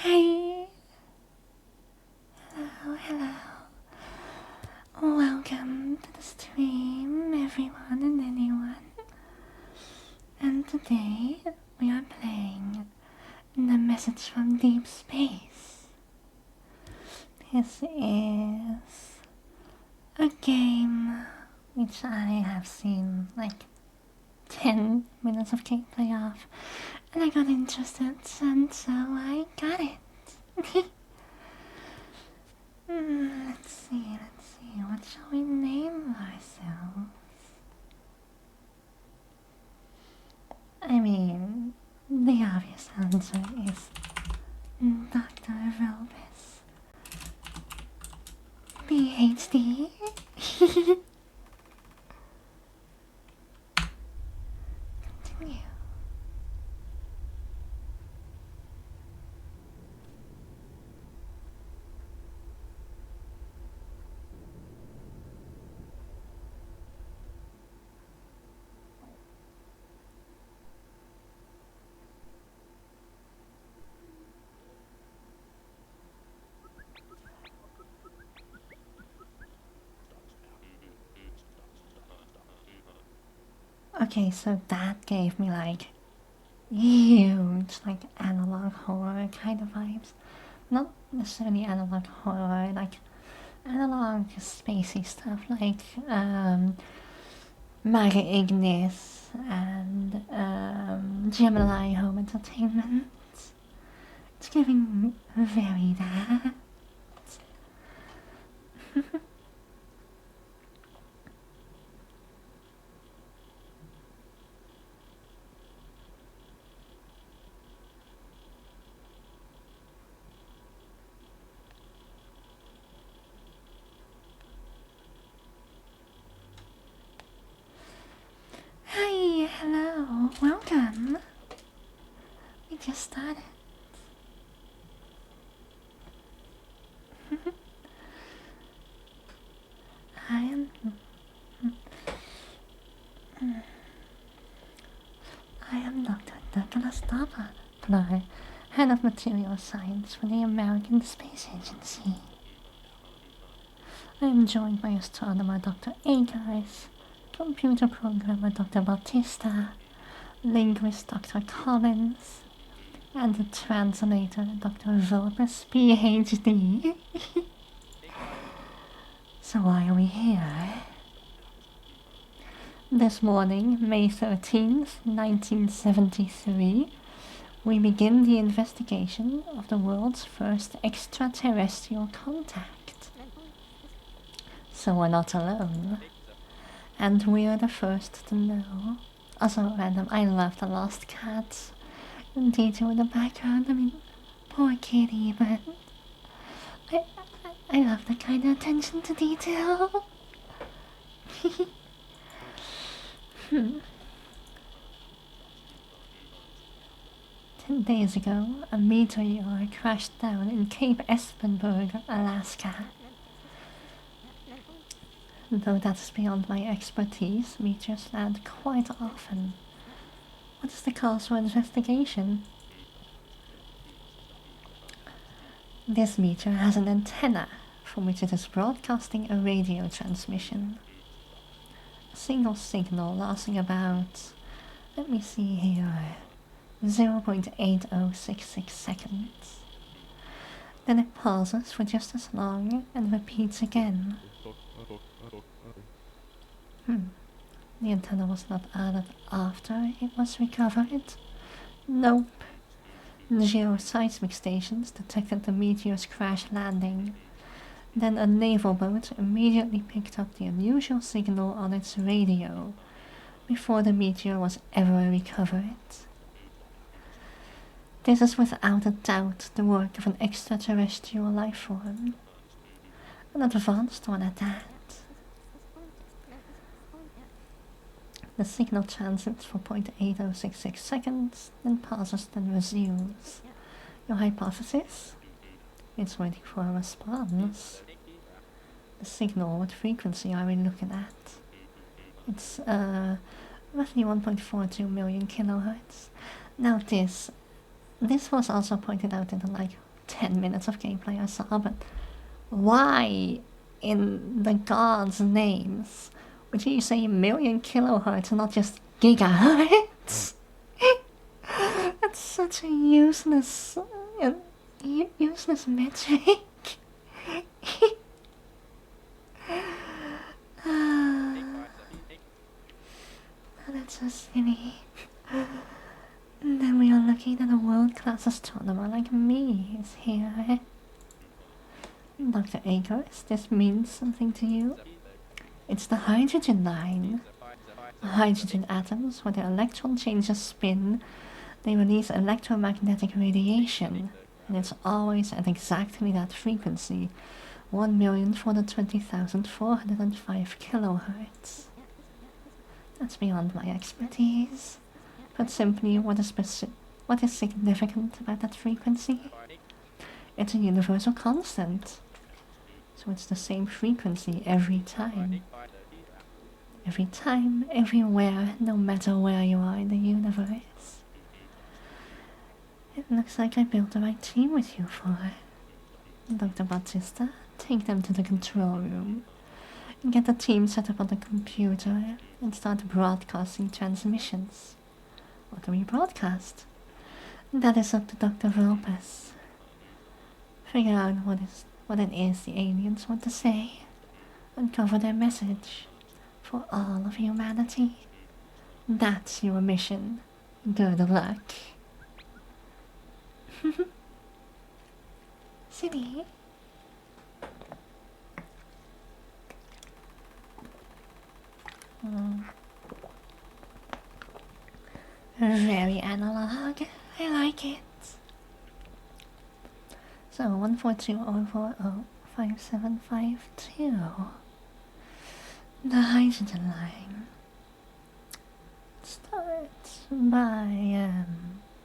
Hey, hello, hello. Welcome to the stream, everyone and anyone. And today we are playing The Message from Deep Space. This is a game which I have seen like 10 minutes of gameplay of, and I got interested, and so I got it. Let's see, what shall we name ourselves? I mean, the obvious answer is Dr. Velbus. PhD. Continue. Okay, so that gave me like huge, like analog horror kind of vibes. Not necessarily analog horror, like analog spacey stuff like Mega Ignis and Gemini Home Entertainment. It's giving very that. Hi, hello, welcome. We just started. I am. I am Dr. Douglas Dapper, Head of Material Science for the American Space Agency. I am joined by astronomer Dr. Akers, computer programmer Dr. Bautista, linguist Dr. Collins, and the translator Dr. Velbus, PhD. So why are we here? This morning, May 13th, 1973, we begin the investigation of the world's first extraterrestrial contact. So we're not alone. And we're the first to know. Also random, I love the lost cats. And detail in the background, I mean, poor kitty, but I love the kind of attention to detail. 10 days ago, a meteor crashed down in Cape Espenberg, Alaska. Though that's beyond my expertise, meteors land quite often. What is the cause for investigation? This meteor has an antenna from which it is broadcasting a radio transmission. A single signal lasting about, let me see here, 0.8066 seconds. Then it pauses for just as long and repeats again. The antenna was not added after it was recovered. Nope. Geoseismic stations detected the meteor's crash landing. Then a naval boat immediately picked up the unusual signal on its radio before the meteor was ever recovered. This is without a doubt the work of an extraterrestrial life form. An advanced one at that. The signal transits for 0.8066 seconds, then pauses, then resumes. Your hypothesis? It's waiting for a response. The signal, what frequency are we looking at? It's roughly 1.42 million kilohertz. Now this was also pointed out in the 10 minutes of gameplay I saw, but why in the gods' names would you say million kilohertz and not just gigahertz? That's such a useless, useless metric. That's so silly. Then we are looking at a world-class astronomer like me is here. Dr. Akers, this means something to you? It's the hydrogen line. Hydrogen atoms, when their electron changes spin, they release electromagnetic radiation, and it's always at exactly that frequency, 1,420,405 kilohertz. That's beyond my expertise. But simply, what is significant about that frequency? It's a universal constant. So it's the same frequency every time. Every time, everywhere, no matter where you are in the universe. It looks like I built the right team with you for it. Dr. Batista, take them to the control room. And get the team set up on the computer and start broadcasting transmissions. What do we broadcast? That is up to Dr. Vulpes. Figure out what it is the aliens want to say. Uncover their message for all of humanity. That's your mission. Good luck. Silly. Very analog. I like it. So 142.040.5752. The hydrogen line.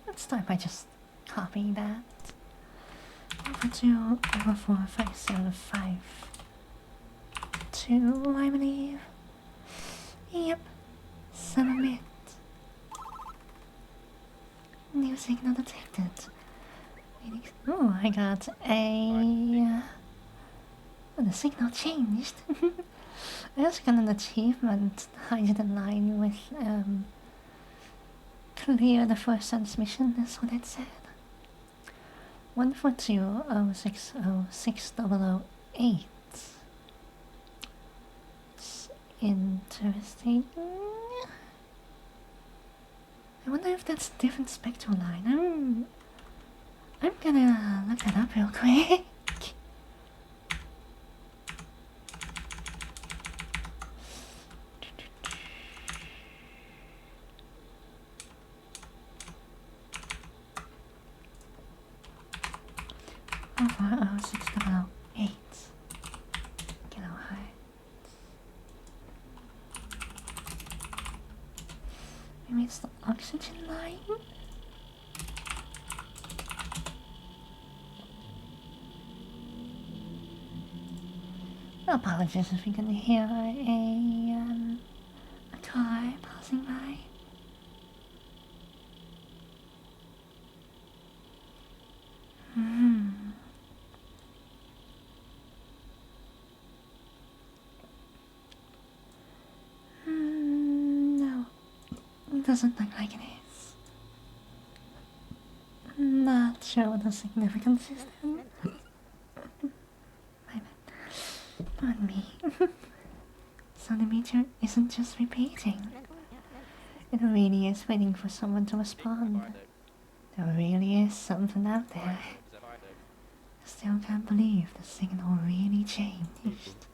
Let's start by just copying that. 142.04505.2, I believe. Yep. Submit. New signal detected. Oh, I got a... the signal changed. I also got an achievement, hydrogen line with, clear the first transmission, that's what it said. 142.060.600.8. It's interesting. I wonder if that's a different spectral line. I'm gonna look that up real quick. Oh, 600.8 kilohertz. Maybe it's the oxygen line? Apologies if you can hear a car passing by. No, it doesn't look like it is. Not sure what the significance is then. Pardon me. So the meter isn't just repeating. It really is waiting for someone to respond. There really is something out there. Still can't believe the signal really changed.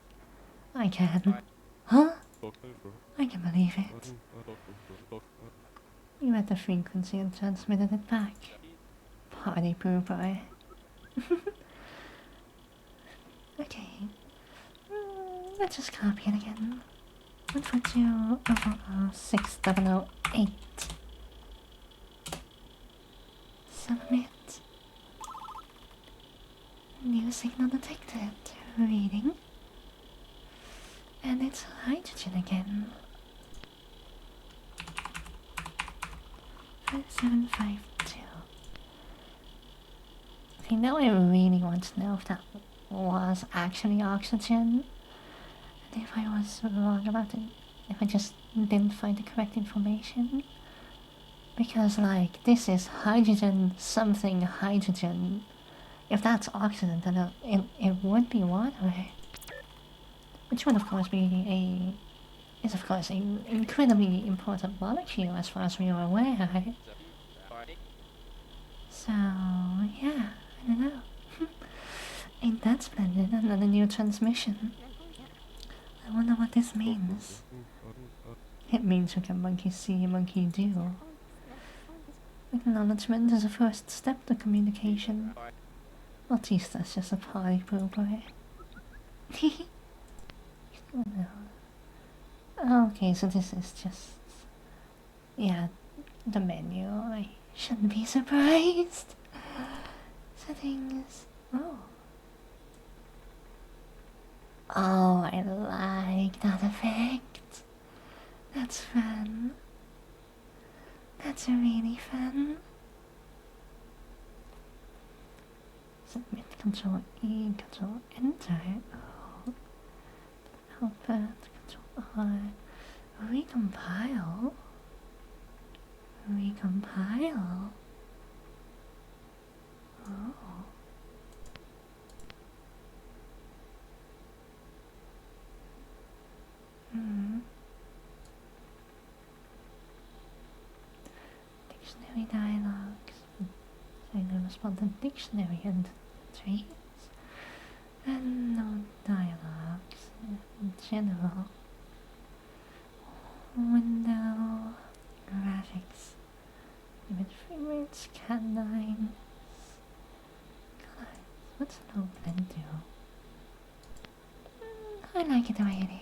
I can. Huh? I can believe it. You read the frequency and transmitted it back. Party pooper. Okay. Let's just copy it again. 142.060.8. Submit. New signal detected. Reading. And it's hydrogen again. 5752. Okay, now I really want to know if that was actually oxygen. And if I was wrong about it. If I just didn't find the correct information. Because, like, this is hydrogen something hydrogen. If that's oxygen, then it would be water. Which would, of course, is, of course, an incredibly important molecule as far as we are aware. So, yeah, I don't know. Ain't that splendid? Another new transmission. I wonder what this means. It means we can monkey see, monkey do. Acknowledgement is a first step to communication. At least that's just a party pooper. Oh, no. Okay, so this is just... yeah, the menu. I shouldn't be surprised. Settings... oh. Oh, I like that effect. That's fun. That's really fun. Submit, Control E, Control Enter. Oh. Output, Control R. Recompile. Recompile. Oh. Hmm. Dictionary dialogues. So I'm gonna respond to dictionary entries. And no dialogues in general. Window. Graphics. Image frame rates. Cat lines. What's an open do? I like it the way it is.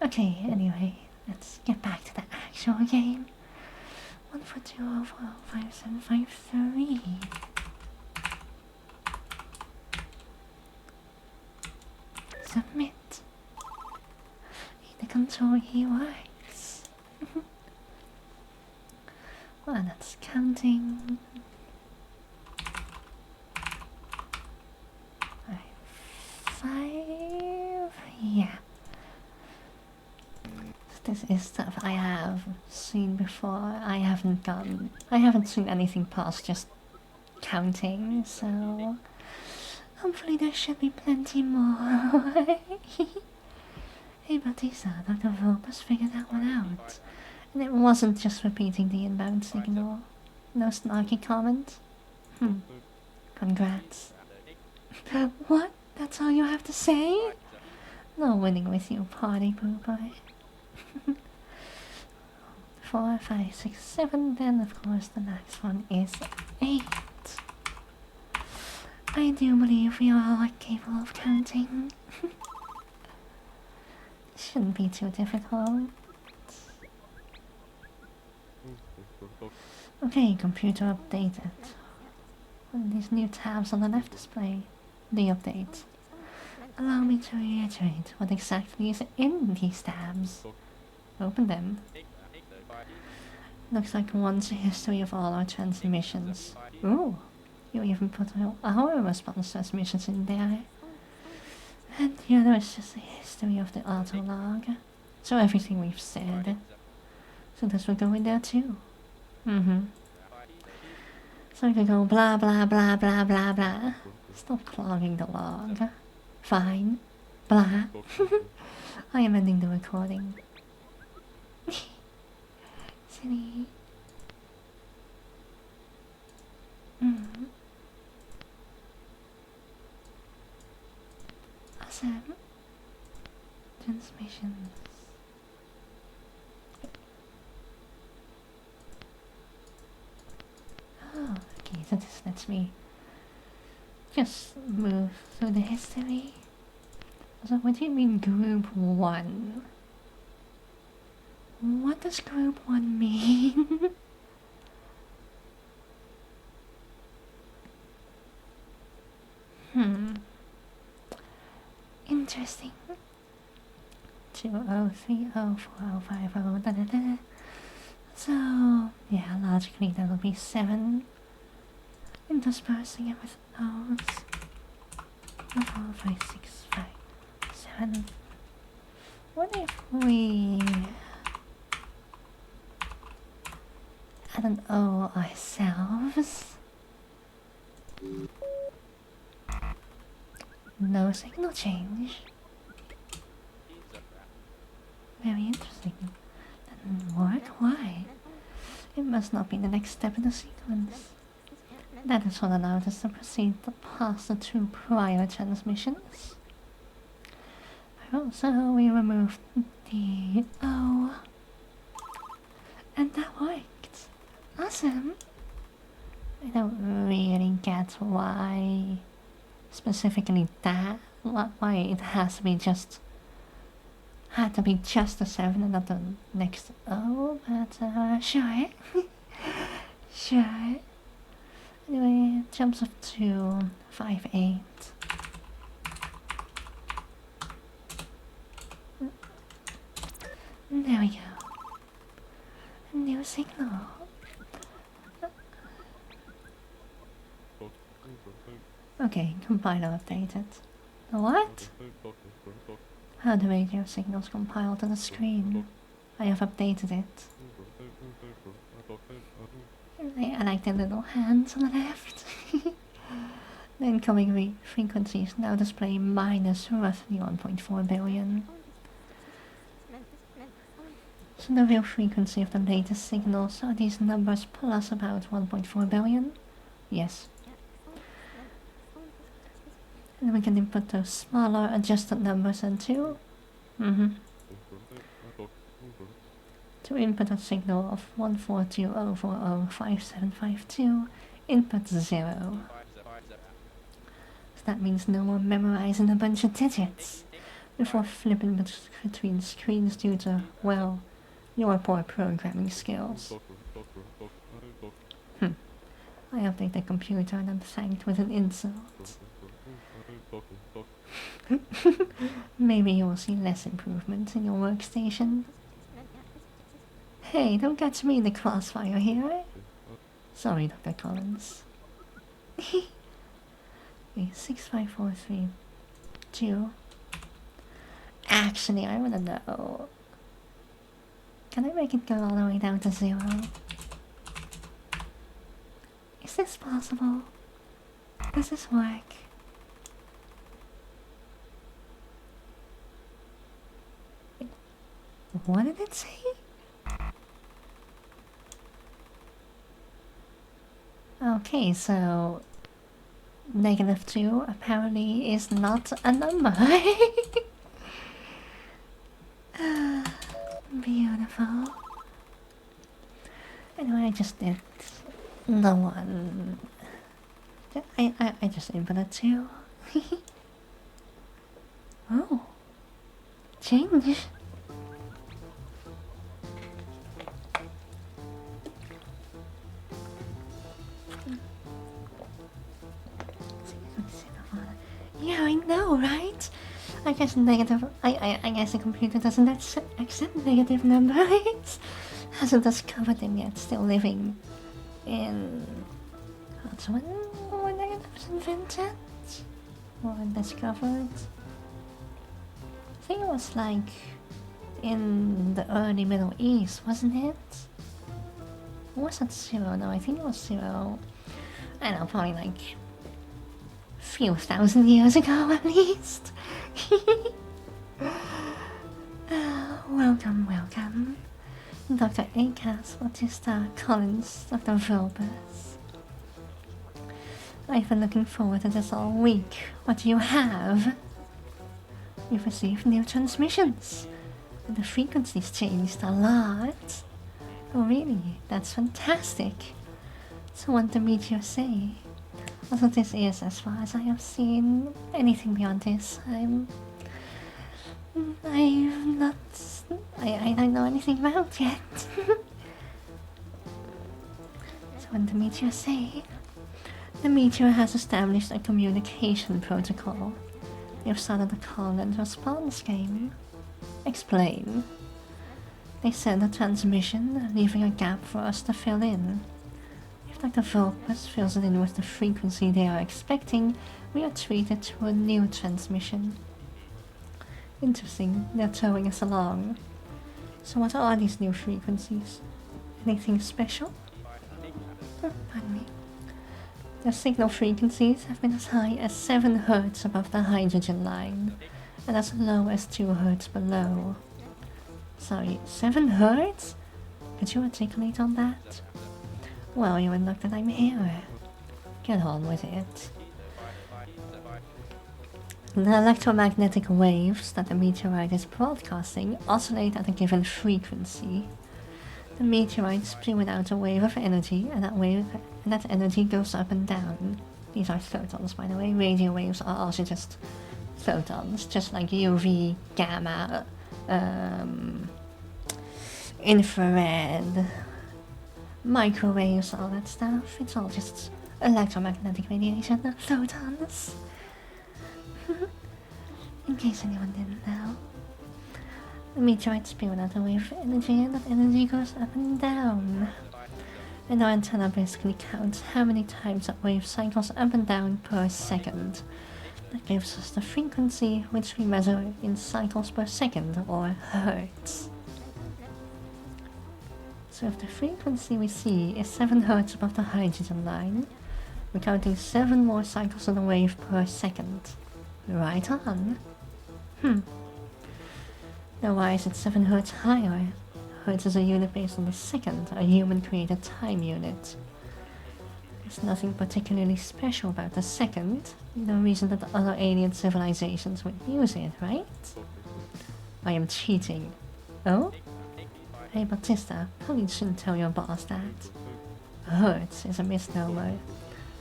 Okay, anyway, let's get back to the actual game. 142055753. Submit. The control here works. Well, that's counting. 5. Yeah. This is stuff I have seen before. I haven't seen anything past just counting, so hopefully there should be plenty more. Hey Batista, Dr. Vulpus figured that one out. And it wasn't just repeating the inbound signal. No snarky comment? Congrats. What? That's all you have to say? No winning with you, party pooper. 4, 5, 6, 7, then of course the next one is 8. I do believe we all are capable of counting. Shouldn't be too difficult. Okay, computer updated. What are these new tabs on the left display? The update. Allow me to reiterate what exactly is in these tabs. Open them. Looks like one's a history of all our transmissions. Ooh, you even put our response transmissions in there. And the other is just a history of the autolog. So everything we've said. So this will go in there too. So we can go blah blah blah blah blah blah. Stop clogging the log. Fine. Blah. I am ending the recording. Silly. Awesome. Transmissions. Oh, okay, so this lets me just move through the history. So what do you mean group 1? What does group 1 mean? Interesting. 20304050 da da da. So yeah, logically that will be 7. interspersing it with notes. 4, 5, 6, 5, 7. What if we add an O ourselves? No signal change. Very interesting. That didn't work? Why? It must not be the next step in the sequence. That is what allowed us to proceed past the 2 prior transmissions. Also, we removed the O. And that worked. Awesome. I don't really get why specifically that. Why it has to be just had to be just the 7 and not the next O, but sure. Sure. Anyway, it jumps up to 5, 8. There we go. A new signal. Okay, compiler updated. What? How the radio signals compile to the screen. I have updated it. I like the little hands on the left. The incoming frequencies now display minus roughly 1.4 billion. So the real frequency of the latest signals are these numbers plus about 1.4 billion? Yes. And we can input those smaller adjusted numbers into. To input a signal of 142.040.5752, input 0. So that means no more memorizing a bunch of digits before flipping between screens due to, well, your poor programming skills. I update the computer and I'm thanked with an insult. Maybe you will see less improvement in your workstation. Hey, don't catch me in the crossfire here. Sorry, Dr. Collins. 65432. Actually, I wanna know. Can I make it go all the way down to 0? Is this possible? Does this work? What did it say? Okay, so -2 apparently is not a number. Beautiful. Anyway, I just did the one. I just inputted 2. Oh, change. Yeah, I know, right? I guess negative. I guess the computer doesn't accept negative numbers. Hasn't discovered them yet. Still living in. What's when negatives invented or discovered? I think it was like in the early Middle East, wasn't it? Or was that 0? No, I think it was 0. I don't know, probably like few thousand years ago at least. Welcome, welcome. Dr. Acas, Bautista, Collins, Dr. Vilbus. I've been looking forward to this all week. What do you have? We've received new transmissions. And the frequencies changed a lot. Oh really? That's fantastic. So what the meteor say? Also, this is, as far as I have seen, anything beyond this, I don't know anything about yet. So what the meteor say? The meteor has established a communication protocol. They've started a call and response game. Explain. They send a transmission, leaving a gap for us to fill in. If Dr. Volkmas fills it in with the frequency they are expecting, we are treated to a new transmission. Interesting, they're towing us along. So what are these new frequencies? Anything special? Pardon me. The signal frequencies have been as high as 7 Hz above the hydrogen line, and as low as 2 Hz below. Sorry, 7 Hz? Could you articulate on that? Well, you're in luck that I'm here. Get on with it. The electromagnetic waves that the meteorite is broadcasting oscillate at a given frequency. The meteorite spews out a wave of energy, and that energy goes up and down. These are photons, by the way. Radio waves are also just photons, just like UV, gamma, infrared, microwaves, all that stuff. It's all just electromagnetic radiation, photons. In case anyone didn't know. The meteorite spews out a wave of energy, and that energy goes up and down. And our antenna basically counts how many times that wave cycles up and down per second. That gives us the frequency, which we measure in cycles per second, or hertz. So if the frequency we see is 7 Hz above the hydrogen line, we're counting 7 more cycles of the wave per second. Right on. Now why is it 7 Hz higher? Hertz is a unit based on the second, a human-created time unit. There's nothing particularly special about the second, no reason that other alien civilizations would use it, right? I am cheating. Oh? Hey Batista, probably shouldn't tell your boss that. Hertz is a misnomer,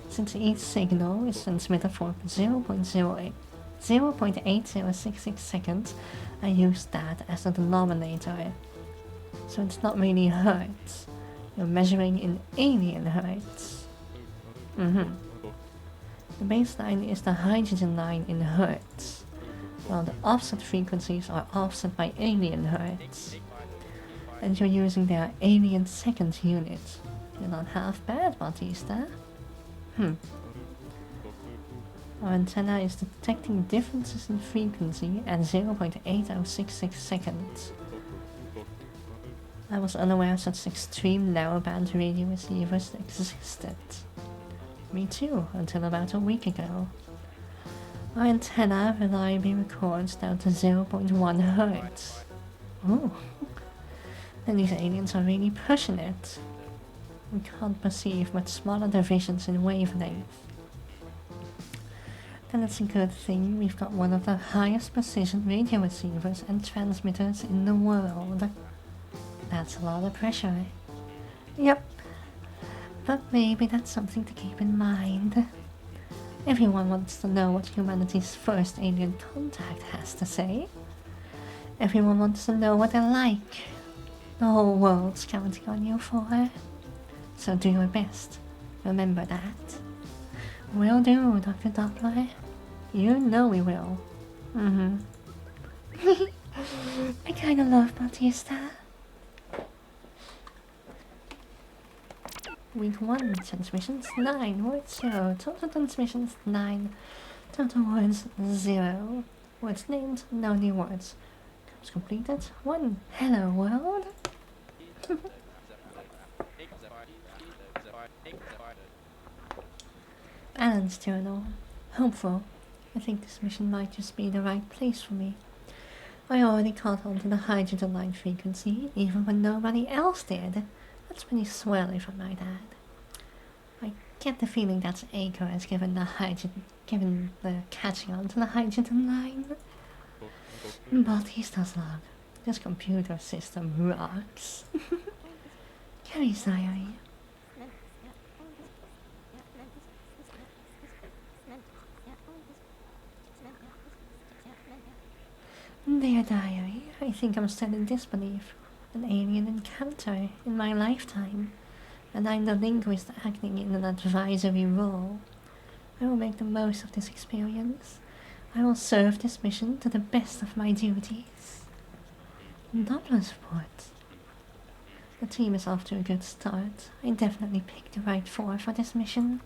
since each signal is transmitted for 0.8066 seconds. I use that as the denominator. So it's not really hertz. You're measuring in alien hertz. The baseline is the hydrogen line in hertz, while the offset frequencies are offset by alien hertz. And you're using their alien second unit. You're not half bad, Bautista. Our antenna is detecting differences in frequency at 0.8066 seconds. I was unaware such extreme narrowband radio receivers existed. Me too, until about a week ago. Our antenna reliably records down to 0.1 Hz. Ooh. And these aliens are really pushing it. We can't perceive much smaller divisions in wavelength. And it's a good thing we've got one of the highest precision radio receivers and transmitters in the world. That's a lot of pressure. Yep. But maybe that's something to keep in mind. Everyone wants to know what humanity's first alien contact has to say. Everyone wants to know what they're like. The whole world's counting on you for it. So do your best. Remember that. Will do, Dr. Doppler. You know we will. I kinda love Bautista. Week 1 transmissions 9 words 0. Total transmissions 9. Total words 0. Words named, no new words. Comes completed 1. Hello world. Alan's journal. Hopeful. I think this mission might just be the right place for me. I already caught on to the hydrogen line frequency, even when nobody else did. That's pretty swell if I might add. I get the feeling that Aiko has given the catching on to the hydrogen line. Bautista's log. This computer system rocks. Carrie's diary. Dear diary, I think I'm still in disbelief. An alien encounter in my lifetime, and I'm the linguist acting in an advisory role. I will make the most of this experience. I will serve this mission to the best of my duties. Doppler's report. The team is off to a good start. I definitely picked the right four for this mission.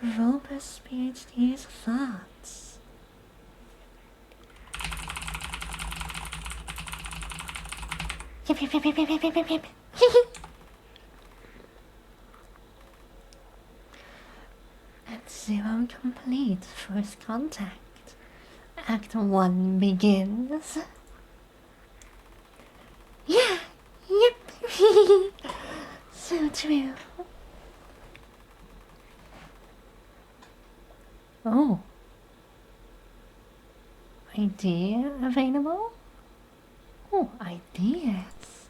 Robust PhD's thoughts. Yip, yip, yip, yip, yip, yip, yip, yip. At 0 complete, first contact. Act 1 begins. Yeah! Yep! So true. Oh. Idea available? Oh, ideas.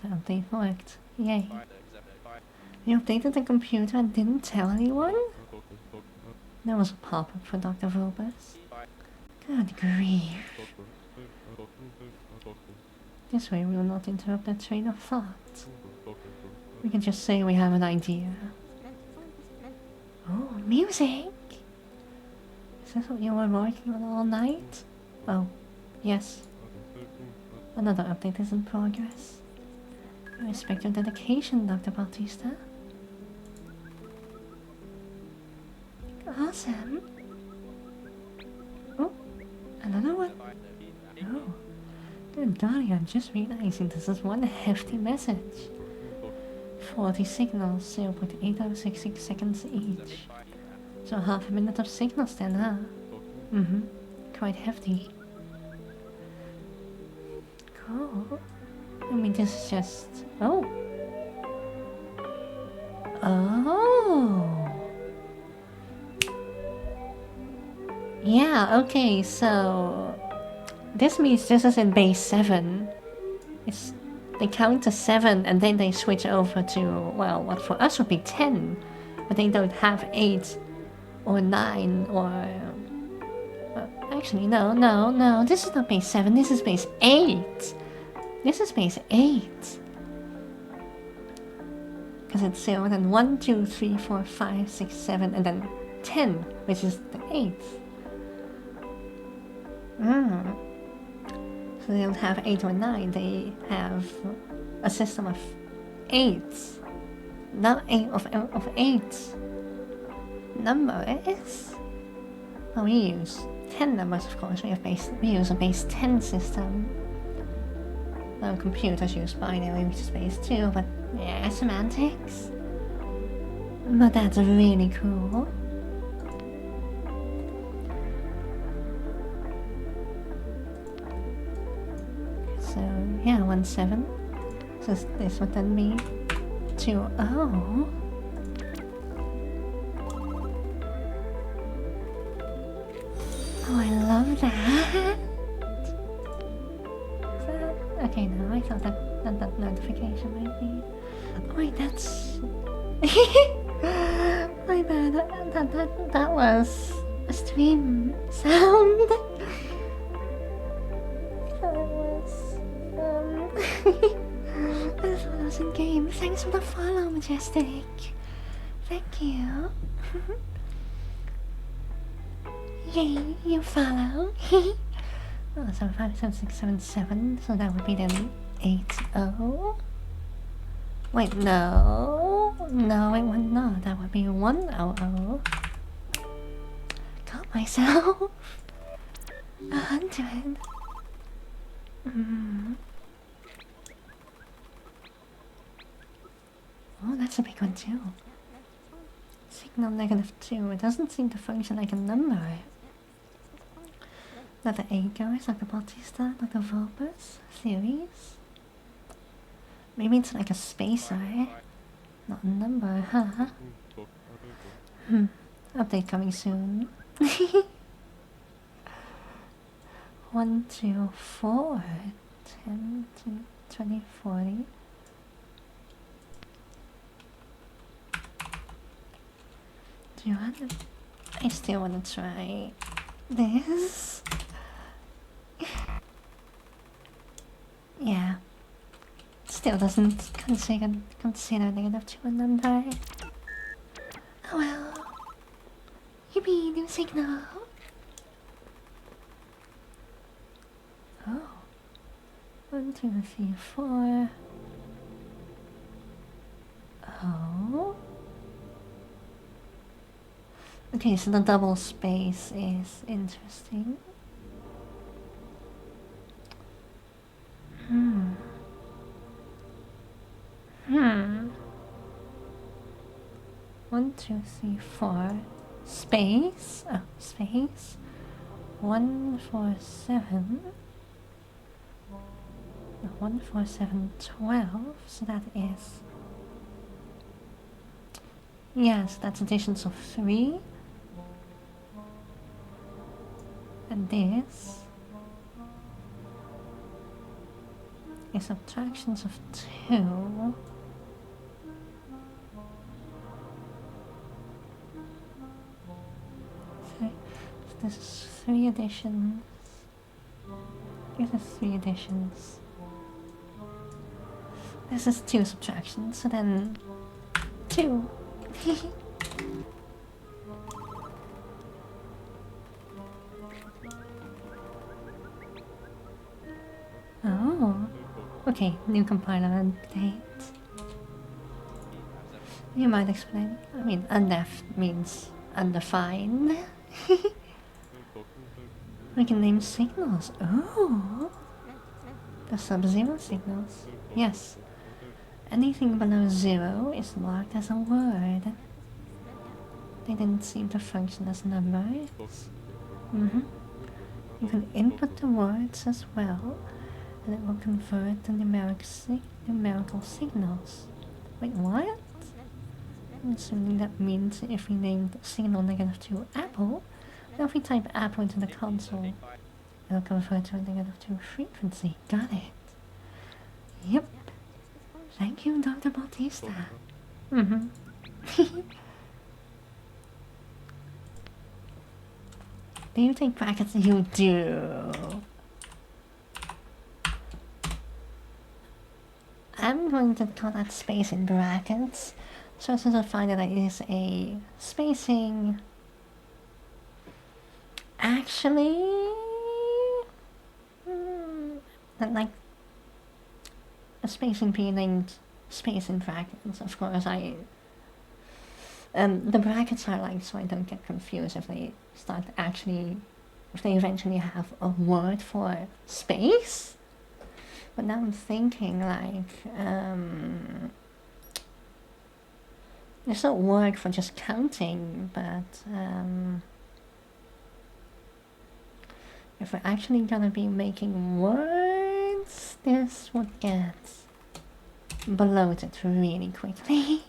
The update worked. Yay. You updated the computer and didn't tell anyone? There was a pop-up for Dr. Robust. Good grief. This way we will not interrupt that train of thought. We can just say we have an idea. Oh, music! Is this what you were working on all night? Oh, yes. Another update is in progress. I respect your dedication, Dr. Bautista. Awesome. Oh, another one. Oh, good golly, I'm just realizing this is one hefty message. 40 signals, 0.8066 seconds each. So half a minute of signals then, huh? Mm-hmm. Quite hefty. Cool. I mean, this is just... Oh! Oh! Yeah, okay, so... This means this is in base 7. They count to 7 and then they switch over to, well, what for us would be 10. But they don't have 8 or 9 or... actually, no. This is not base 7, this is base 8. This is base 8. Because it's 0, then 1, 2, 3, 4, 5, 6, 7, and then 10, which is the 8th. So they don't have 8 or 9, they have a system of 8. Not 8 of 8 numbers. Oh, we use 10 numbers, of course. We use a base 10 system. Computers use binary, which is base 2, but yeah, semantics. But that's really cool. So yeah, 1 7. So this would then be 2 0. Oh, I love that. Okay, no, I thought that notification might be. Oh wait, that's. My bad. That was a stream sound. That was. I thought I was in game. Thanks for the follow, Majestic. Thank you. Yay, you follow. Oh, so 5, 7, 6, 7, 7. So that would be then 8 0. Wait, no. No, it would not. That would be 1 0 0. Got myself 100. Oh, that's a big one too. Signal -2. It doesn't seem to function like a number. Not the Agars, like the Bautista, like the Vulpus theories. Maybe it's like a spacer, not a number, huh? Update coming soon. 1, 2, 4, 10, 20, 40. Do you want to? I still want to try this. Yeah. Still doesn't consider -2 a number. Oh well. Yippee, new signal. 2, 3, 4. Oh. Okay, so the double space is interesting. Hmm. 1, 2, 3, 4. Space. Oh, space. 1, 4, 7. 1, 4, 7, 12. So that is. Yes, that's additions of 3. And this is subtractions of 2. So this is 3 additions. This is 3 additions. This is 2 subtractions, so then 2. Oh. Okay, new compiler update. You might explain. I mean, undef means undefined. We can name signals. Oh. The sub-zero signals. Yes. Anything below 0 is marked as a word. They didn't seem to function as numbers. You can input the words as well, and it will convert the numerical signals. Wait, what? I'm assuming that means if we named signal -2 apple, then if we type apple into the console, it'll convert to a -2 frequency. Got it. Yep. Thank you, Dr. Bautista. Do you take brackets? You do. I'm going to call that space in brackets, so as to find that it is a spacing. Actually, that like a spacing being named space in brackets. Of course, the brackets are like so I don't get confused if they start actually, if they eventually have a word for space. But now I'm thinking like, there's no word for just counting, but if we're actually gonna be making words, this would get bloated really quickly.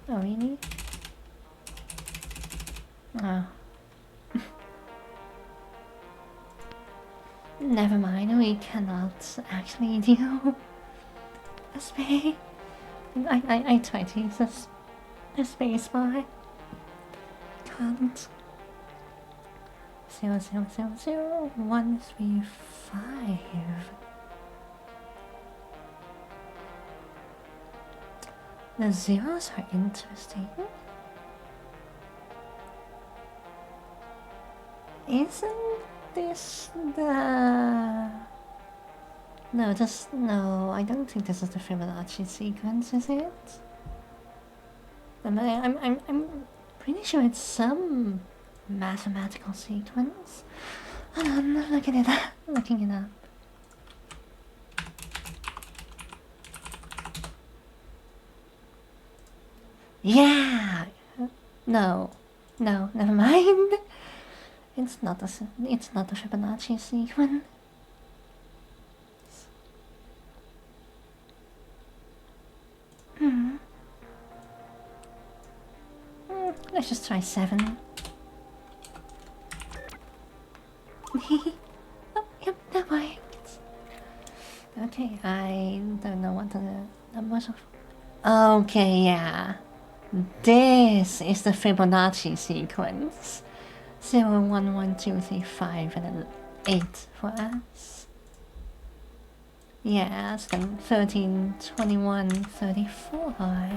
Oh, really? Oh. Never mind, we cannot actually do a space. I tried to use a space bar. Can't. 0, 0, 0, 0, 1, 3, 5. The zeros are interesting. Isn't this the... No, I don't think this is the Fibonacci sequence, is it? I'm pretty sure it's some mathematical sequence. Hold on, I'm looking it up. Yeah! No, never mind. It's not a Fibonacci sequence. Let's just try 7. Oh, yep, that worked. Okay, I don't know what the numbers are. Okay, yeah. This is the Fibonacci sequence. 0, 1, 1, 2, 3, 5, and then 8 for us. Yes, then 13, 21, 34.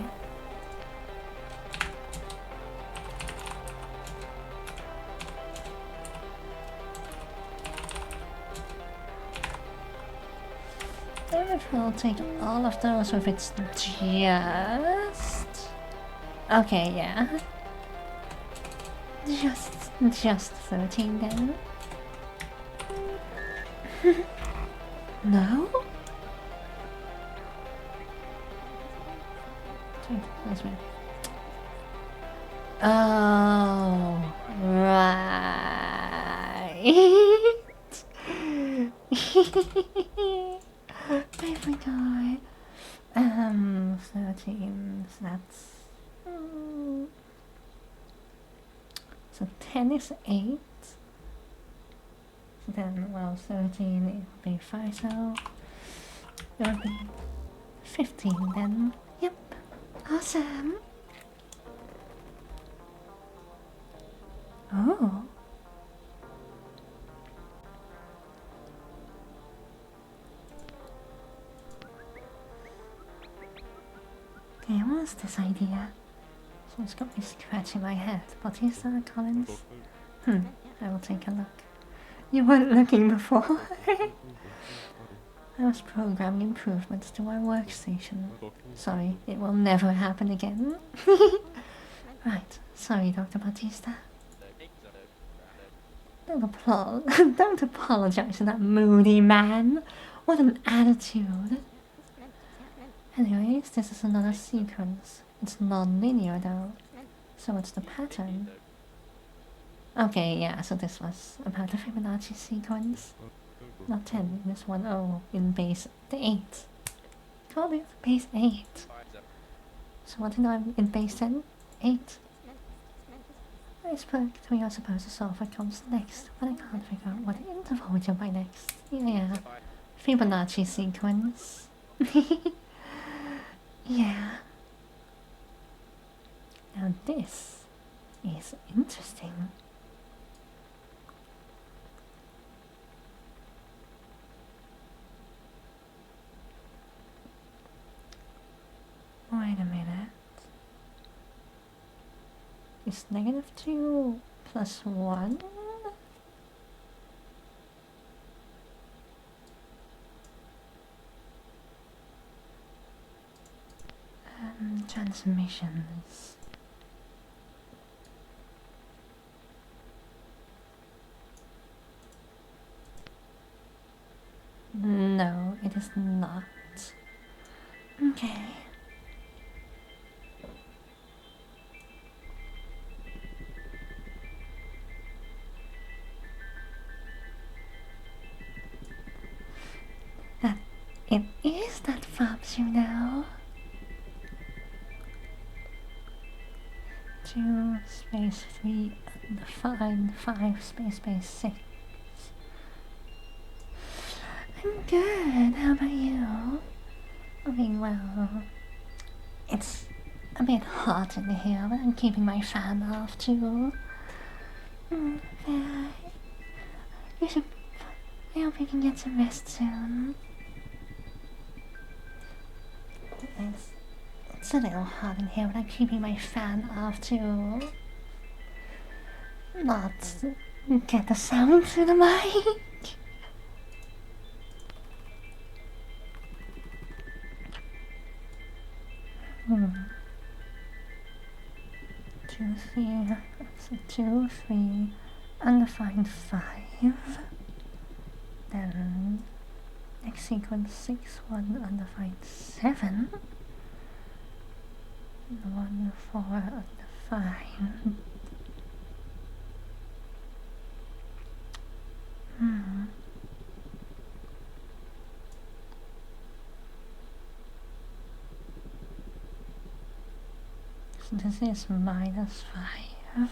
if we'll take all of those or if it's just... Okay, yeah. Just 13 then. No? Where's my... Oh, right. I forgot. 13, so that's... So 10 is 8. So then, well, 13 it would be 5, so... It would be 15 then. Yep. Awesome. Oh. Okay, what's this idea? So it's got me scratching my head. But is that Collins? I will take a look. You weren't looking before. I was programming improvements to my workstation. Sorry, it will never happen again. Right, sorry, Dr. Batista. Don't apologize to that moody man. What an attitude. Anyways, this is another sequence. It's non-linear though. So what's the pattern? Okay, yeah, so this was about the Fibonacci sequence. Not 10, this one, oh, in base 8. Call it base 8. So what did I in base 10? 8. I expect we are supposed to solve what comes next, but I can't figure out what interval we jump by next. Yeah, Fibonacci sequence. Yeah. Now this is interesting. Wait a minute. Is -2 plus 1? Transmissions. No, it is not. Okay. That it is that Fabs, you know. 2 space 3 undefined 5 space 6. I'm good. How about you? I mean, well, it's a bit hot in here, but I'm keeping my fan off too. Yeah. You should. I hope you can get some rest soon. It's a little hot in here, but I'm keeping my fan off too. Not get the sound through the mic. Two, three, so 2, 3, undefined 5. Then next sequence 6, 1, undefined 7. 1, 4, undefined. So this is -5.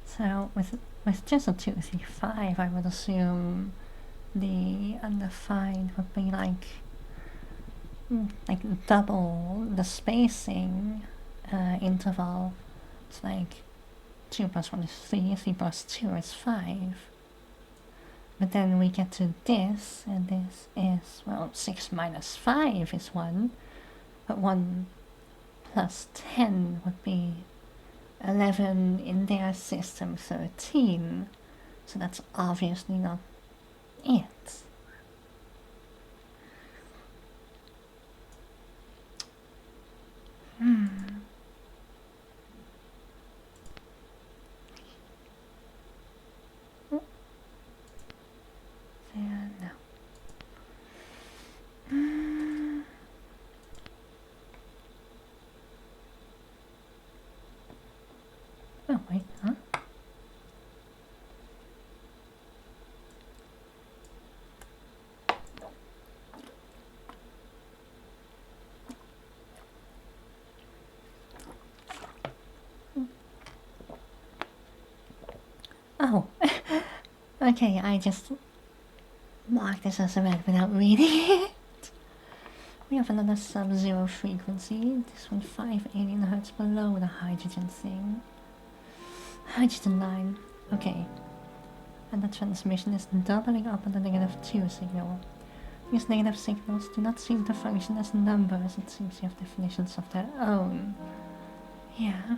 So with just a 2, 3, 5, I would assume the undefined would be like double the spacing interval. It's like 2 plus 1 is 3, 3 plus 2 is 5. But then we get to this, and this is, well, 6 minus 5 is 1, but 1 plus 10 would be 11 in their system 13, so that's obviously not it. Hmm. There, no. Oh, wait, huh? Oh, okay, I just marked this as a red without reading it. We have another sub-zero frequency, this one 518 hertz below the hydrogen thing. Hydrogen line, okay. And the transmission is doubling up on the -2 signal. These negative signals do not seem to function as numbers, it seems they have definitions of their own. Yeah.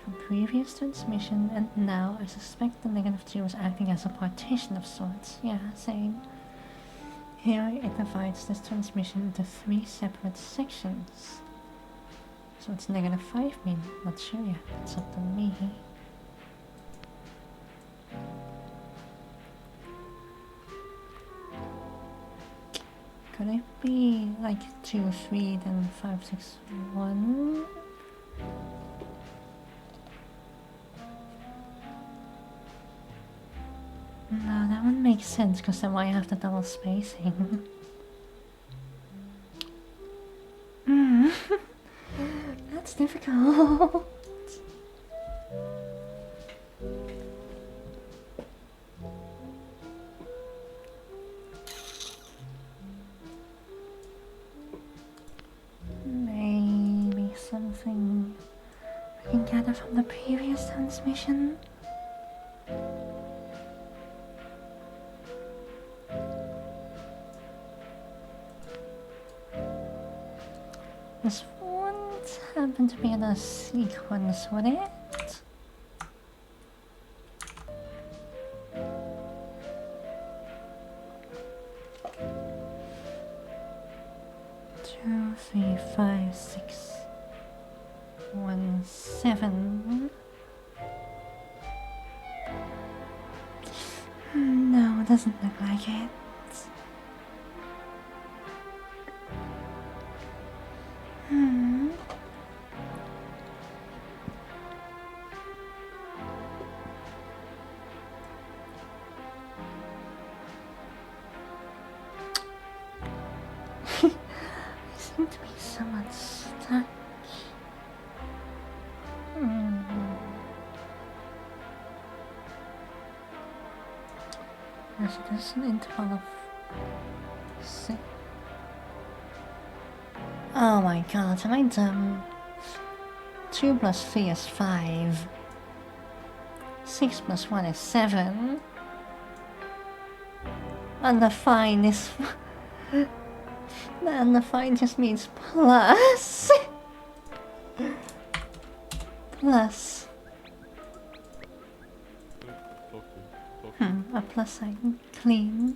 From previous transmission and now I suspect the -2 is acting as a partition of sorts. Yeah, same. Here it divides this transmission into 3 separate sections. So it's -5 maybe, not sure yet, it's up to me. Could it be like 2, 3, then 5, 6, 1? No, that one makes sense because then why have the double spacing? That's difficult. Maybe something I can gather from the previous transmission. This won't happen to be in a sequence, would it? Two, three, five, 6, 1, 7. No, it doesn't look like it. I seem to be somewhat stuck. There's an interval of 6. Oh my god, am I dumb? 2 plus 3 is 5. 6 plus 1 is 7. Undefined is... The undefined just means plus. Plus. A plus sign. Clean.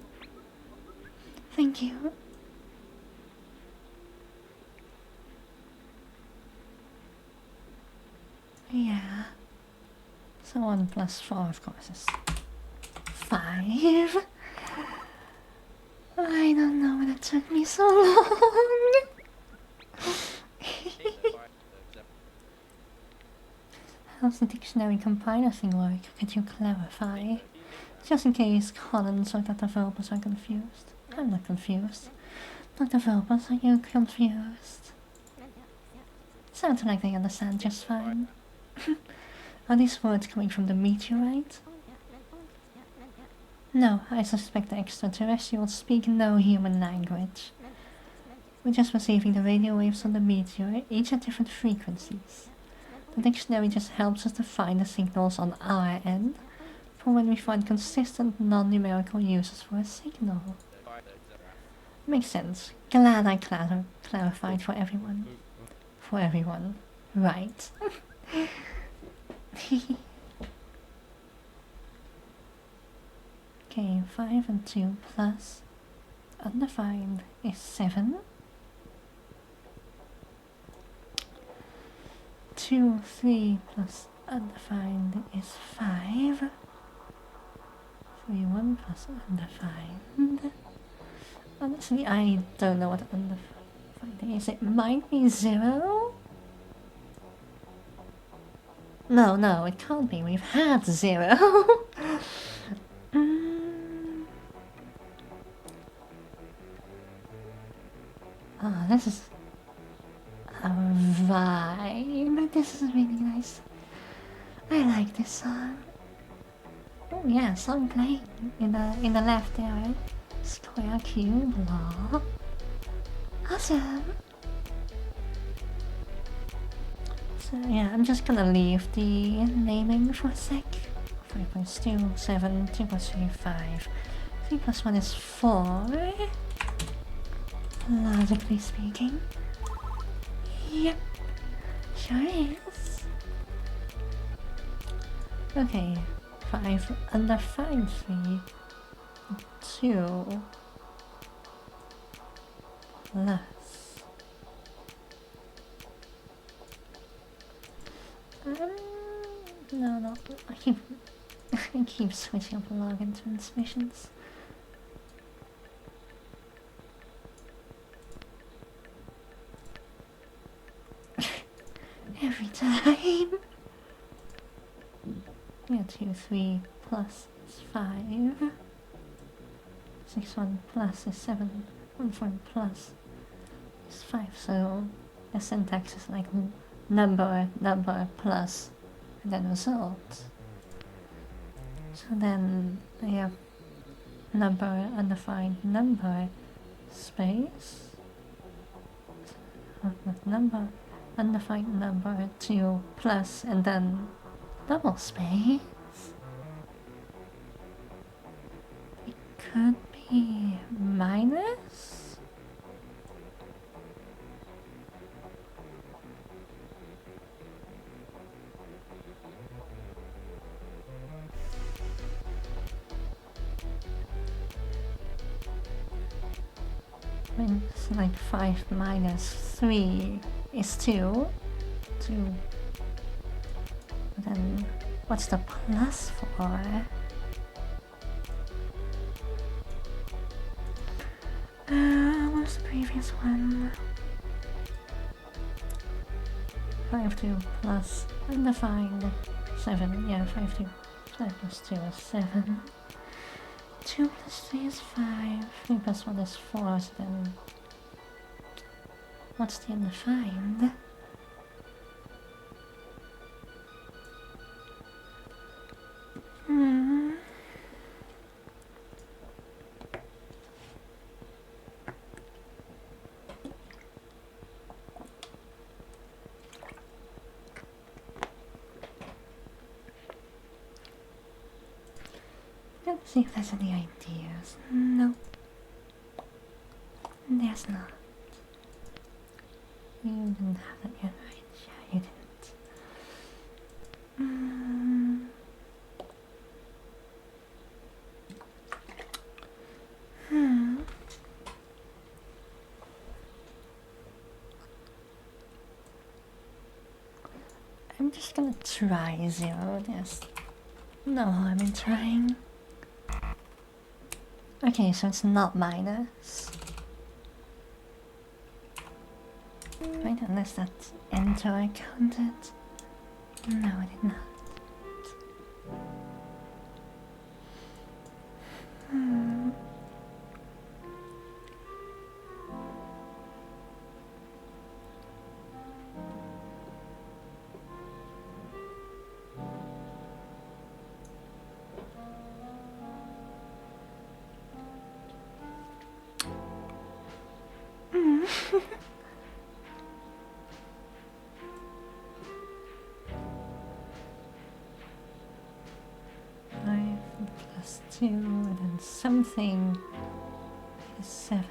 Thank you. Yeah. So 1 plus 4 of course is 5. I don't know why that took me so long. How's the dictionary compiler thing work? Could you clarify? Just in case Collins or the developers are confused. I'm not confused. The developers, are you confused? Sounds like they understand just fine. Are these words coming from the meteorite? No, I suspect the extraterrestrials speak no human language. We're just receiving the radio waves from the meteor, each at different frequencies. The dictionary just helps us to find the signals on our end for when we find consistent non-numerical uses for a signal. Makes sense. Glad I clarified for everyone. For everyone. Right. Okay, 5 and 2 plus undefined is 7. 2, 3 plus undefined is 5. 3, 1 plus undefined. Honestly, I don't know what undefined is. It might be 0? No, it can't be. We've had 0. Oh, this is a vibe. This is really nice. I like this song. Oh yeah, song playing in the left there. Square cube law. Awesome. So yeah, I'm just gonna leave the naming for a sec. 5 plus 2, 7, 2 plus 3, 5. 3 plus 1 is 4. Logically speaking. Yep, sure is. Okay, 5 under 5, 3, 2 plus. No, I keep switching up login transmissions. Every time. Yeah, 2, 3 plus is 5. 6, 1 plus is 7. 1, 4 plus is 5. So the syntax is like number plus and then result. So then they have number, undefined number, space, number, undefined number, 2 plus, and then double space. It could be minus? I mean, it's like 5 minus 3 is 2. 2. Then what's the plus for? What's the previous one? 5, 2 plus undefined 7. Yeah, 5, 2. 5 plus 2 is 7. 2 plus 3 is 5. 3 plus 1 is 4. So then what's the undefined? Let's see if there's any ideas. No. There's not. You didn't have that yet, right? Yeah, you didn't. I'm just gonna try 0. There's no harm in trying. Okay, so it's not minus. Right, unless that enter I counted. No, I did not. Plus 2, and then something is 7.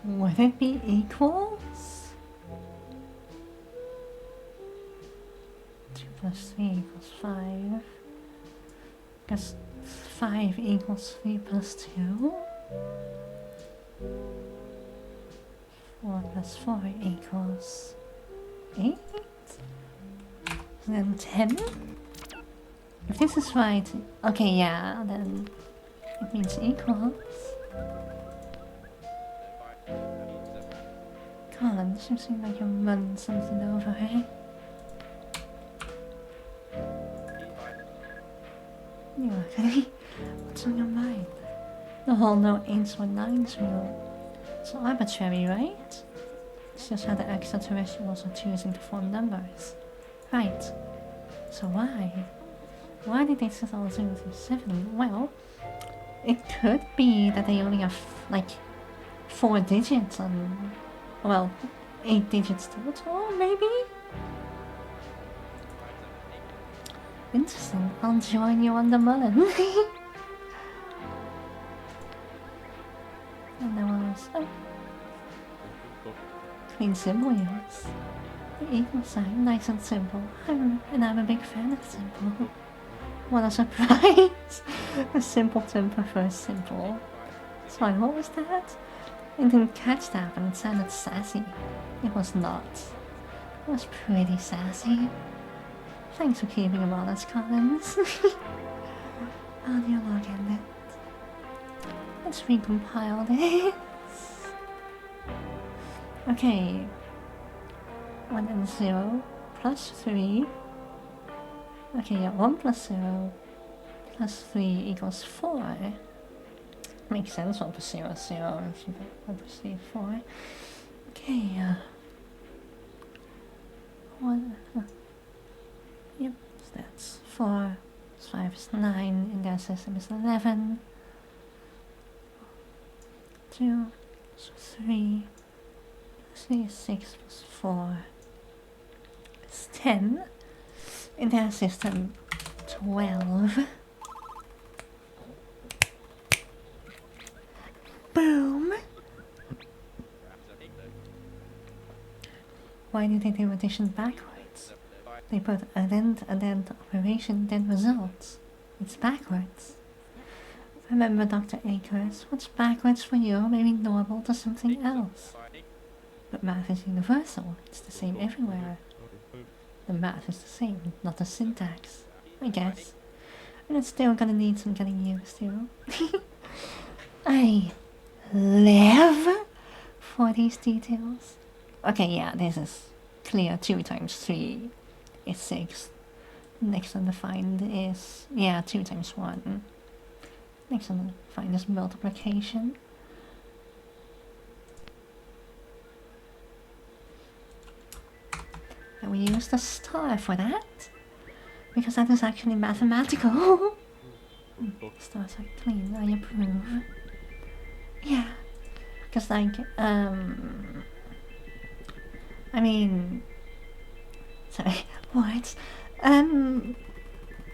Would it be equals? 2 plus 3 equals 5. Because 5 equals 3 plus 2. 4 plus 4 equals 8. And then 10. If this is right, okay, yeah, then it means equals. Colin, you seem like you're running something over, eh? You okay? What's on your mind? The whole no 8s or 9s rule. It's arbitrary, right? It's just how the extraterrestrials are choosing to form numbers. Right. So why? Why did they set all 0 through 7? Well, it could be that they only have, like, 4 digits and, well, 8 digits total, maybe? Interesting. I'll join you on the Mullen. And there was... oh. Clean symbol, yes. The equal sign, nice and simple. And I'm a big fan of simple. What a surprise! A simpleton prefers simple. Sorry, what was that? I didn't catch that, but it sounded sassy. It was not. It was pretty sassy. Thanks for keeping him honest, Collins. How do you log in it? Let's recompile this. Okay. 1 and 0 plus 3. Okay, yeah, 1 plus 0 plus 3 equals 4. Makes sense, 1 plus 0 is 0, 1 plus 3 is 4. Okay, 1, yep, so that's 4, 5 is 9, in their system is 11. 2, so 3, 3 is 6 plus 4 is 10. In their system, 12. Boom! Why do they do addition backwards? They put addend, operation, then results. It's backwards. Remember, Dr. Akers, what's backwards for you may be normal to something else. But math is universal. It's the same everywhere. The math is the same, not the syntax, I guess. And it's still gonna need some getting used to. I live for these details. Okay, yeah, this is clear. 2 times 3 is 6. Next undefined is, yeah, 2 times 1. Next undefined is multiplication. And we use the star for that, because that is actually mathematical. Stars are clean, I approve. Yeah, because like, I mean, sorry, what?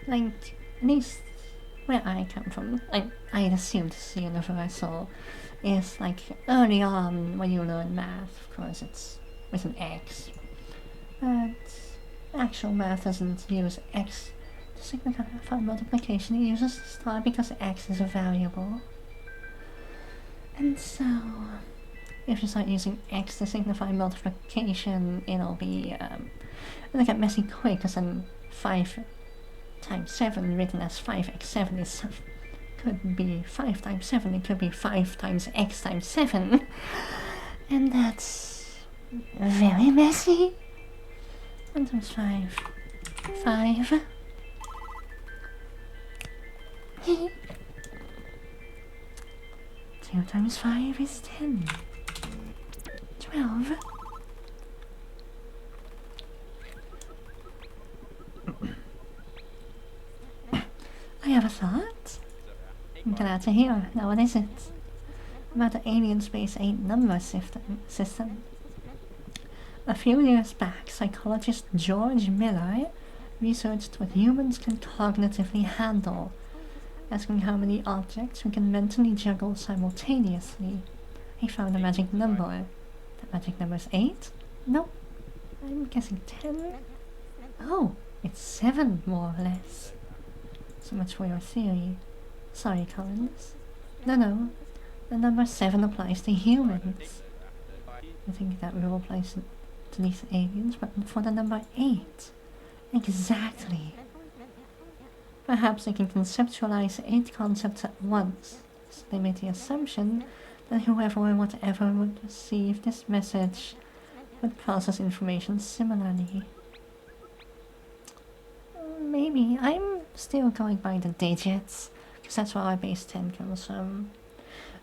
Like, at least where I come from, I'd assume this is universal, is like, early on when you learn math, of course it's with an X. But actual math doesn't use X to signify multiplication, it uses the star because X is a variable. And so, if you start using X to signify multiplication, it'll get messy quick, because then 5 times 7 written as 5x7 is could be 5 times 7, it could be 5 times x times 7. And that's very messy. 1 times 5. 5. 2 times 5 is 10. 12. I have a thought. Get out of here. Now what is it? About the Alien Space 8 number system. A few years back, psychologist George Miller researched what humans can cognitively handle, asking how many objects we can mentally juggle simultaneously. I found a magic number. The magic number is 8? Nope. I'm guessing 10? Oh, it's 7 more or less. So much for your theory. Sorry, Collins. No. The number 7 applies to humans. I think that rule applies to these aliens, but for the number 8. Exactly. Perhaps they can conceptualize 8 concepts at once. So they made the assumption that whoever or whatever would receive this message would process information similarly. Maybe. I'm still going by the digits, because that's where our base 10 comes from.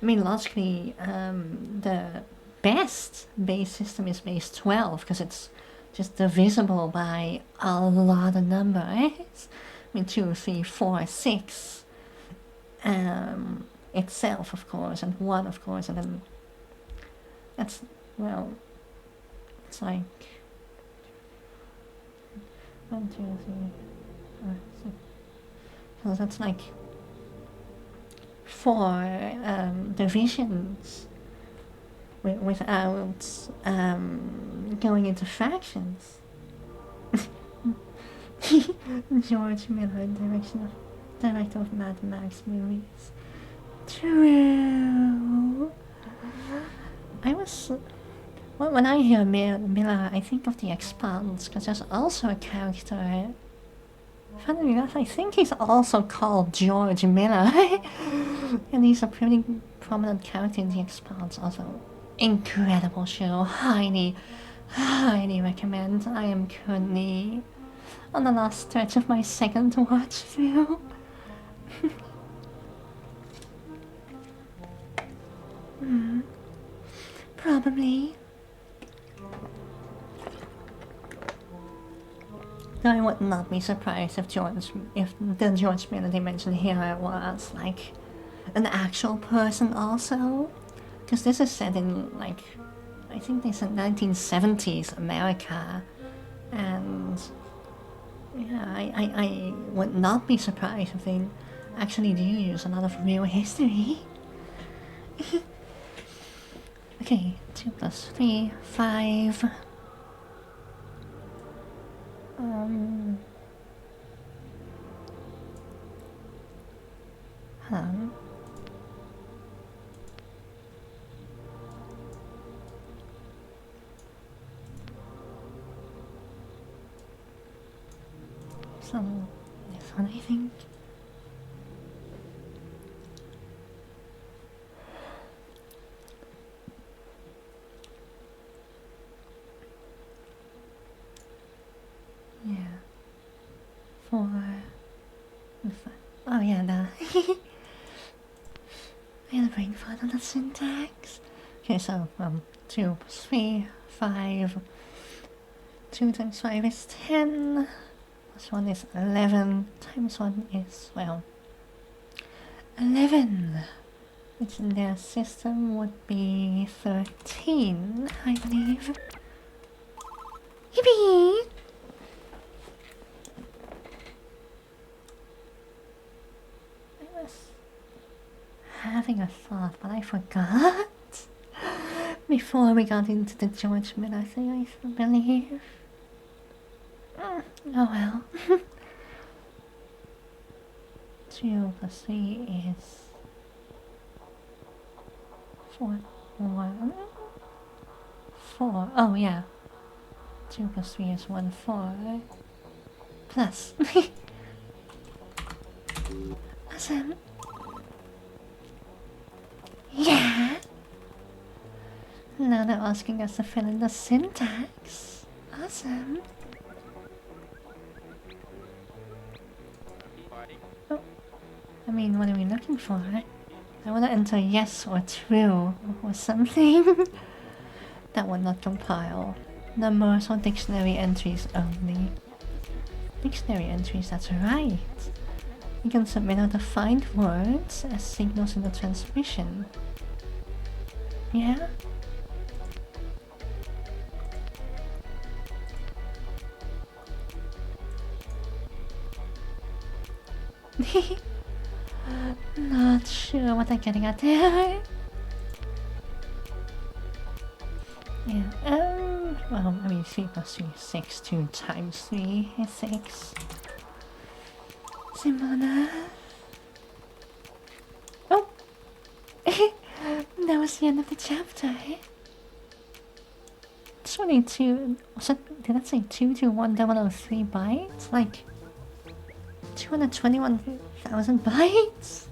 I mean, logically, the best base system is base 12, because it's just divisible by a lot of numbers. I mean, 2, 3, 4, 6. Itself, of course, and 1, of course, and then that's, well, it's like 1, 2, 3, 4, 6. So that's like 4 divisions without going into fractions. George Miller, director of Mad Max movies. True. When I hear Miller, I think of The Expanse, because there's also a character. Funnily enough, I think he's also called George Miller. And he's a pretty prominent character in The Expanse. Also, incredible show. Highly recommend. I am currently on the last stretch of my second watch through. Probably. I would not be surprised if the George Miller they mentioned here was like an actual person also, because this is set in like, I think they said 1970s America, and yeah, I would not be surprised if they actually do use a lot of real history. Okay, 2 plus 3, 5. Hold on. So, this one I think. Yeah. 4 and 5. Oh yeah, I had a brain fart on the syntax. Okay, so 2 plus 3, 5. 2 times 5 is 10. Plus 1 is 11. Times 1 is, well, 11. Which in their system would be 13, I believe. Yippee! I was having a thought, but I forgot. Before we got into the George Miller thing, I believe. Oh well. 2 plus 3 is 4. 4. Oh yeah. 2 plus 3 is 1, 4. Plus. Awesome. Yeah. Now they're asking us to fill in the syntax. Awesome. Oh. I mean, what are we looking for? I want to enter yes or true or something. That would not compile. Numbers or dictionary entries only. Dictionary entries, that's right. You can submit undefined words as signals in the transmission. Yeah? Not sure what I'm getting at there. Yeah, well, I mean 3 plus 3 is 6, 2 times 3 is 6. Simple enough. Oh! That was the end of the chapter, eh? 22, was it, did I say 221,003 bytes? Like, 221,000 bytes?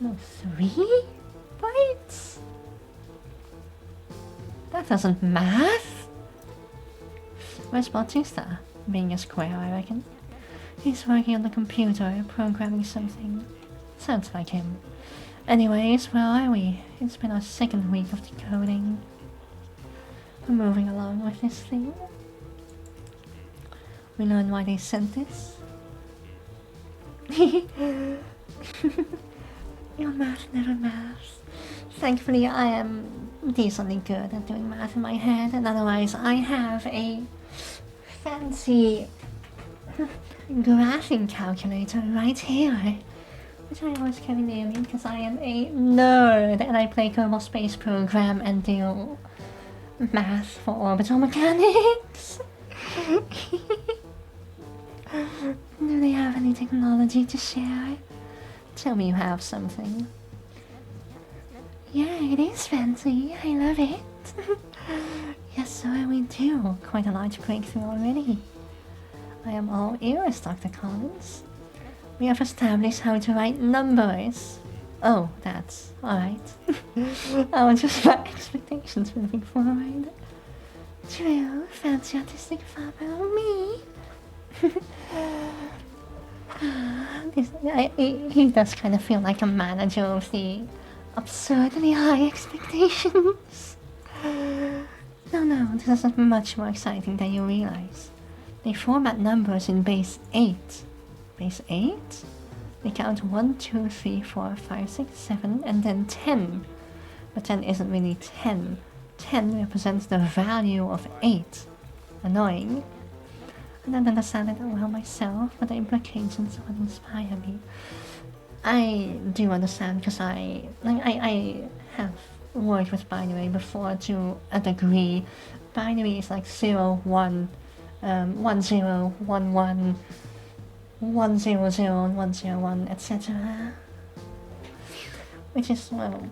No, 3 bytes? That doesn't math. Where's Bautista? Being a square, I reckon. He's working on the computer, programming something. Sounds like him. Anyways, where are we? It's been our second week of decoding. We're moving along with this thing. We learn why they sent this. Your math never maths. Thankfully, I am decently good at doing math in my head, and otherwise I have a fancy graphing calculator right here, which I always carry near me because I am a nerd and I play Kerbal Space Program and do math for orbital mechanics. Do they have any technology to share? Tell me you have something. Yeah, it is fancy. I love it. Yes, sir, we do. Quite a large breakthrough already. I am all ears, Dr. Collins. We have established how to write numbers. Oh, that's alright. I was just my expectations moving forward. True, fancy artistic father, me. He does kind of feel like a manager of the absurdly high expectations. No, this is much more exciting than you realize. They format numbers in base 8. Base 8? They count 1, 2, 3, 4, 5, 6, 7, and then 10. But 10 isn't really 10. 10 represents the value of 8. Annoying. I don't understand it well myself, but the implications would inspire me. I do understand because I have worked with binary before to a degree. Binary is like 0, 1, 1, 0, 1, 1, 1, 0, 0, and 1, 0, 1, etc. Which is, well,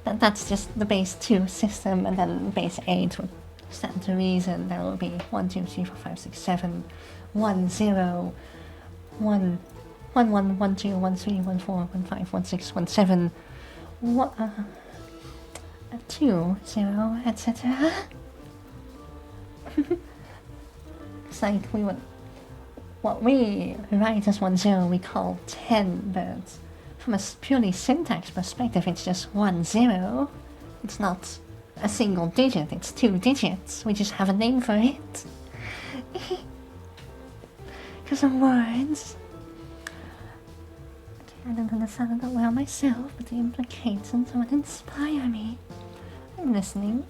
that's just the base 2 system, and then base 8 would stand to reason. There will be 1, 2, 3, 4, 5, 6, 7, 1, 0, 1, 1, 1, 1, 2, 1, 3, 1, 4, 1, 5, 1, 6, 1, 7, 1, 2, 0, etc. It's like we would, what we write as 1, 0 we call 10, but from a purely syntax perspective it's just 1, 0. It's not a single digit, it's 2 digits. We just have a name for it. Because of words. I don't understand that well myself, but the implications would inspire me. I'm listening.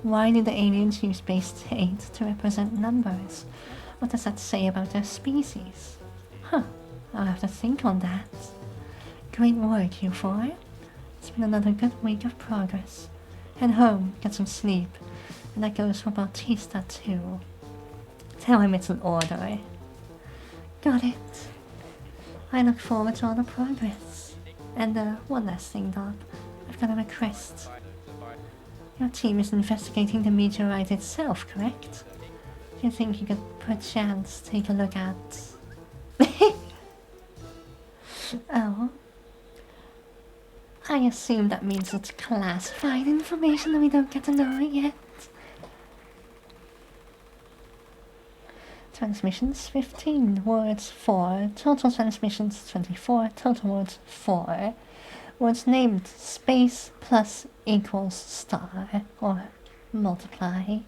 Why did the aliens use base 8 to represent numbers? What does that say about their species? Huh, I'll have to think on that. Great work, you four. It's been another good week of progress. Head home, get some sleep. And that goes for Bautista too. Tell him it's an order. Got it. I look forward to all the progress. And one last thing, Doc. I've got a request. Your team is investigating the meteorite itself, correct? Do you think you could perchance take a look at... Oh. I assume that means it's classified information and we don't get to know it yet. Transmissions 15, words 4, total transmissions 24, total words 4. Words named space plus equals star, or multiply.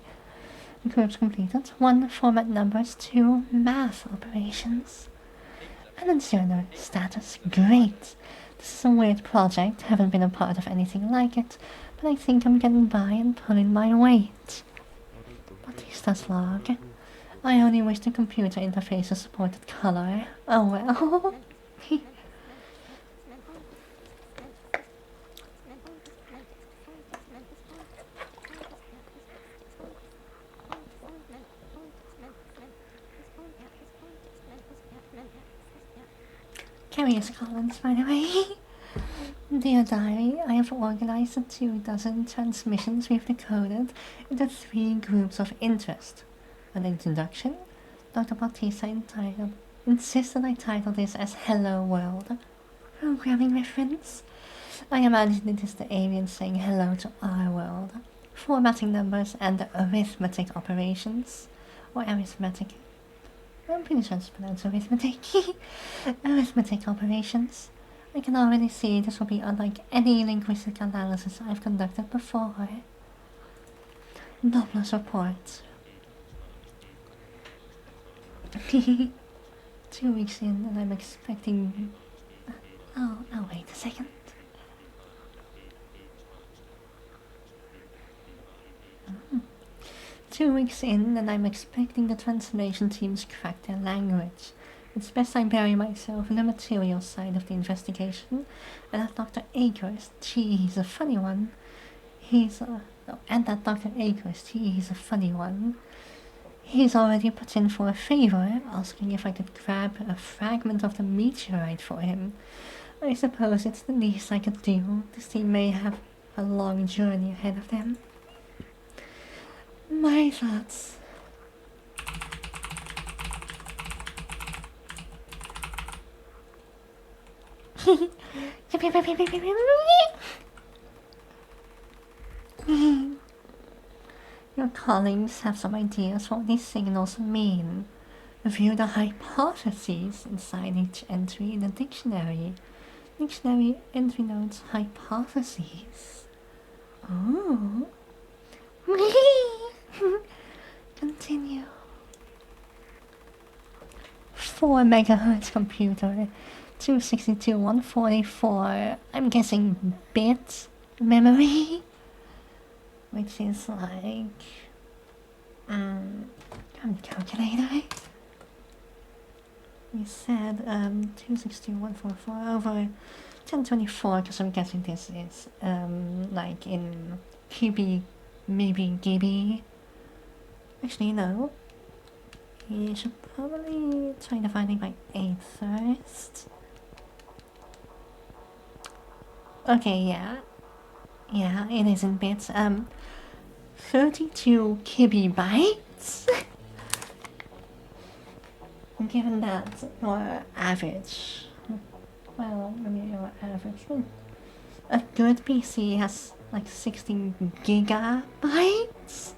Groups completed, 1 format numbers, 2 math operations. And then journal status, great. This is a weird project, haven't been a part of anything like it, but I think I'm getting by and pulling my weight. Bautista's log. I only wish the computer interfaces supported color. Oh well. Curious Collins, by the way. Dear Diary, I have organized the 2 dozen transmissions we've decoded into 3 groups of interest. An introduction, Dr. Bautista insisted I title this as Hello World. Programming reference? I imagine it is the aliens saying hello to our world. Formatting numbers and arithmetic operations. Or arithmetic. I'm pretty sure it's pronounced arithmetic. Arithmetic operations. I can already see this will be unlike any linguistic analysis I've conducted before. Doppler's report. 2 weeks in and I'm expecting... Oh, wait a second. Mm. 2 weeks in and I'm expecting the translation teams crack their language. It's best I bury myself in the material side of the investigation, and that Dr. Akerst, he's a funny one. He's a funny one. He's already put in for a favor, asking if I could grab a fragment of the meteorite for him. I suppose it's the least I could do. This team may have a long journey ahead of them. My thoughts. Your colleagues have some ideas what these signals mean. View the hypotheses inside each entry in the dictionary. Dictionary entry notes hypotheses. Oh. Continue. 4 megahertz computer. 262, 144. I'm guessing bit memory, which is like calculator. We said 262, 144 over 1024 because I'm guessing this is like in KB, maybe GB. Actually, no. You should probably try dividing by 8 first. Okay, yeah. Yeah, it is in bits. 32 kibibytes? Given that your average... Well, maybe your average... A good PC has like 16 gigabytes?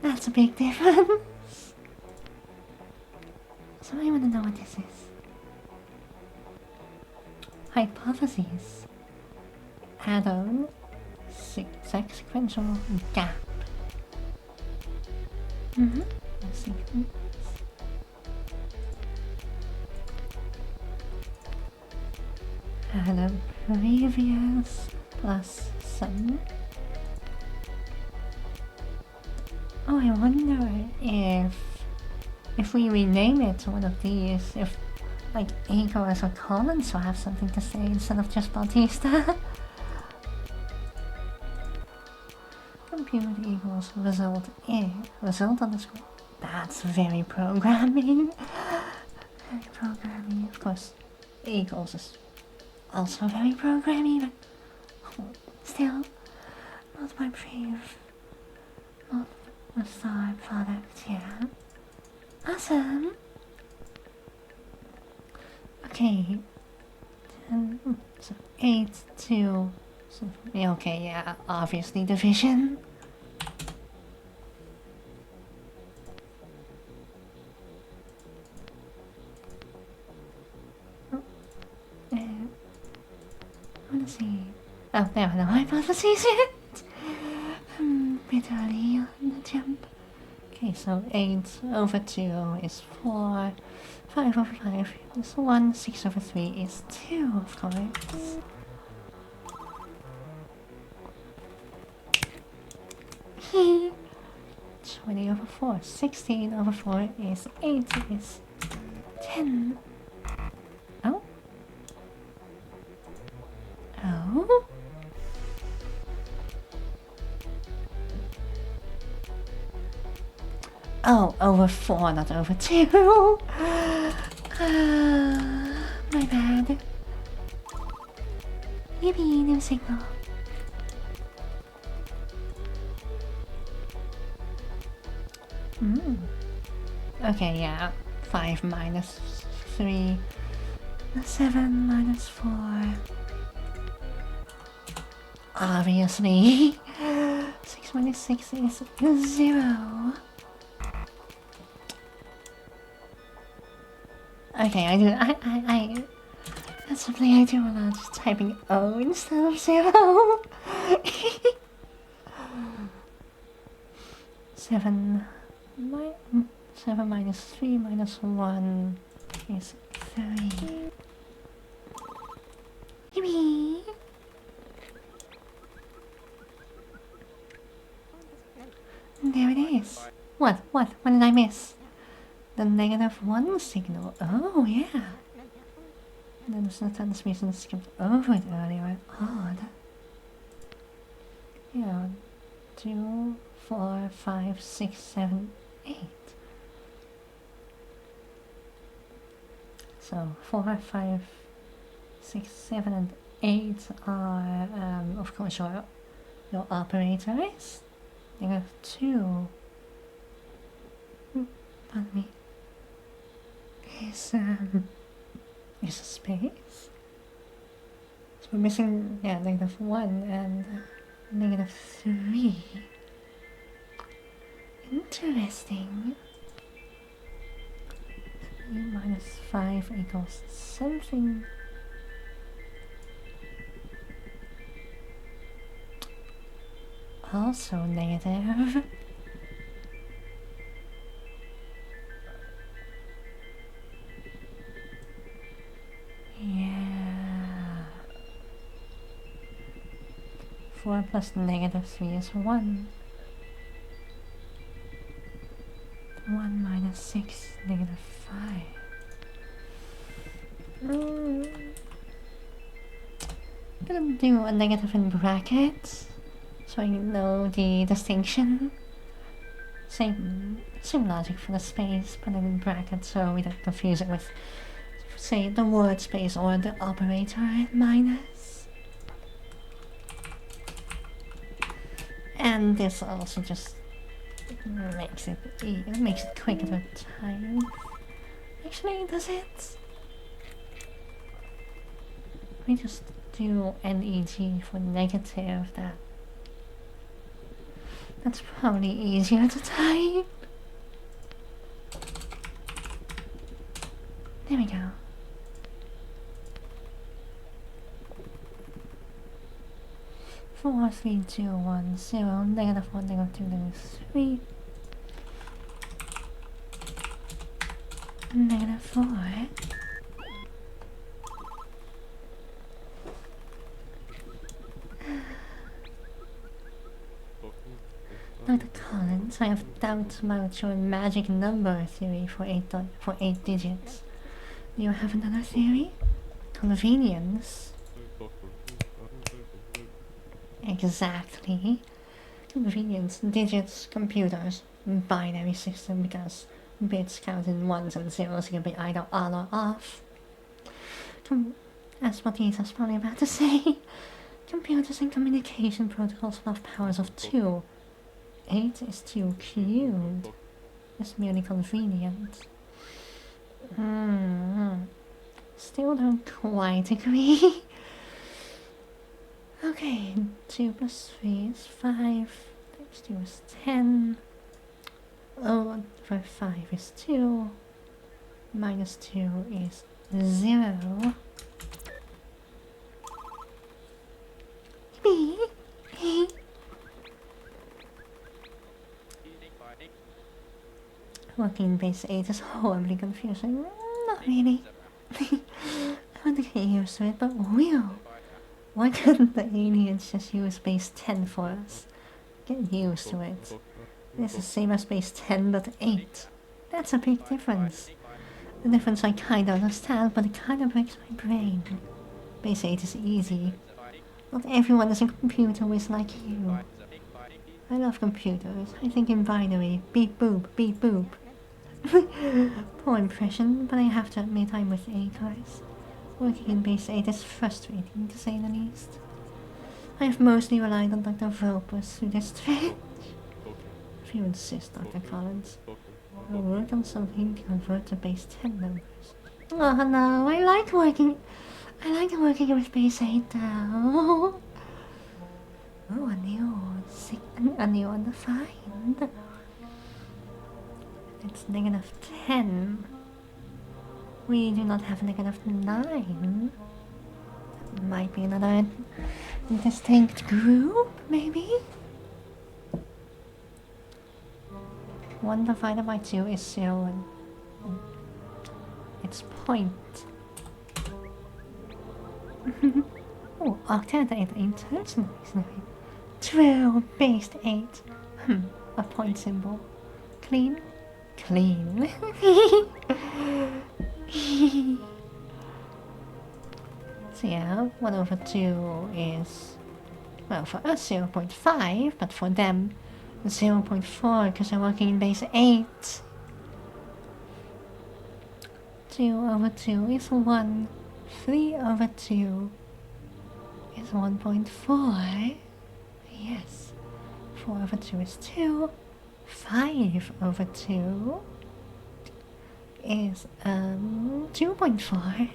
That's a big difference. So I want to know what this is. Hypotheses. Add-on. Sequential gap. Sequence. Add a previous plus some. Oh, I wonder if we rename it to one of these, if like Igor or Collins will have something to say instead of just Bautista. Computer equals result A. Result underscore. That's very programming. Very programming. Of course, A equals is also very programming, but still, not my brief. Not the side product, yeah. Awesome! Okay. So 8 to... So, okay, yeah, obviously division. Let's see. Oh, there are no hypotheses yet. Bit early on the jump. Okay, so 8 over 2 is 4. 5 over 5 is 1. 6 over 3 is 2, of course. Hehe. 20 over 4. 16 over 4 is 8 is 10. Oh? Oh? Oh, over 4, not over 2. My bad. Yippee, new signal. Okay, yeah. 5 minus 3. 7 minus 4. Obviously. 6 minus 6 is 0. Okay, that's something I do a lot, just typing O instead of 0. 7 minus 3 minus 1 is 3. Yippee! There it is. What did I miss? The -1 signal. Oh, yeah. Then the transmission skipped over it earlier. Odd. Yeah. 2, 4, 5, 6, 7, 8. So 4, 5, 6, 7, and 8 are, of course, your operators. -2. Pardon me. Is a space. So we're missing, yeah, -1 and -3. Interesting. 3 minus 5 equals something. Also negative. Yeah. 4 plus -3 is 1. 1 minus 6, -5. I'm gonna do a negative in brackets, so I know the distinction. Same logic for the space, put it in brackets so we don't confuse it with, say, the word space or the operator minus. And this also just makes it quicker to type. Actually, does it? We just do NEG for negative. That's probably easier to type. There we go. Four, 3, 2, 1, 0, -1, -2, -3. -4. Dr. Collins, I have doubts about your magic number theory for 8 digits. Do you have another theory? Convenience. Exactly. Convenience, digits, computers, binary system, because bits counted ones and zeros can be either on or off. That's what Ethan's probably about to say. Computers and communication protocols will have powers of 2. 8 is 2 cubed. It's merely convenient. Still don't quite agree. Okay, 2 plus 3 is 5. Times 2 is 10. Oh, for 5 is 2. Minus 2 is 0. Working base 8 is horribly confusing. Not really. I want to get used to it, but will. Why couldn't the aliens just use base 10 for us? Get used to it. It's the same as base 10 but 8. That's a big difference. The difference I kinda understand, but it kinda breaks my brain. Base 8 is easy. Not everyone is a computer whiz like you. I love computers. I think in binary. Beep boop, beep boop. Poor impression, but I have to admit I'm with A guys. Working in base 8 is frustrating, to say the least. I have mostly relied on Dr. Vulpus through this stretch. If you insist, Dr. Collins, I'll work on something to convert the base 10 numbers. Oh no, I like working with base 8 though. Oh, a new undefined. It's negative 10. We do not have negative 9. That might be another distinct group, maybe? 1 divided by 2 is 0. It's point. Oh, octet 8 intentionally. 12 based 8. A point symbol. Clean? Clean. So yeah, 1 over 2 is, well, for us 0.5, but for them 0.4 because I'm working in base 8. 2 over 2 is 1. 3 over 2 is 1.4. Yes. 4 over 2 is 2. 5 over 2 is 2.4.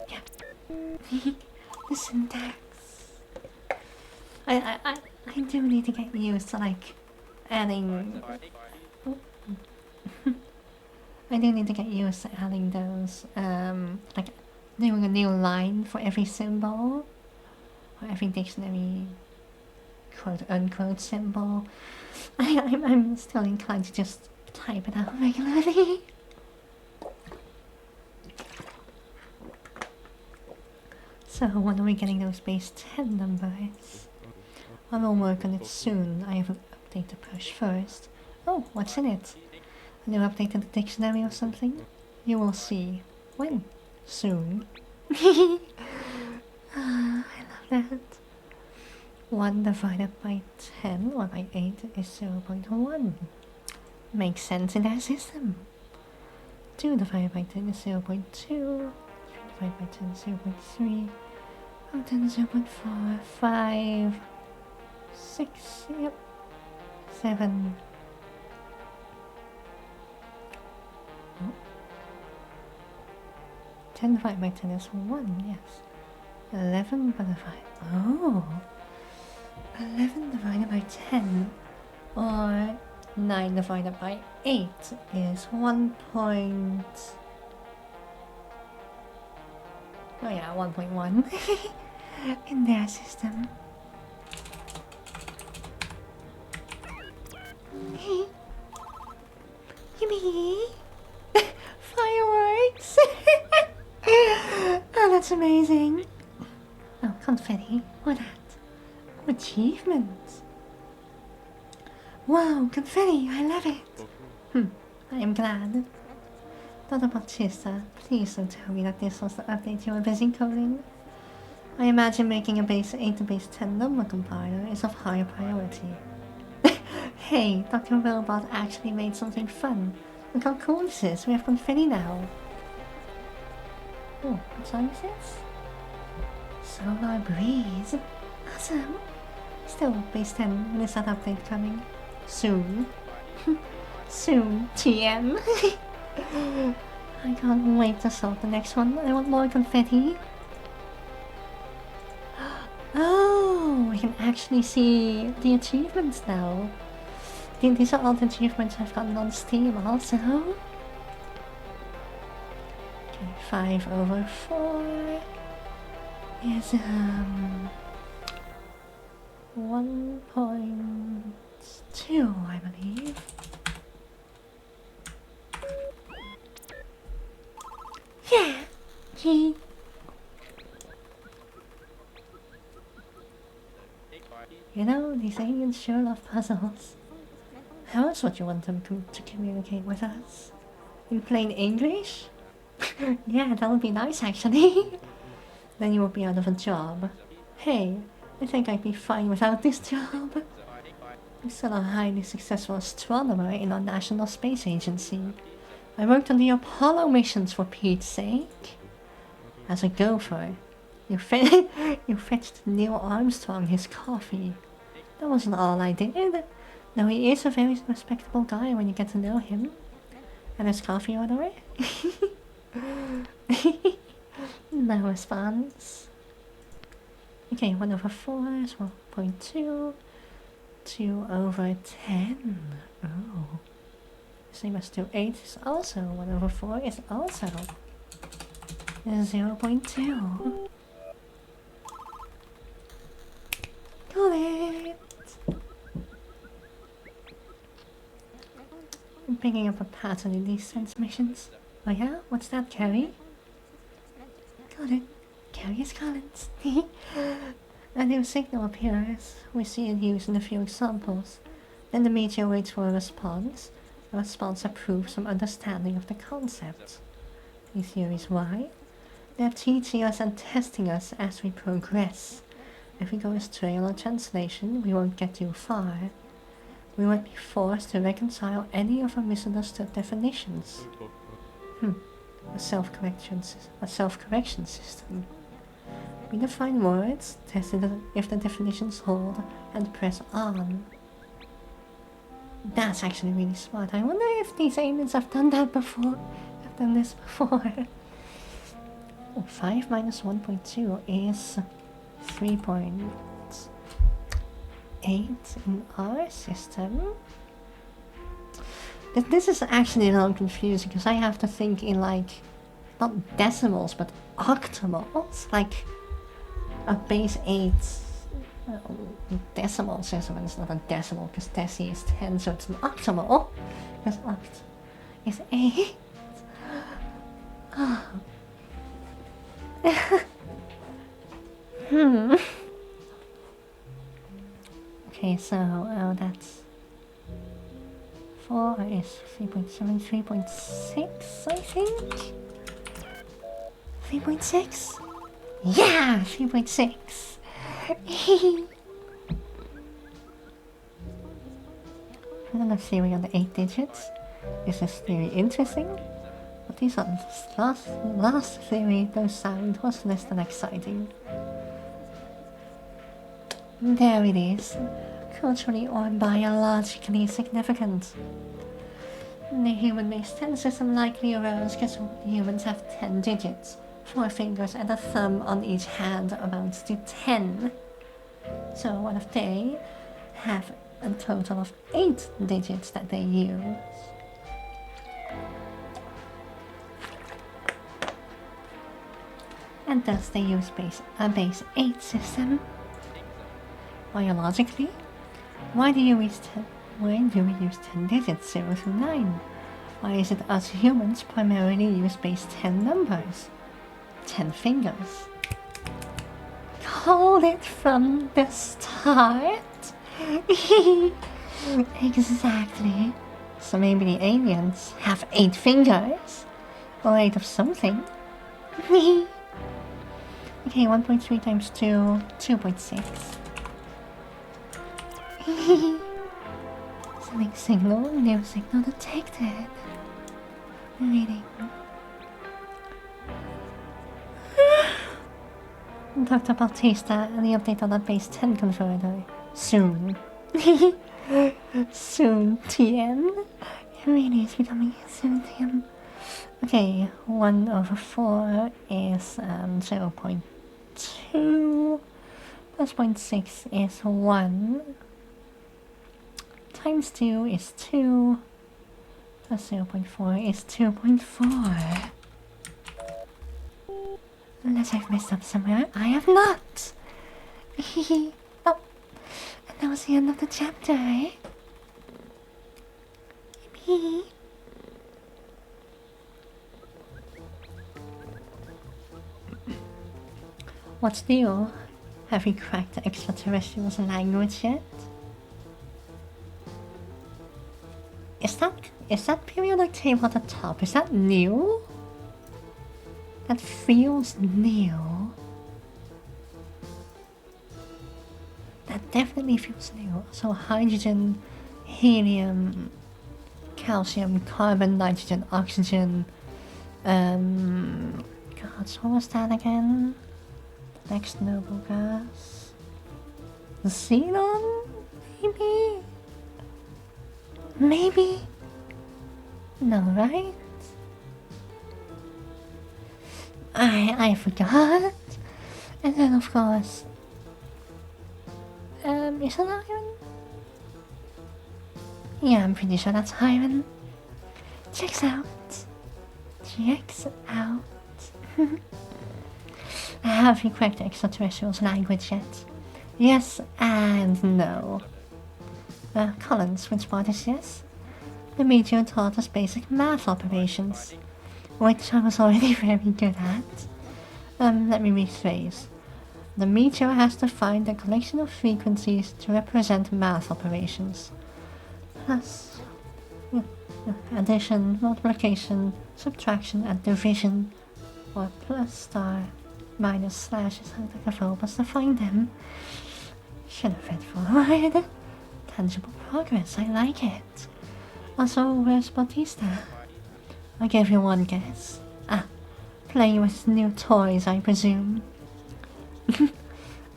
Yeah. The syntax. I do need to get used to like adding. I do need to get used to adding those like doing a new line for every symbol or every dictionary quote unquote symbol. I'm still inclined to just type it out regularly. So when are we getting those base 10 numbers? I will work on it soon. I have to update the push first. Oh, what's in it? A new update to the dictionary or something? You will see. When? Soon. I love that. 1 divided by 10 or by 8 is 0.1. Makes sense in our system. 2 divided by 10 is 0.2. 3 divided by 10 is 0.3. 10 is 0.4. 5. 6. Yep. 7. Oh. 10 divided by 10 is 1, yes. 11 divided by... Oh! 11 divided by 10 or 9 divided by 8 is 1 point... Oh yeah, 1.1 in their system. Yippee! Fireworks! Oh, that's amazing. Oh, confetti. What that? Oh, achievements. Wow, confetti, I love it. I am glad. Dr. Bautista, please don't tell me that this was the update you were busy coding. I imagine making a base 8 to base 10 number compiler is of higher priority. Hey, Dr. Robot actually made something fun. Look how cool this is, we have confetti now. Oh, what song is this? Solar Breeze. Awesome. Still, base 10, when is that update coming? Soon. Soon, TM. I can't wait to solve the next one. I want more confetti. Oh, we can actually see the achievements now. These are all the achievements I've gotten on Steam also. Okay, 5 over 4 is 1.2, I believe. Yeah! Gee. You know, these aliens sure love puzzles. How else would you want them to communicate with us? In plain English? Yeah, that would be nice actually. Then you would be out of a job. Hey, I think I'd be fine without this job. I'm still a highly successful astronomer in our National Space Agency. I worked on the Apollo missions for Pete's sake. As a gopher, you fetched Neil Armstrong his coffee. That wasn't all I did. Though he is a very respectable guy when you get to know him. And his coffee order? No response. Okay, 1 over 4 is 1.2. 2 over 10. Oh. Same as 2. 8 is also 1 over 4 is also 0.2. Got it! I'm picking up a pattern in these transmissions. Oh yeah? What's that, Carrie? Got it. Carrie is Collins. A new signal appears. We see it used in a few examples. Then the media waits for a response. The response approves some understanding of the concept. Any theories why? They're teaching us and testing us as we progress. If we go astray on our translation, we won't get too far. We won't be forced to reconcile any of our misunderstood definitions. A self-correction system. We define words, test if the definitions hold, and press on. That's actually really smart. I wonder if these aliens have done that before. Have done this before. 5 minus 1.2 is 3.8 in our system. This is actually a little confusing because I have to think in like, not decimals, but octals. Like a base 8 decimal system, and it's not a decimal because deci is 10, so it's an octal. Because oct is 8. Okay, so that's 4 is 3.7, 3.6, I think? 3.6? Yeah! 3.6! Another theory on the 8 digits. Is this theory interesting? But these are last theory, though sound, was less than exciting. There it is. Culturally or biologically significant. The human-based 10 system likely arose because humans have 10 digits. 4 fingers and a thumb on each hand amounts to 10. So what if they have a total of 8 digits that they use? And thus they use a base 8 system. Biologically, why do we use 10 digits 0 through 9? Why is it us humans primarily use base 10 numbers? 10 fingers. Called it from the start. Exactly. So maybe the aliens have 8 fingers. Or 8 of something. Okay, 1.3 times 2, 2.6. Sending signal, new signal detected. Reading. Dr. Bautista and the update on that base 10 converter. Soon. Soon, TM. It really is becoming soon, TM. Okay, 1 over 4 is 0.2. Plus 0.6 is 1. Times 2 is 2. Plus 0.4 is 2.4. Unless I've messed up somewhere. I have not! Oh, and that was the end of the chapter, eh? Yippee! What's new? Have we cracked the extraterrestrials' language yet? Is that periodic table at the top? Is that new? That feels new. That definitely feels new. So hydrogen, helium, calcium, carbon, nitrogen, oxygen. God, what was that again? Next noble gas. Xenon? Maybe? Maybe? No, right? I forgot. And then of course, is that iron? Yeah, I'm pretty sure that's iron. Checks out. Checks out. Have you cracked extraterrestrials' language yet? Yes and no. Collins, which part is yes? The meteor taught us basic math operations, which I was already very good at. Let me rephrase. The meteor has to find a collection of frequencies to represent math operations. Plus, addition, multiplication, subtraction, and division, or plus star, minus slash is how the help us to find them. Should have read forward. Tangible progress, I like it. Also, where's Bautista? I'll give you one guess. Playing with new toys, I presume.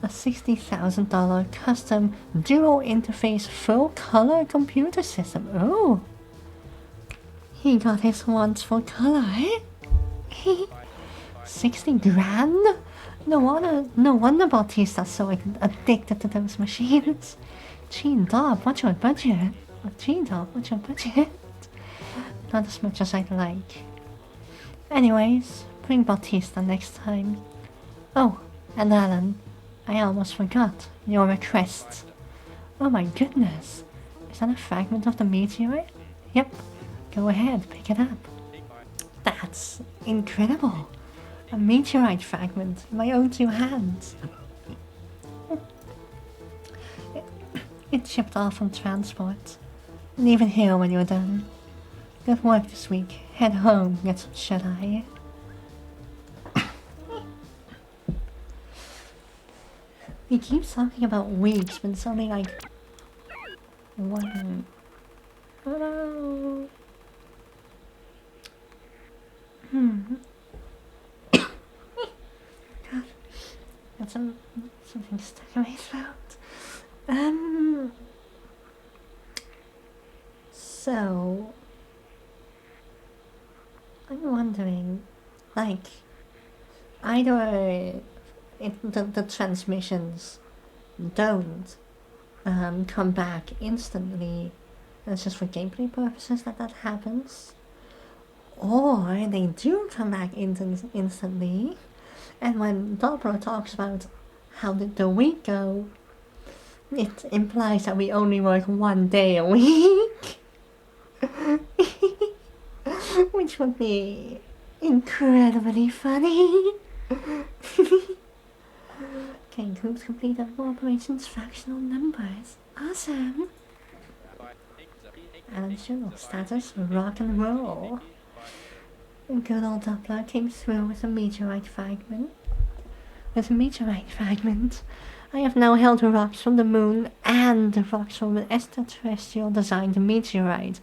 A $60,000 custom dual-interface full-color computer system. Oh! He got his wants for color, eh? 60 grand? No wonder Bautista's so addicted to those machines. G-Dog, what's your budget? G-Dog, what's your budget? Not as much as I'd like. Anyways, bring Bautista next time. Oh, and Alan, I almost forgot your request. Oh my goodness, is that a fragment of the meteorite? Yep, go ahead, pick it up. That's incredible. A meteorite fragment in my own two hands. It's shipped off on transport. Leave it here when you're done. Good work this week. Head home, get some shut-eye. He keeps talking about weeks, but it's only like... one... Oh no. God. Got something stuck in my throat. So... I'm wondering, like, either the transmissions don't come back instantly, and it's just for gameplay purposes that happens, or they do come back instantly, and when Doppler talks about how did the week go, it implies that we only work 1 day a week. Which would be incredibly funny. Okay, groups completed operations fractional numbers. Awesome. And journal status rock and roll. Good old Doppler came through with a meteorite fragment. I have now held the rocks from the moon and the rocks from an extraterrestrial designed meteorite,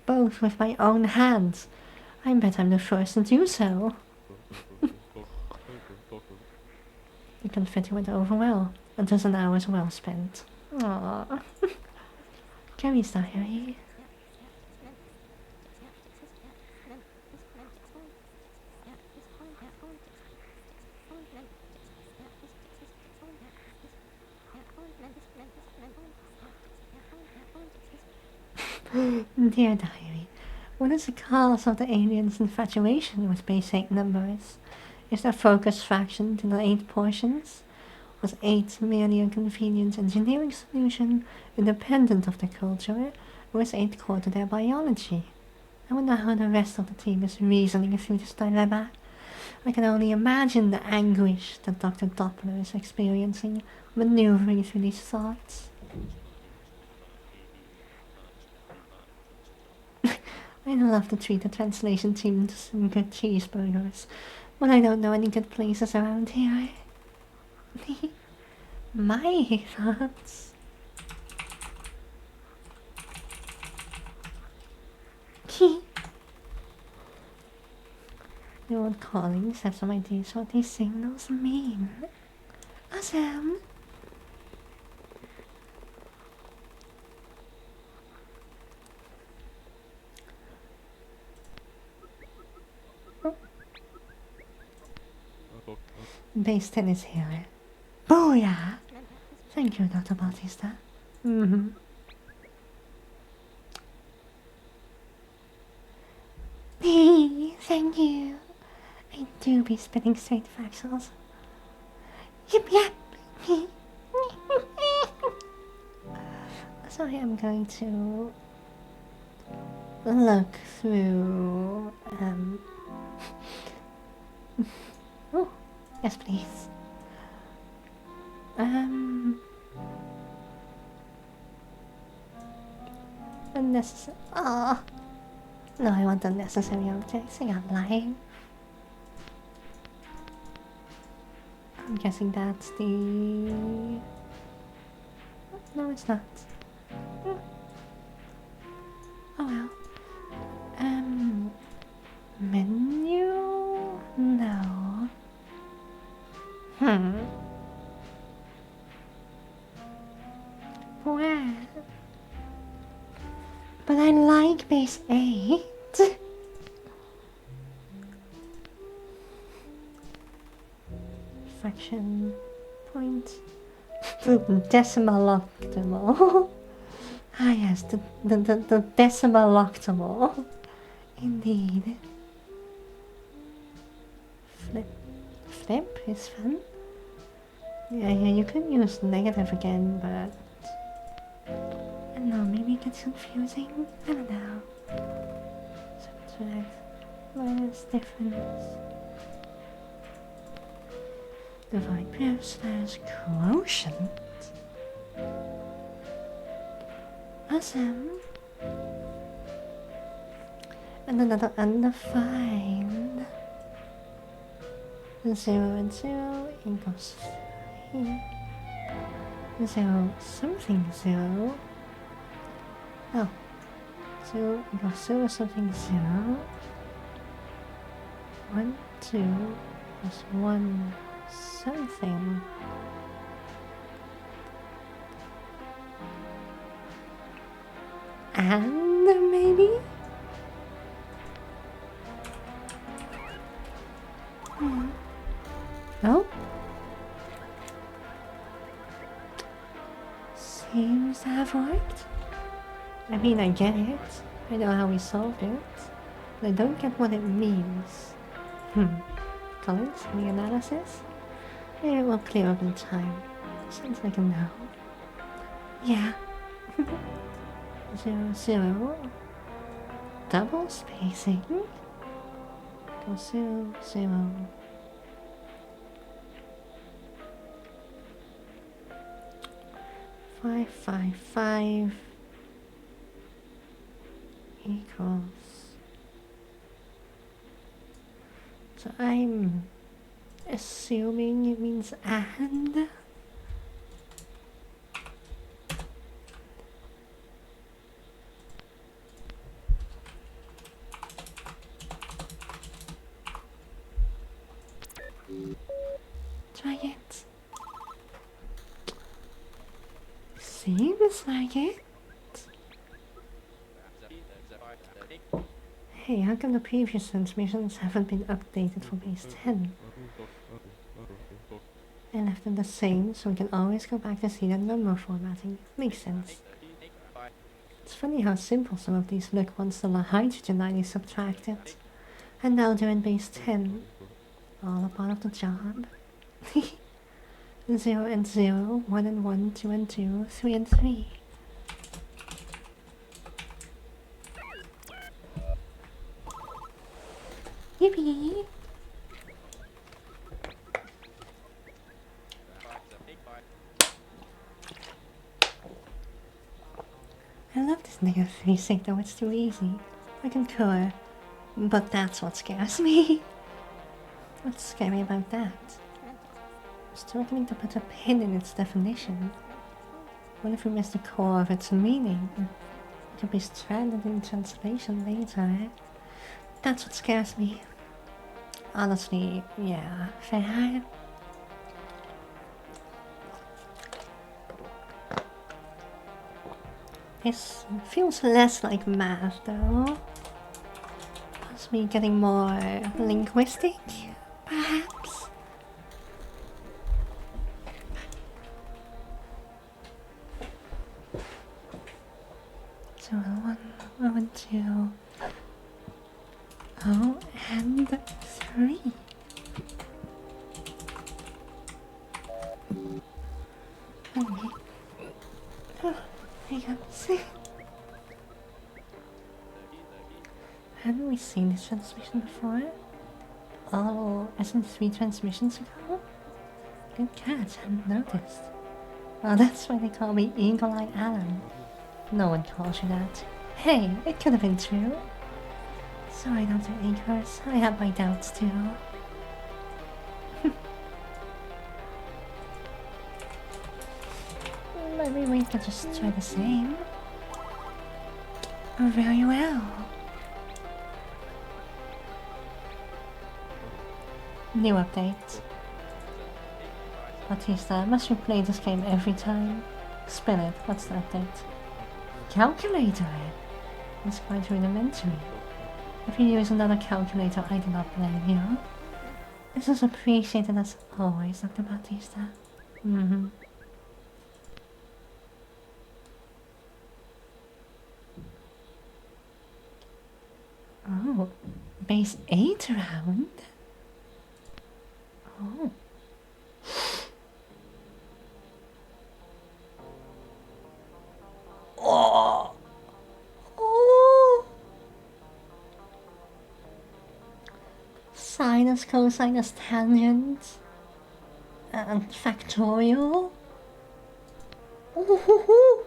both with my own hands. I bet I'm the first to do so. The confetti went over well. A dozen hours well spent. Aww. Gary's diary. Dear diary, what is the cause of the aliens' infatuation with base 8 numbers? Is their focus fractioned into 8 portions? Was 8 merely a convenient engineering solution, independent of the culture, or is 8 core to their biology? I wonder how the rest of the team is reasoning through this dilemma. I can only imagine the anguish that Dr. Doppler is experiencing, maneuvering through these thoughts. I'd love to treat the translation team to some good cheeseburgers, but I don't know any good places around here. My thoughts. Your colleagues have some ideas what these signals mean. Awesome! Base 10 is here. Booyah! Thank you, Dr. Bautista. Mm-hmm. Thank you. I do be spitting straight factuals. Yip yap! So I am going to look through, oh, yes please. Unnecessary. Oh. No, I want unnecessary objects. I got lying. I'm guessing that's the... No, it's not. Oh well. Menu? No. Well. But I like base 8. Fraction point. The decimal octamal. Ah yes, the decimal octamal. Indeed. Flip is fun. Yeah, you could use negative again, but... I don't know, maybe it gets confusing? I don't know. Subtract minus difference. Divide pair slash quotient. Awesome. And another undefined. 0 and 0 equals 3. 0 something 0. Oh. 0 equals 0 something 0. 1, 2 plus 1 something. And maybe? Oh? Seems to have worked. I mean, I get it. I know how we solved it. But I don't get what it means. Colors? The analysis? Maybe it will clear up in time. Sounds like a no. Yeah. 0, 0. Double spacing? Go 0, 0. 5, 5, 5 equals. So I'm assuming it means and. Try it. Seems like it. Hey, how come the previous transmissions haven't been updated for base 10? I left them the same, so we can always go back to see the number formatting. Makes sense. It's funny how simple some of these look once the hydrogen line is subtracted. And now they're in base 10. All a part of the job. 0 and 0, 1 and 1, 2 and 2, 3 and 3. Yippee! I love this negative 3 sync though, it's too easy. I concur. But that's what scares me. What's scary about that? struggling to put a pin in its definition. What if we miss the core of its meaning? It could be stranded in translation later. That's what scares me. Honestly, yeah, fair. This feels less like math though. Possibly getting more linguistic, perhaps? So 1, 1, 2, oh, and 3. Okay. Oh, there you go. See? Haven't we seen this transmission before? Oh, isn't 3 transmissions ago? Good catch, hadn't noticed. Well, that's why they call me Eagle Eye Alan. No one calls you that. Hey, it could have been true. Sorry, Dr. Akers, I have my doubts too. Maybe we could just try the same. Very well. New update. Batista, must you play this game every time? Spin it, what's the update? Calculator! It's quite rudimentary. If you use another calculator, I do not blame you. This is appreciated as always, Dr. Batista. Oh, base 8 round? Oh. Oh. Oh. Sinus, cosinus, tangent, and factorial. Ooh.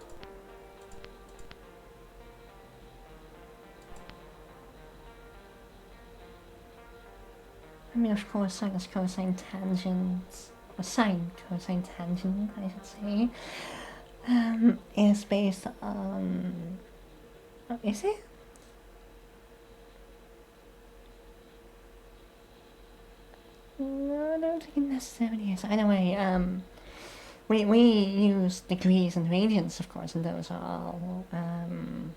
I mean, of course, sinus, cosine, tangent, or sine, cosine, tangent, I should say, is based on... Oh, is it? No, I don't think it necessarily is. Anyway, we use degrees and radians, of course, and those are all,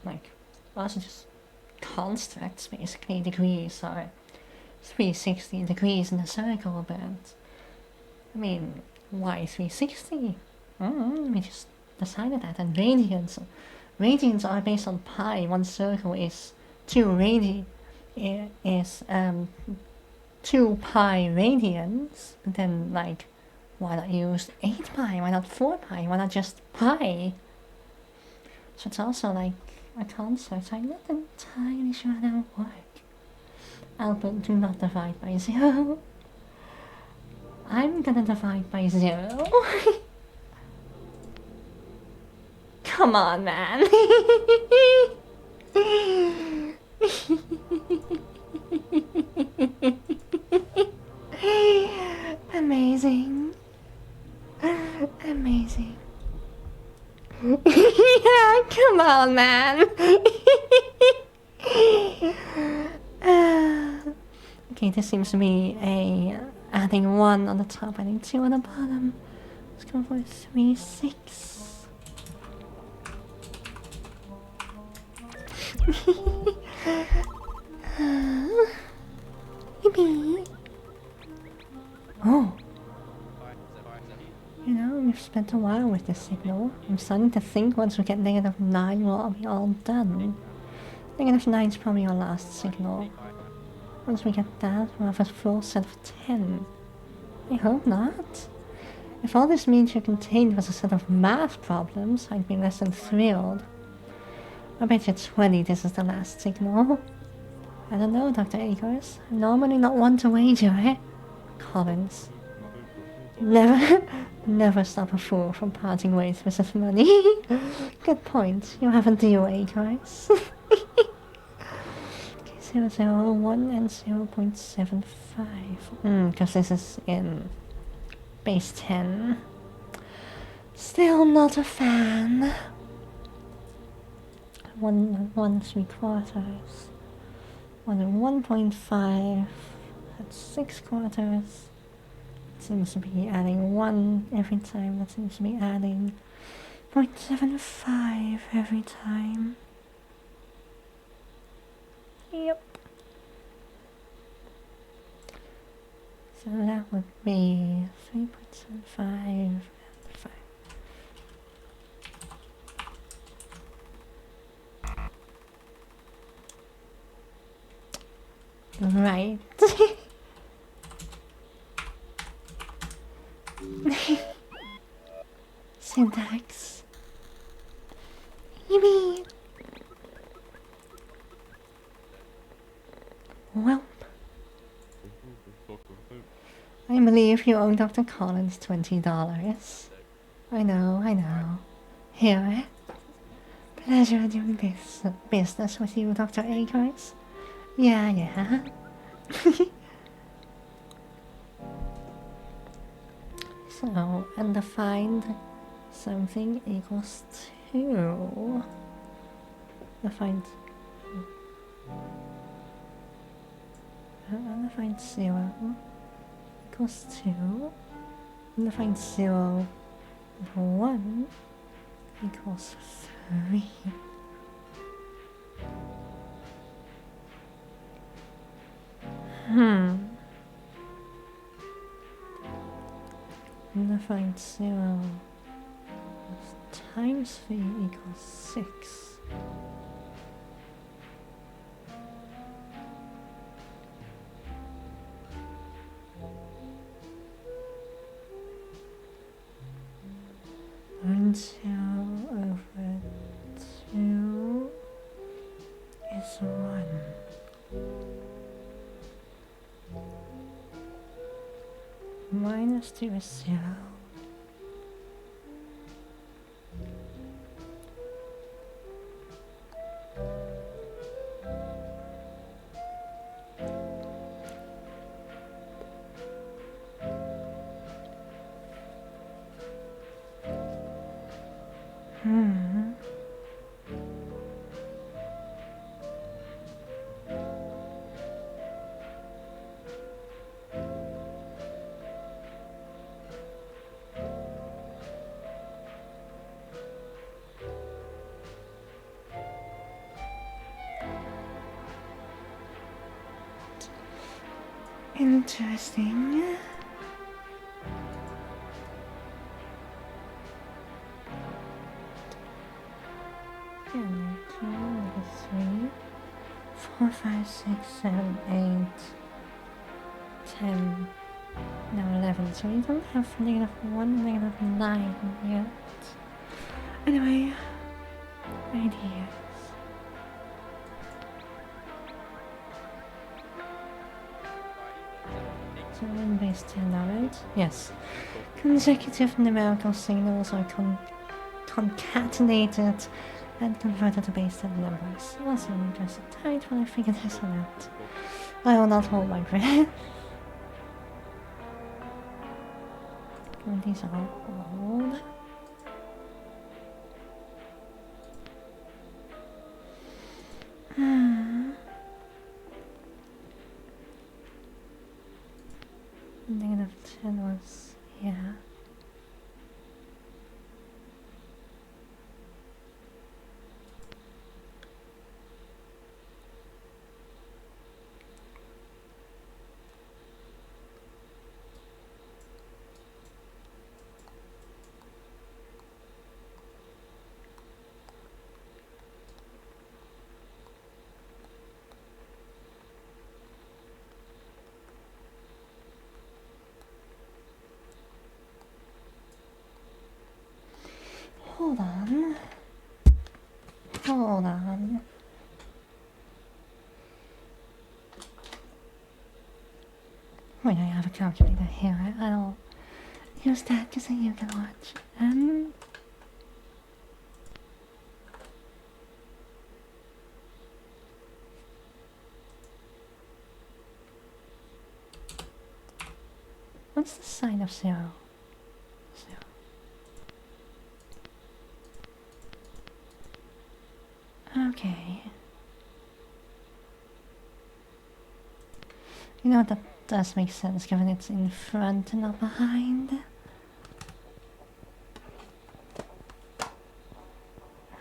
like, also just constructs, basically. Degrees are 360 degrees in a circle, but I mean, why 360? We just decided that. And radians are based on pi. One circle is 2 2 pi radians. But then, like, why not use 8 pi? Why not 4 pi? Why not just pi? So it's also like a concept. So I'm not entirely sure how that would work. Albert, do not divide by 0. I'm gonna divide by 0. Come on, man. Amazing. Amazing. Yeah, come on, man. Okay, this seems to be adding 1 on the top, adding 2 on the bottom. Let's go for 3, 6. Yippee! Oh! You know, we've spent a while with this signal. I'm starting to think once we get -9, we'll be all done. -9 is probably our last signal. Once we get that, we'll have a full set of 10. I hope not. If all this means you contained was a set of math problems, I'd be less than thrilled. I bet you 20 this is the last signal. I don't know, Dr. Akers. I'm normally not one to wager, eh? Collins. Never stop a fool from parting ways with his money. Good point. You have a deal, Akers. 001 and 0.75. Because this is in Base 10. Still not a fan. 1 3/4. 1.5. That's 6/4. Seems to be adding 1 every time. That seems to be adding 0.75 every time. Yep. So that would be 3.75 and 5. Right. Syntax. Yippee! Well, I believe you owe Dr. Collins $20. I know. Here. Pleasure doing this business with you, Dr. Akers. Yeah. So, undefined something equals 2. Undefined 0 equals 2. Undefined 0 1 equals 3. Undefined 0 times 3 equals 6. And 2 over 2 is 1. Minus 2 is 0. Interesting. And 2, 3, 4, 5, 6, 7, 8, 10, now 11. So we don't have -1, -9 yet. Anyway, ideas. So in base 10 now, right? Yes. Consecutive numerical signals are concatenated and converted to base 10 numbers. Awesome, just tight when I figure this one out. I will not hold my breath. These are old. -10 was here. Hold on. Wait, I have a calculator here. I'll use that so you can watch. What's the sign of 0? Okay. You know, that does make sense given it's in front and not behind.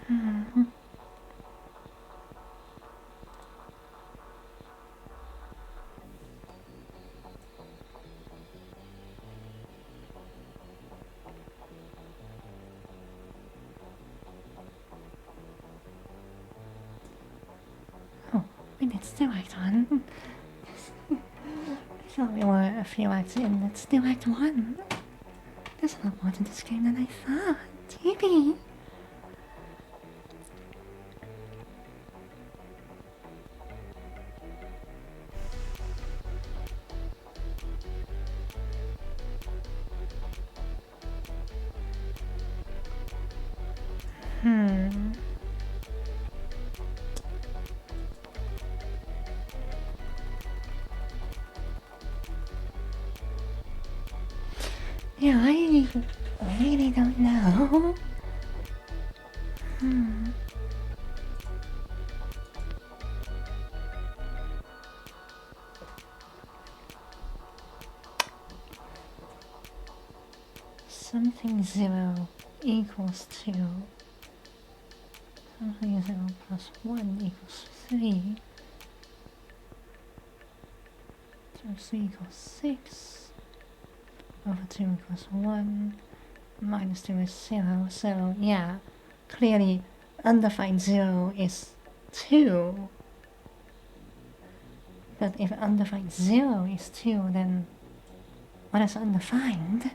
Hmm. Oh, wait, it's still Act 1. I thought we were a few acts in. It's still Act 1. There's a lot more to this game than I thought. Yippee! Hmm. Yeah, I really don't know. Hmm. Something 0 equals 2. Something 0 plus 1 equals 3. 2 3 equals 6. Over 2 equals 1. Minus 2 is 0. So, yeah, clearly undefined 0 is 2. But if undefined 0 is 2, then what is undefined?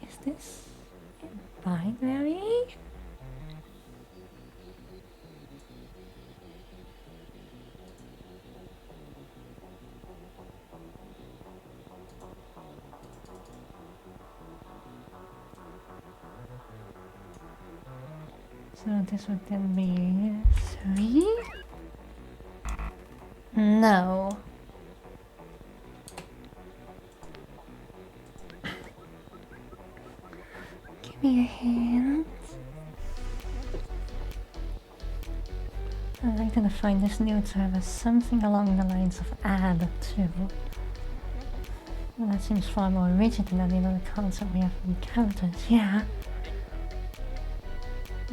Is this binary? So this would then be 3? No. Give me a hint. I'd like to define this new term as something along the lines of add to. Well, that seems far more rigid than any other concept we have encountered, yeah.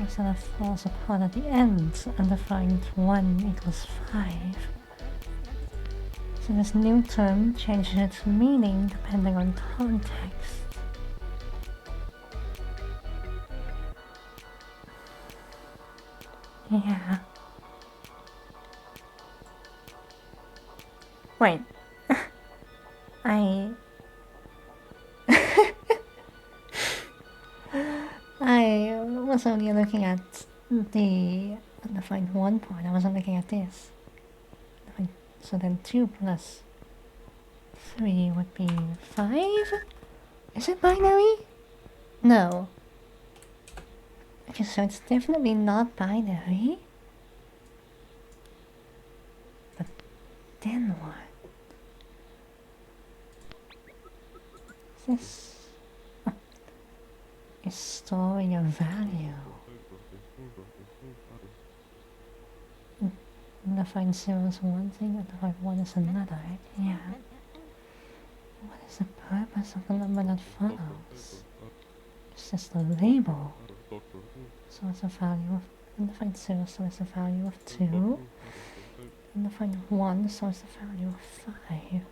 Also, that falls apart at the end, undefined 1 equals 5. So this new term changes its meaning depending on context. Yeah. Wait. I was only looking at the undefined 1 part. I wasn't looking at this. So then 2 plus 3 would be 5? Is it binary? No. Okay, so it's definitely not binary. But then what? Is this... Oh, is storing a value. Undefined 0 is one thing, undefined 1 is another, right? Yeah. What is the purpose of the number that follows? It's just a label. So it's a value of undefined 0, so it's a value of 2. Undefined 1, so it's a value of 5.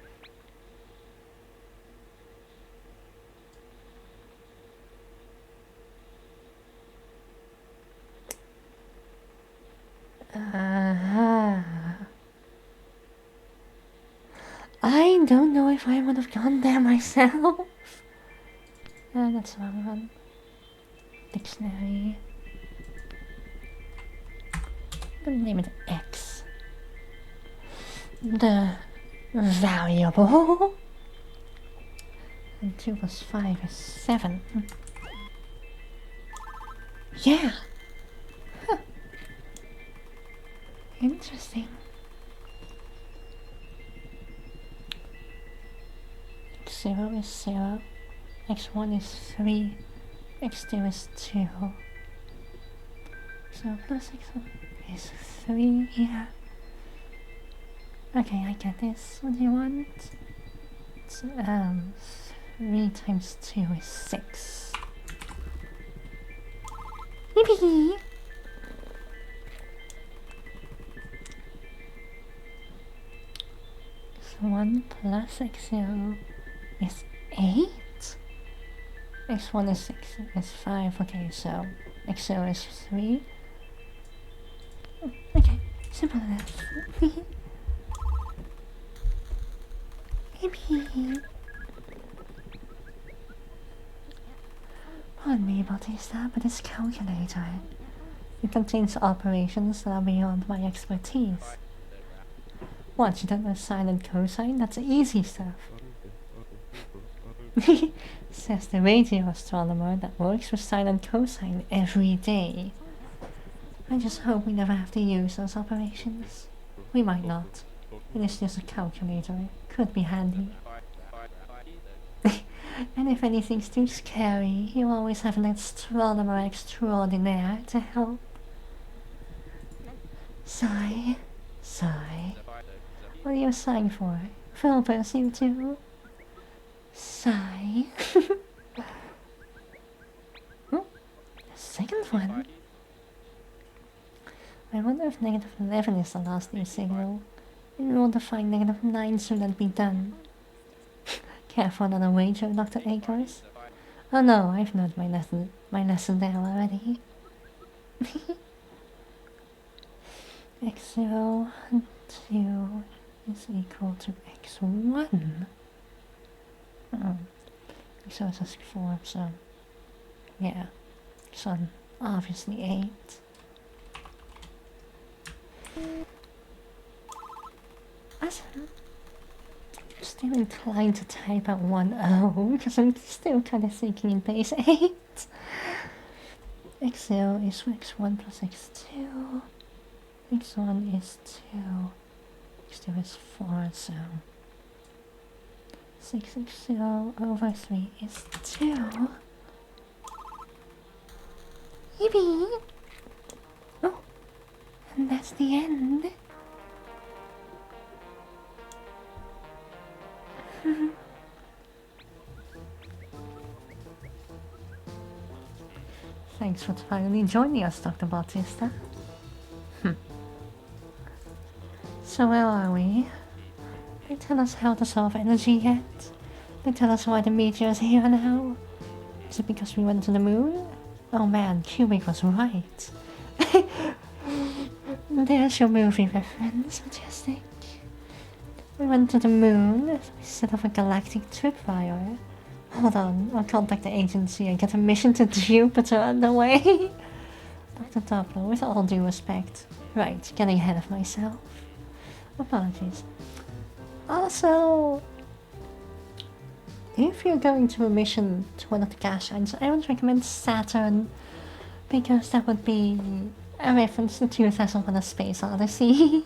I don't know if I would have gone there myself. That's the wrong one. Dictionary. I'm gonna name it X. The variable. And 2 plus 5 is 7. Yeah. Huh. Interesting. X0 is 0. X1 is 3. x2 is 2. So plus x1 is 3 here. Okay, I get this. What do you want? It's, 3 times 2 is 6. Yippee! So 1 plus x0 is 8? x1 is 6, is 5, okay, so x0 is 3. Oh, okay, simple enough. Maybe. Pardon me, Bautista, but this calculator, it contains operations that are beyond my expertise. What, you don't know sine and cosine? That's easy stuff. Says the radio astronomer that works with sine and cosine every day. I just hope we never have to use those operations. We might not. It is just a calculator. It could be handy. And if anything's too scary, you always have an astronomer extraordinaire to help. Sigh. Sigh. What are you sighing for? Philbus, you too? Sigh. Oh, the second one. I wonder if negative 11 is the last new signal. In order to find negative 9 shouldn't be done. Care for another wager, Dr. Akers? Oh no, I've learned my lesson there already. x0 and 2 is equal to x1. Oh, x0 is just 4, so yeah, x1 obviously 8. Awesome. I'm still inclined to type out 1-0 because I'm still kind of thinking in base 8. x0 is x1 plus x2. x1 is 2. x2 is 4, so 6x0 over 3 is 2. Yippee! Oh, and that's the end. Thanks for finally joining us, Dr. Bautista. So where are we? They tell us how to solve energy yet? They tell us why the meteor is here now? Is it because we went to the moon? Oh man, Kubrick was right. There's your movie reference, majestic. We went to the moon, we set off a galactic tripwire. Hold on, I'll contact the agency and get a mission to Jupiter underway. Dr. Doppler, with all due respect. Right, getting ahead of myself. Apologies. Also, if you're going to a mission to one of the gas giants, I would recommend Saturn, because that would be a reference to 2001: A Space Odyssey.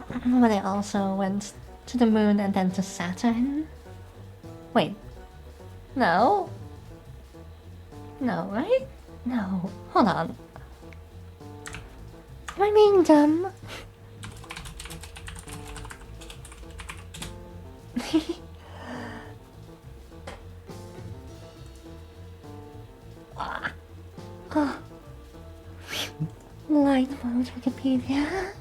But I also went to the moon and then to Saturn. Wait. No? No, right? No. Hold on. Am I being dumb? Oh. Light mode Wikipedia.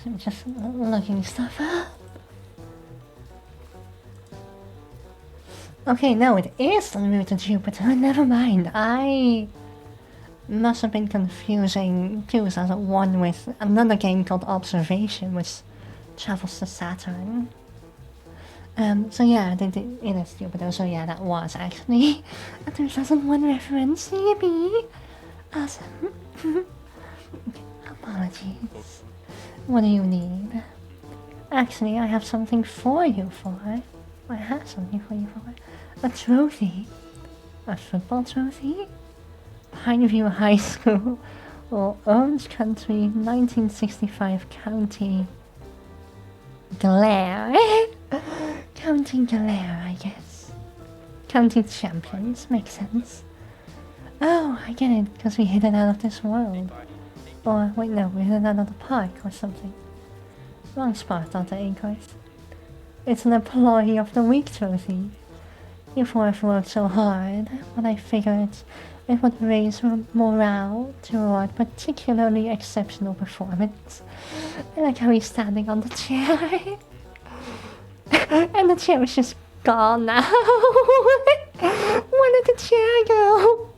I'm just looking stuff up. Okay, no, it is on the route to Jupiter. Never mind. I Must have been confusing 2001 with another game called Observation, which travels to Saturn. So yeah, it is stupid. So yeah, that was actually a 2001 reference. Yippee! Awesome. Apologies. What do you need? Actually, I have something for you for it. I have something for you for it. A trophy. A football trophy? Pineview High School or Orange Country 1965 County Glare. County Glare, I guess. County Champions, makes sense. Oh, I get it, because we hit it out of this world. Or, wait, no, we hit it out of the park or something. Wrong spot on the inquest. It's an Employee of the Week trophy. You've worked so hard, but I figured it would raise morale to reward particularly exceptional performance. I like how he's standing on the chair. And the chair is just gone now. Where did the chair go?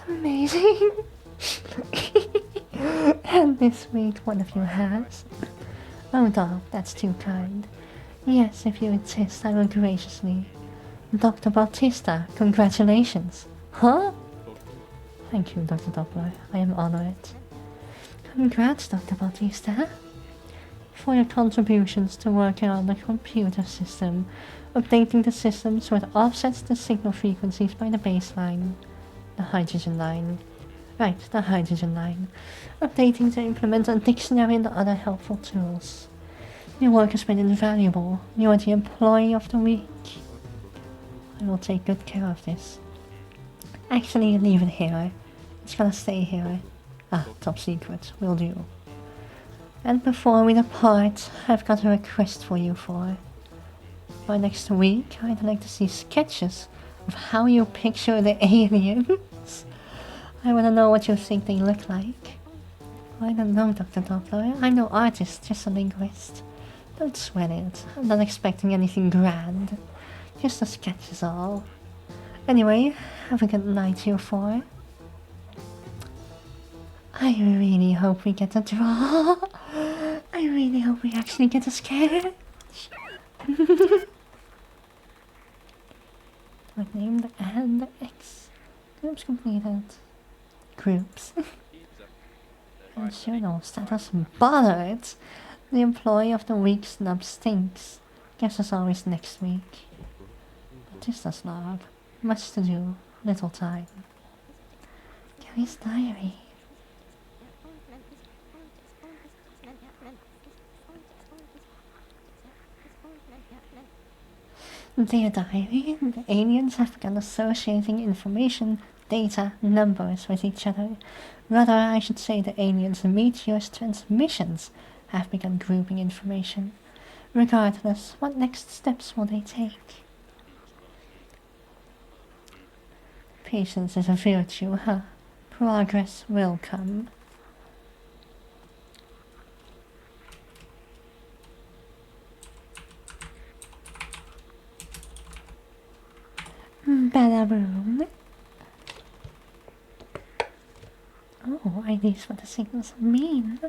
Amazing. And this week one of you has. Oh, dog, that's too kind. Yes, if you insist, I will graciously. Dr. Bautista, congratulations. Huh? Thank you, Dr. Doppler. I am honored. Congrats, Dr. Bautista, for your contributions to working on the computer system, updating the system so it offsets the signal frequencies by the baseline. The hydrogen line. Right, the hydrogen line. Updating to implement a dictionary and other helpful tools. Your work has been invaluable. You are the Employee of the Week. I will take good care of this. Actually, leave it here. It's gonna stay here. Ah, top secret. Will do. And before we depart, I've got a request for you for. By next week, I'd like to see sketches of how you picture the aliens. I wanna know what you think they look like. I don't know, Dr. Doppler. I'm no artist, just a linguist. Don't sweat it. I'm not expecting anything grand. Just a sketch is all. Anyway, have a good night, you four. I really hope we get a draw. I really hope we actually get a sketch. What named and X. Groups completed. Groups. And journal status bothered. The Employee of the Week snub stinks. Guess as always next week. Batista's log. Much to do, little time. Gary's diary. Dear diary, the aliens have begun associating information, data, numbers with each other. Rather, I should say the aliens' meteor's transmissions have begun grouping information. Regardless, what next steps will they take? Patience is a virtue, huh? Progress will come. Badaboom. Oh, IDs what the signals mean.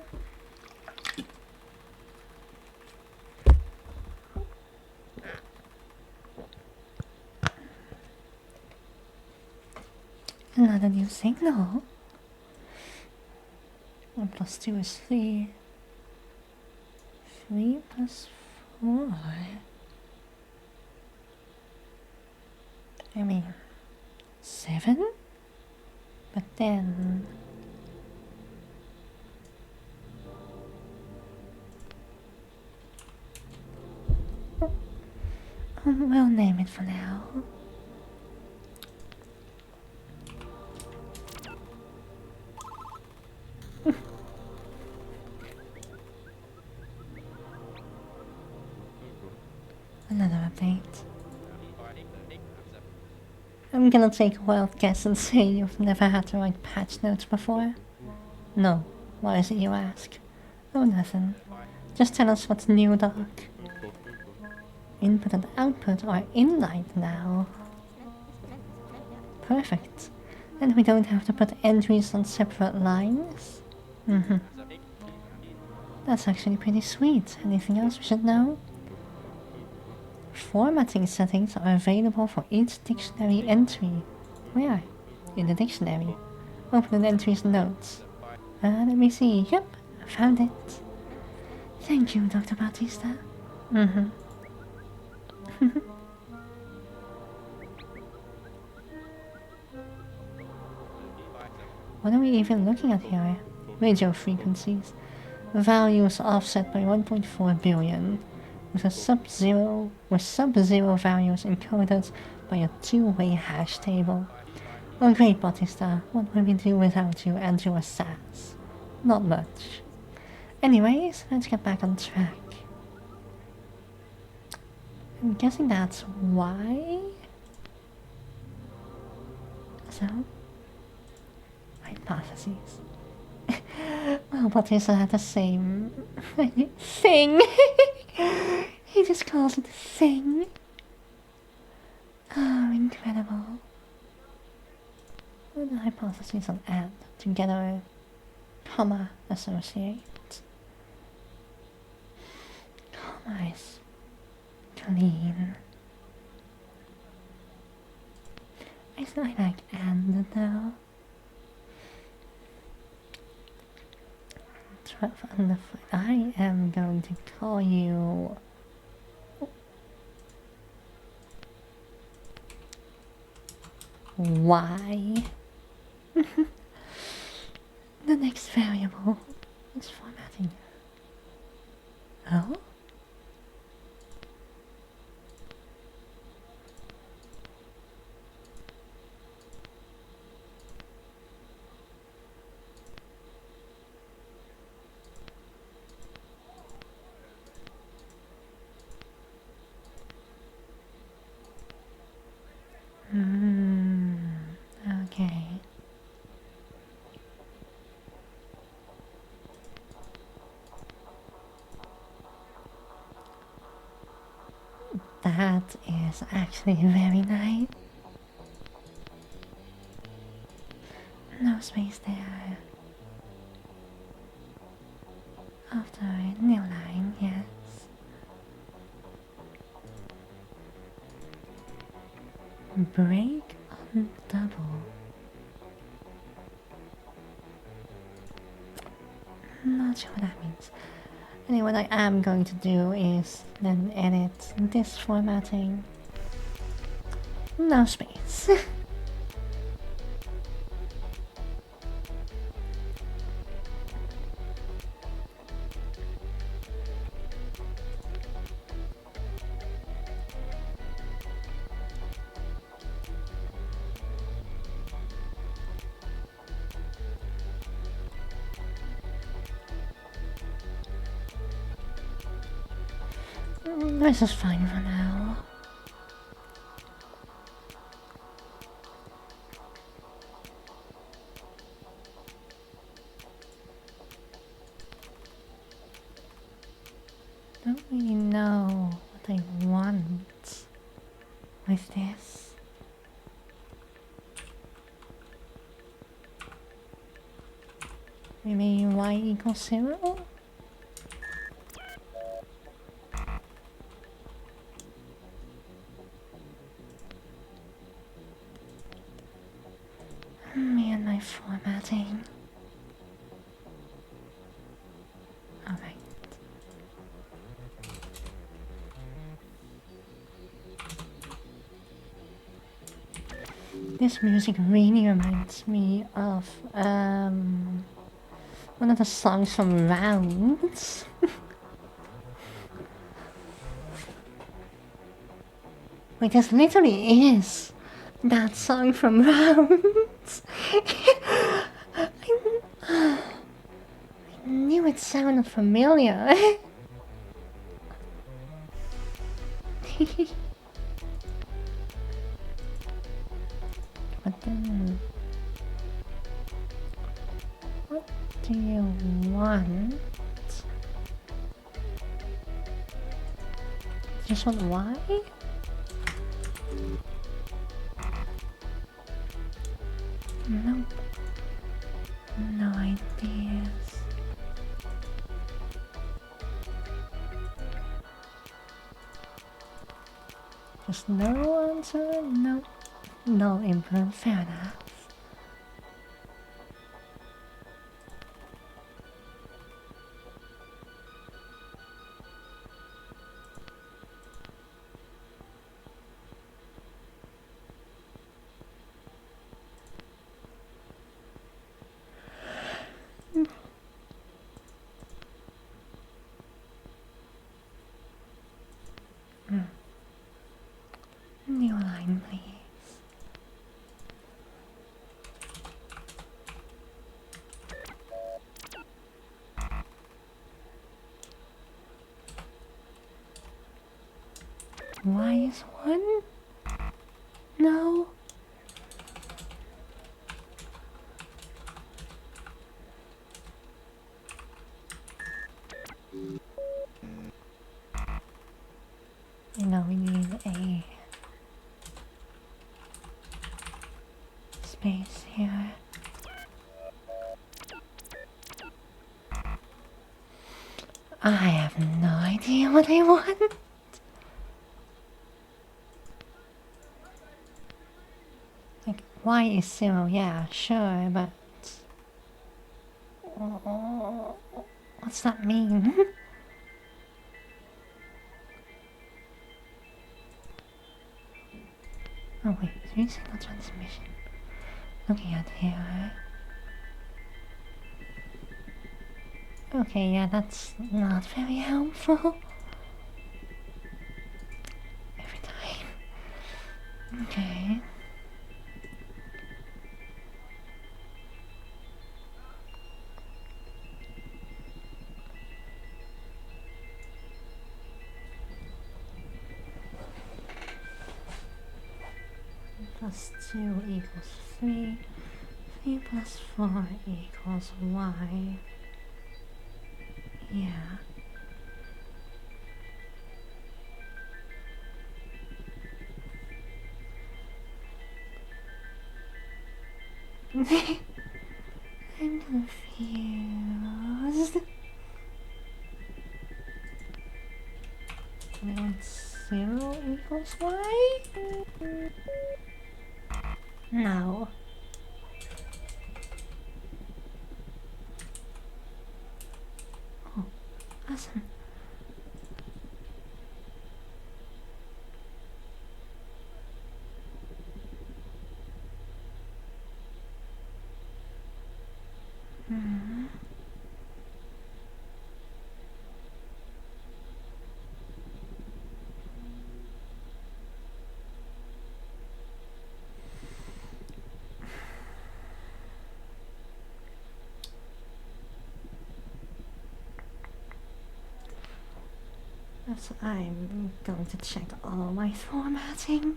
Another new signal. 1 plus 2 is 3. 3 plus 4. I mean, 7? But then... we'll name it for now. Another update. I'm gonna take a wild guess and say you've never had to write patch notes before. No. Why is it you ask? Oh, nothing. Just tell us what's new, Doc. Input and output are inline now. Perfect. And we don't have to put entries on separate lines. That's actually pretty sweet. Anything else we should know? Formatting settings are available for each dictionary entry. Where? In the dictionary. Open the entry's notes. Let me see. Yep, I found it. Thank you, Dr. Bautista. What are we even looking at here? Radio frequencies. Values offset by 1.4 billion. With sub-zero values encoded by a two-way hash table. Oh great, Bautista. What would we do without you and your sass? Not much. Anyways, let's get back on track. I'm guessing that's why. So, hypotheses. Well, Bautista had the same thing. He just calls it a thing. Oh, incredible. The hypotheses on and together, comma, associate. Comma is clean. I still like and though. 12 on the foot. I am going to call you. Y. The next variable is formatting. Oh? Okay. That is actually very nice. No space there. After a new line, yes. Break on double. Not sure what that means. Anyway, what I am going to do is then edit this formatting. No space. This is fine for now. Don't really know what I want with this. Maybe y equals 0? Me and my formatting. Alright. This music really reminds me of one of the songs from Rounds. Wait, this literally is that song from Rounds. I knew it sounded familiar. But then, what do you want? Just want Y? Just no answer, no input, fair enough. New line, please. Why is one? No. You know, we need a space here. I have no idea what I want. Like, why is 0? Yeah, sure, but... what's that mean? Oh wait, 3 signal transmission. Looking at here. Okay, yeah, that's not very helpful. Every time. Okay. Plus 2 equals 3. 3 plus 4 equals y. Yeah. I'm confused. And 0 equals y? No. Oh, awesome. Hmm. So I'm going to check all my formatting.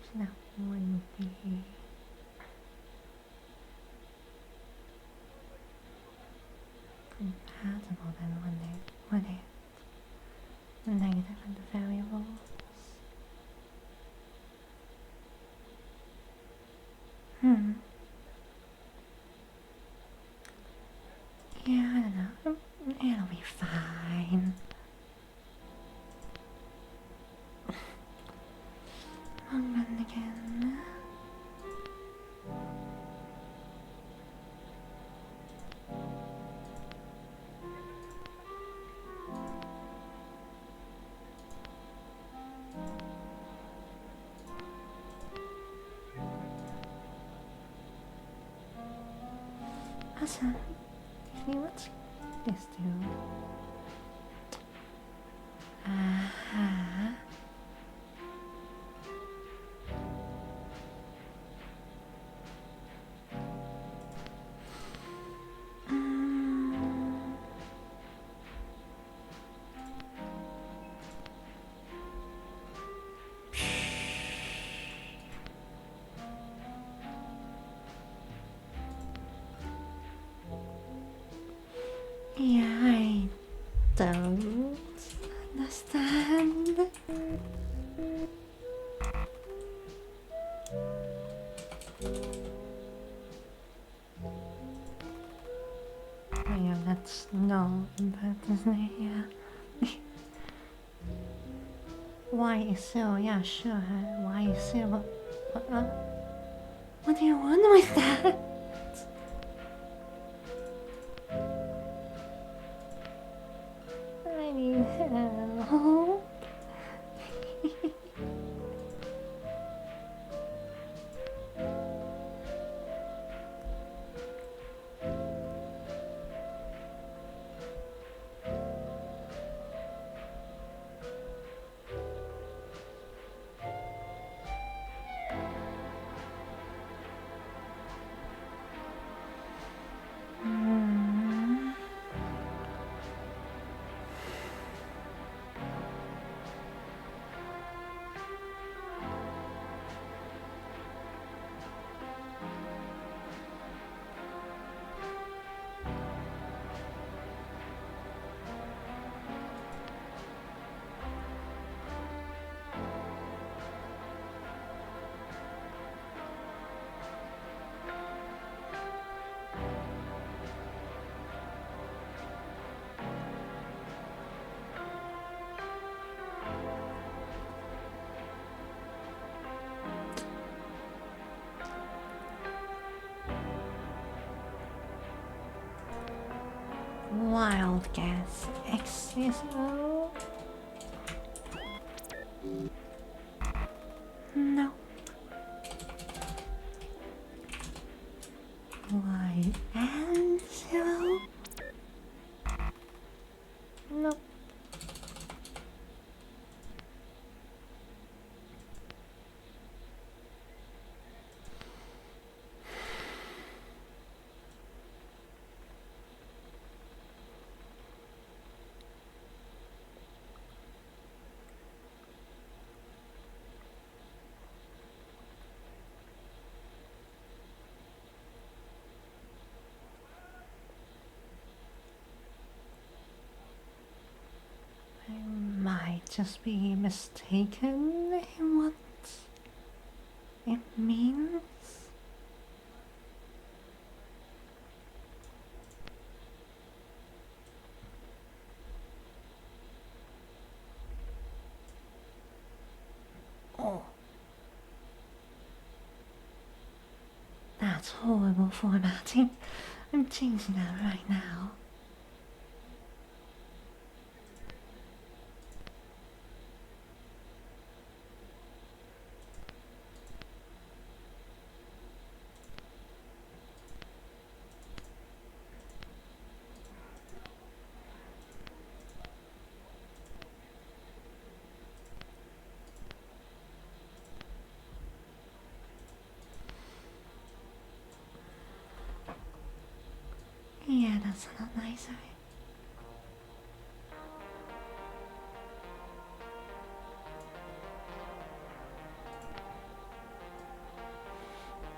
So that wouldn't be compatible then, would it? The negative and the variables. Hmm. Yeah, I don't know. It'll be fine. Wrong button again. Awesome. Actually, what's this do? Uh-huh. Yeah, that's no, but isn't it? Yeah. Why is so? Yeah, sure. Why is so? What do you want with that? I need help. Hmm. Wild guess. XSO? No. Why? And zero? No. I might just be mistaken in what it means. Oh. That's horrible formatting. I'm changing that right now. Yeah, that's a lot nicer.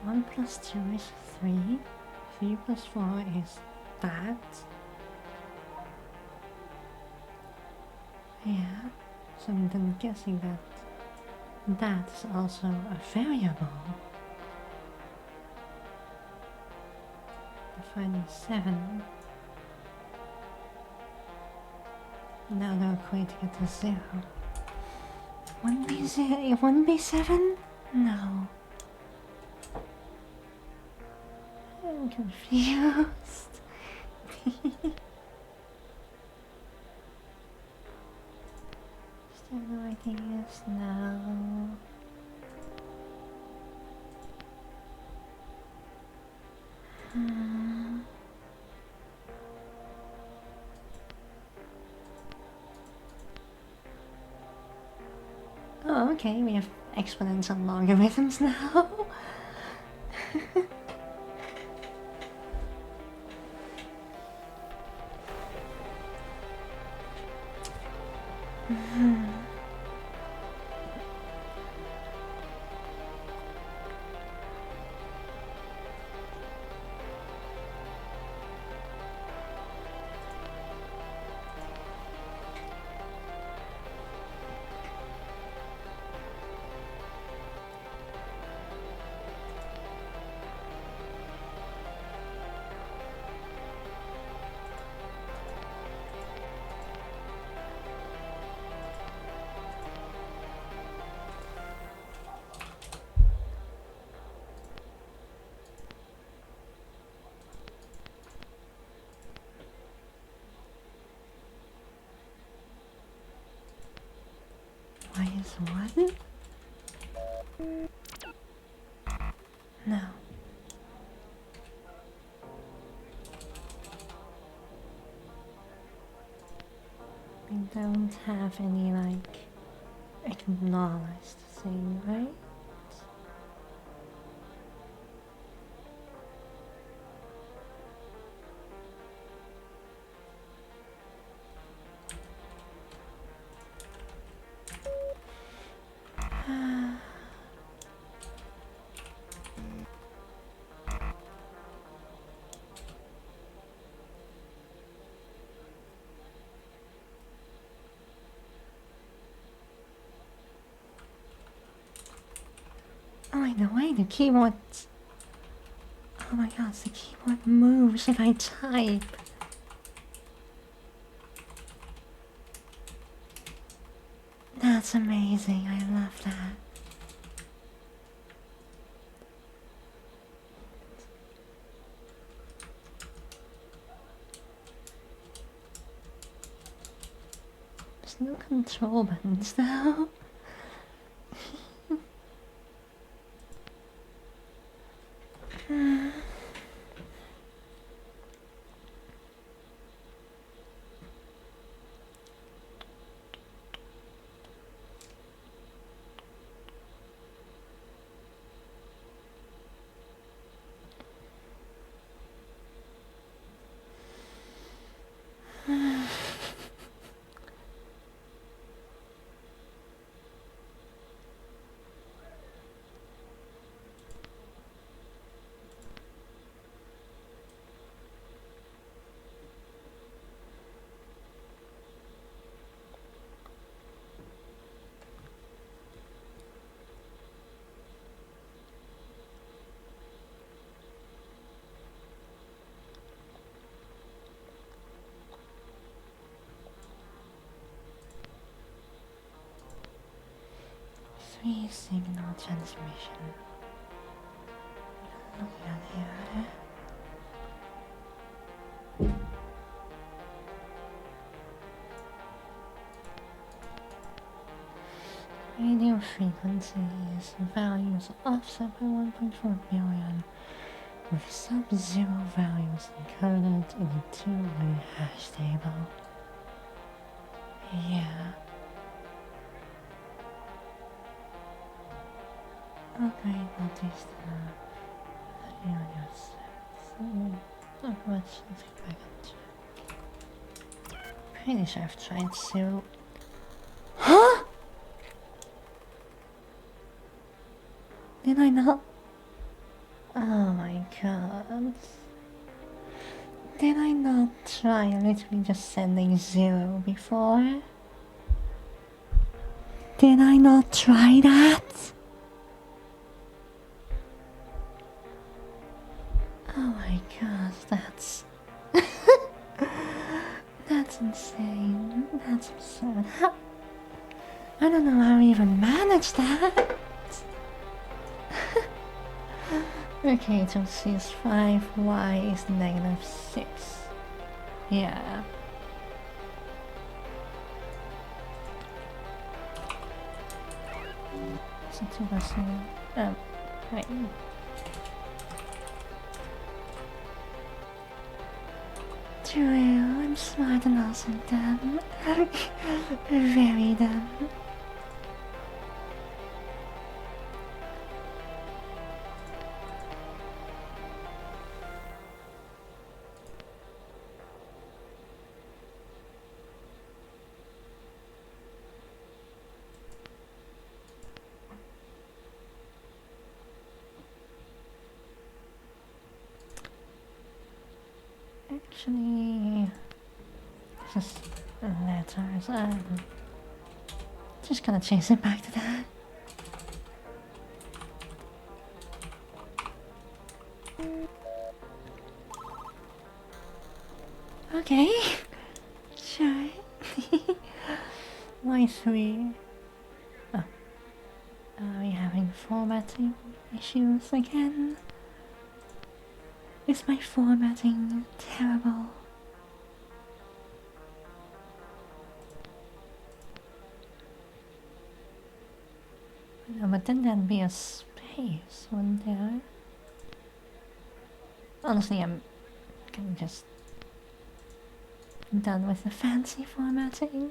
One plus two is three. 3 plus 4 is that. Yeah, so I'm then guessing that that's also a variable. Defining 7. Now they're equating it to 0. Wouldn't be 0, it wouldn't be 7? No. I'm confused. Still no ideas now. Hmm. Oh, okay, we have exponential logarithms now. -1? No. We don't have any, like, acknowledged thing, right? Oh, by the way, the keyboard... Oh my god, the keyboard moves if I type. That's amazing, I love that. There's no control buttons though. Three signal transmission. Look at here. Radio frequencies values offset by 1.4 billion, with sub-zero values encoded in a two-way hash table. Yeah. Okay, notice the radio sets. Not much, let's get back on track. Pretty sure I've tried to... Huh? Did I not? Oh my god. Did I not try literally just sending 0 before? Did I not try that? Oh my god, that's... that's insane. That's absurd. I don't know how I even managed that. Okay, so C is 5, Y is -6. Yeah. So 2 plus 3. Right. True, I'm smart and also dumb. Very dumb. Actually, just letters. Just gonna chase it back to that. Okay, sure. Why 3? Oh, are we having formatting issues again? Is my formatting terrible? No, but then there'd be a space, wouldn't there? Honestly, I'm kind of just done with the fancy formatting.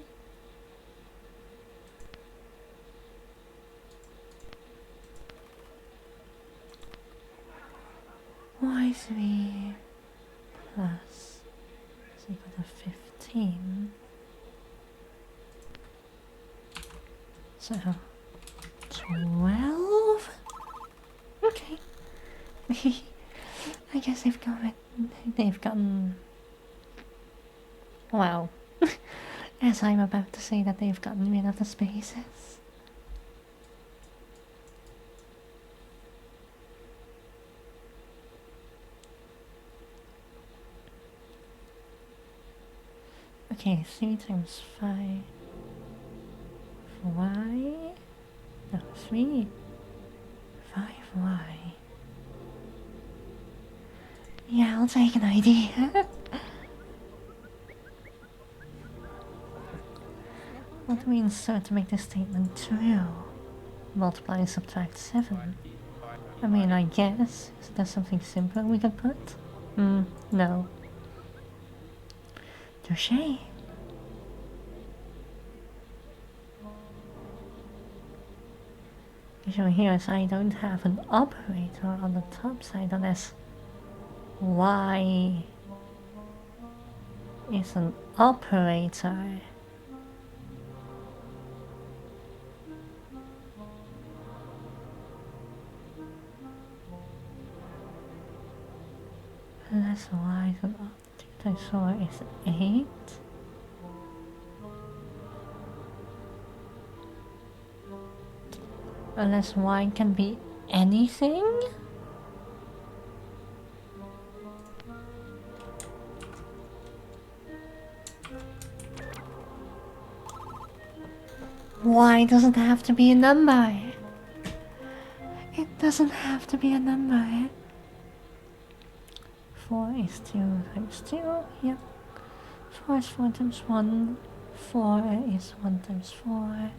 Y3 plus is equal to 15. So 12? Okay. I guess they've gotten well, as I'm about to say that they've gotten rid of the spaces. Okay, 3 times 5 y. No, 3 5y. Yeah, I'll take an idea. What do we insert to make this statement true? Multiply and subtract 7. I mean, I guess. Is there something simpler we could put? No. Touché. Issue here is I don't have an operator on the top side unless y is an operator. Unless y is an operator, so is 8. Unless y can be anything? Y doesn't have to be a number. It doesn't have to be a number. 4 is 2 times 2, yep. 4 is 4 times 1. 4 is 1 times 4.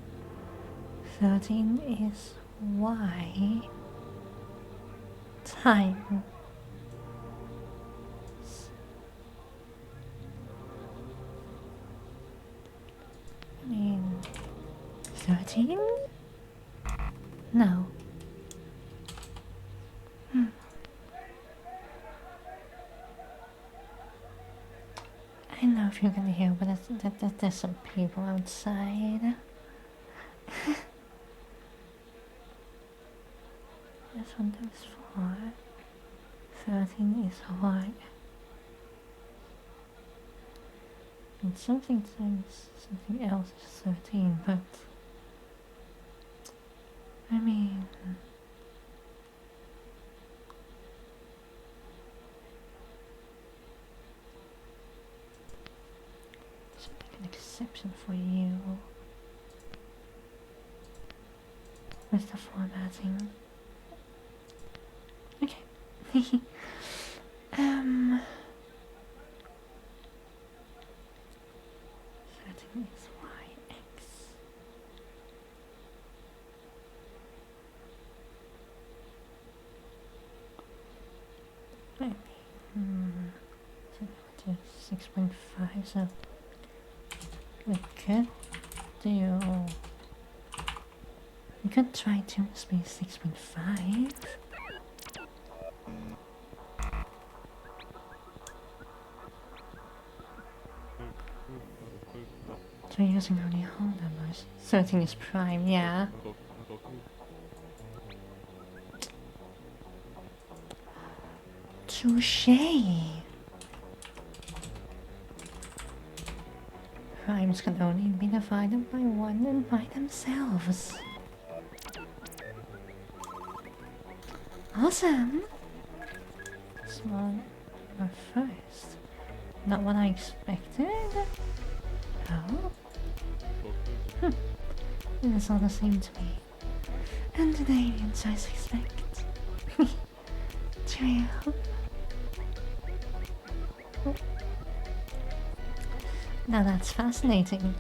13 is y times 13? No. I don't know if you can hear, but there's some people outside. This 1 times 4. 13 is y. And something times something else is 13, but I mean, let's make an exception for you with the formatting. Okay. 13 is yx. Maybe. So 6.5, so we could try 2 space 6.5. So using only whole numbers. 13 is prime, yeah. Touché! Primes can only be divided by 1 and by themselves. Awesome! Small number first. Not what I expected. Oh? It is all the same to me. And the aliens I suspect. True. Now that's fascinating.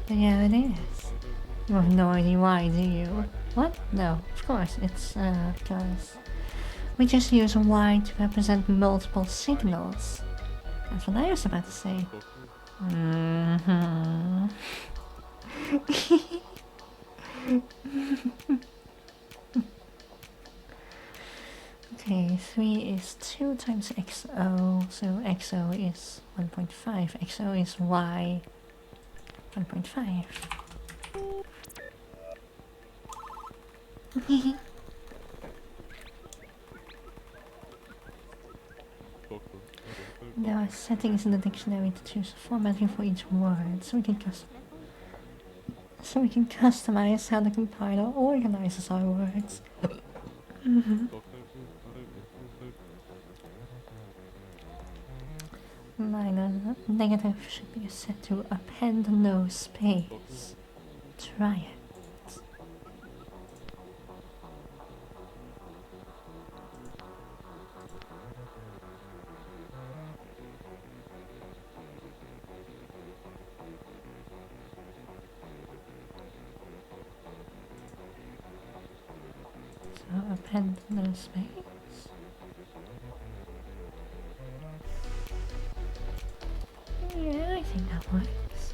But yeah, it is. You have no idea why, do you? What? No, of course, it's because we just use Y to represent multiple signals. That's what I was about to say. Mm-hmm. Okay, 3 is 2 times XO, so XO is 1.5. XO is Y 1.5. There are settings in the dictionary to choose formatting for each word, so we can customize how the compiler organizes our words. Minor negative should be set to append no space. Try it. So append no space. Yeah, I think that works.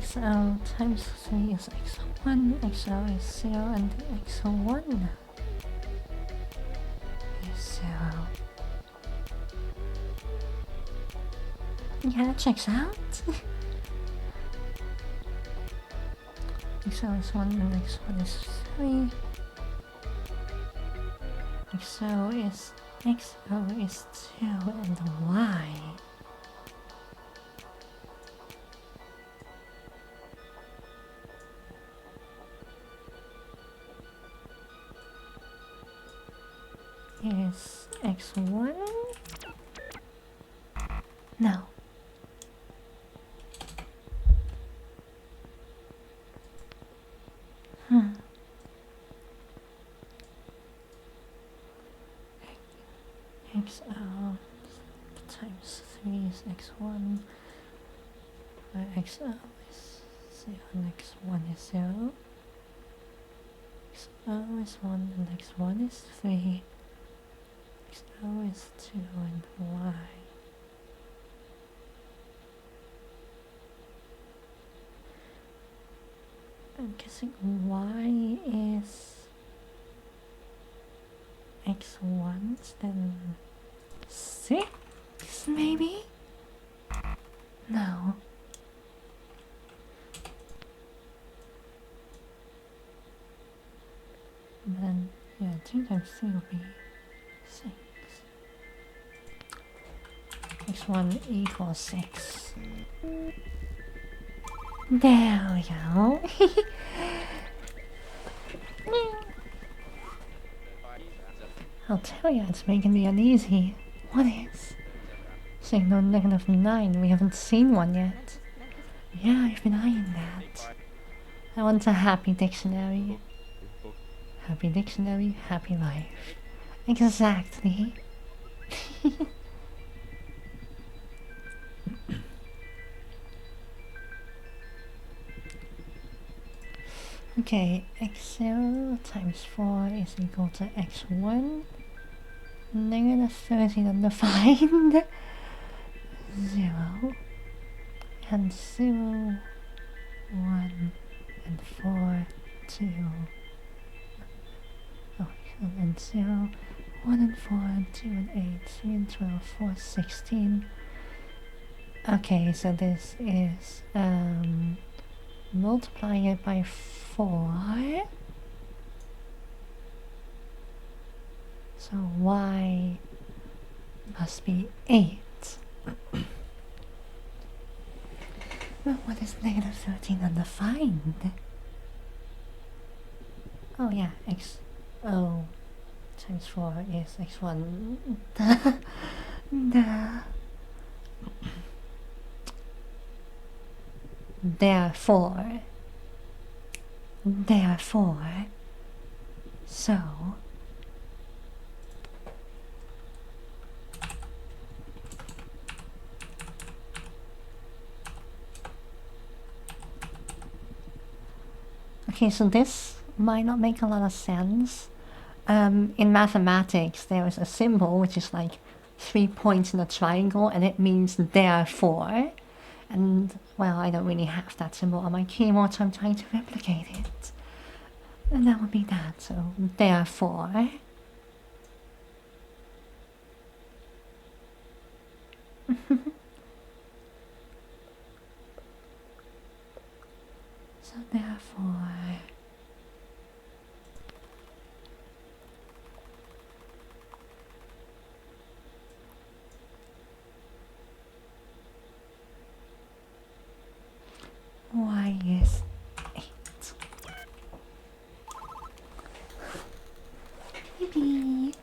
XL times 3 is x1, XL is 0, and x1 is 0. Yeah, that checks out. XL is 1 and x1 is 3. XO is 2 and Y is x1. No. XL times 3 is x1, where XL is 0 and x1 is 0. XO is 1 and x1 is 3. XO is 2 and Y. I'm guessing Y is x1, then 6, maybe? No. And then, yeah, 2 times 3 will be 6. x1 equals 6. There we go. I'll tell you, it's making me uneasy. What is? Signal -9, we haven't seen one yet. Yeah, I've been eyeing that. I want a happy dictionary. Happy dictionary, happy life. Exactly. Okay, x0 times 4 is equal to x1. -13 undefined. 0. And 0, 1, and 4, 2. Oh, and 0, 1 and 4, and 2 and 8, 3 and 12, 4, 16. Okay, so this is multiplying it by 4. So y must be 8. Well, what is -13 undefined? Oh yeah, x0 times 4 is x1. Therefore, so Okay, so this might not make a lot of sense. In mathematics, there is a symbol which is like 3 points in a triangle, and it means therefore. And, well, I don't really have that symbol on my keyboard, so I'm trying to replicate it. And that would be that, so therefore. So therefore... Y is 8. Maybe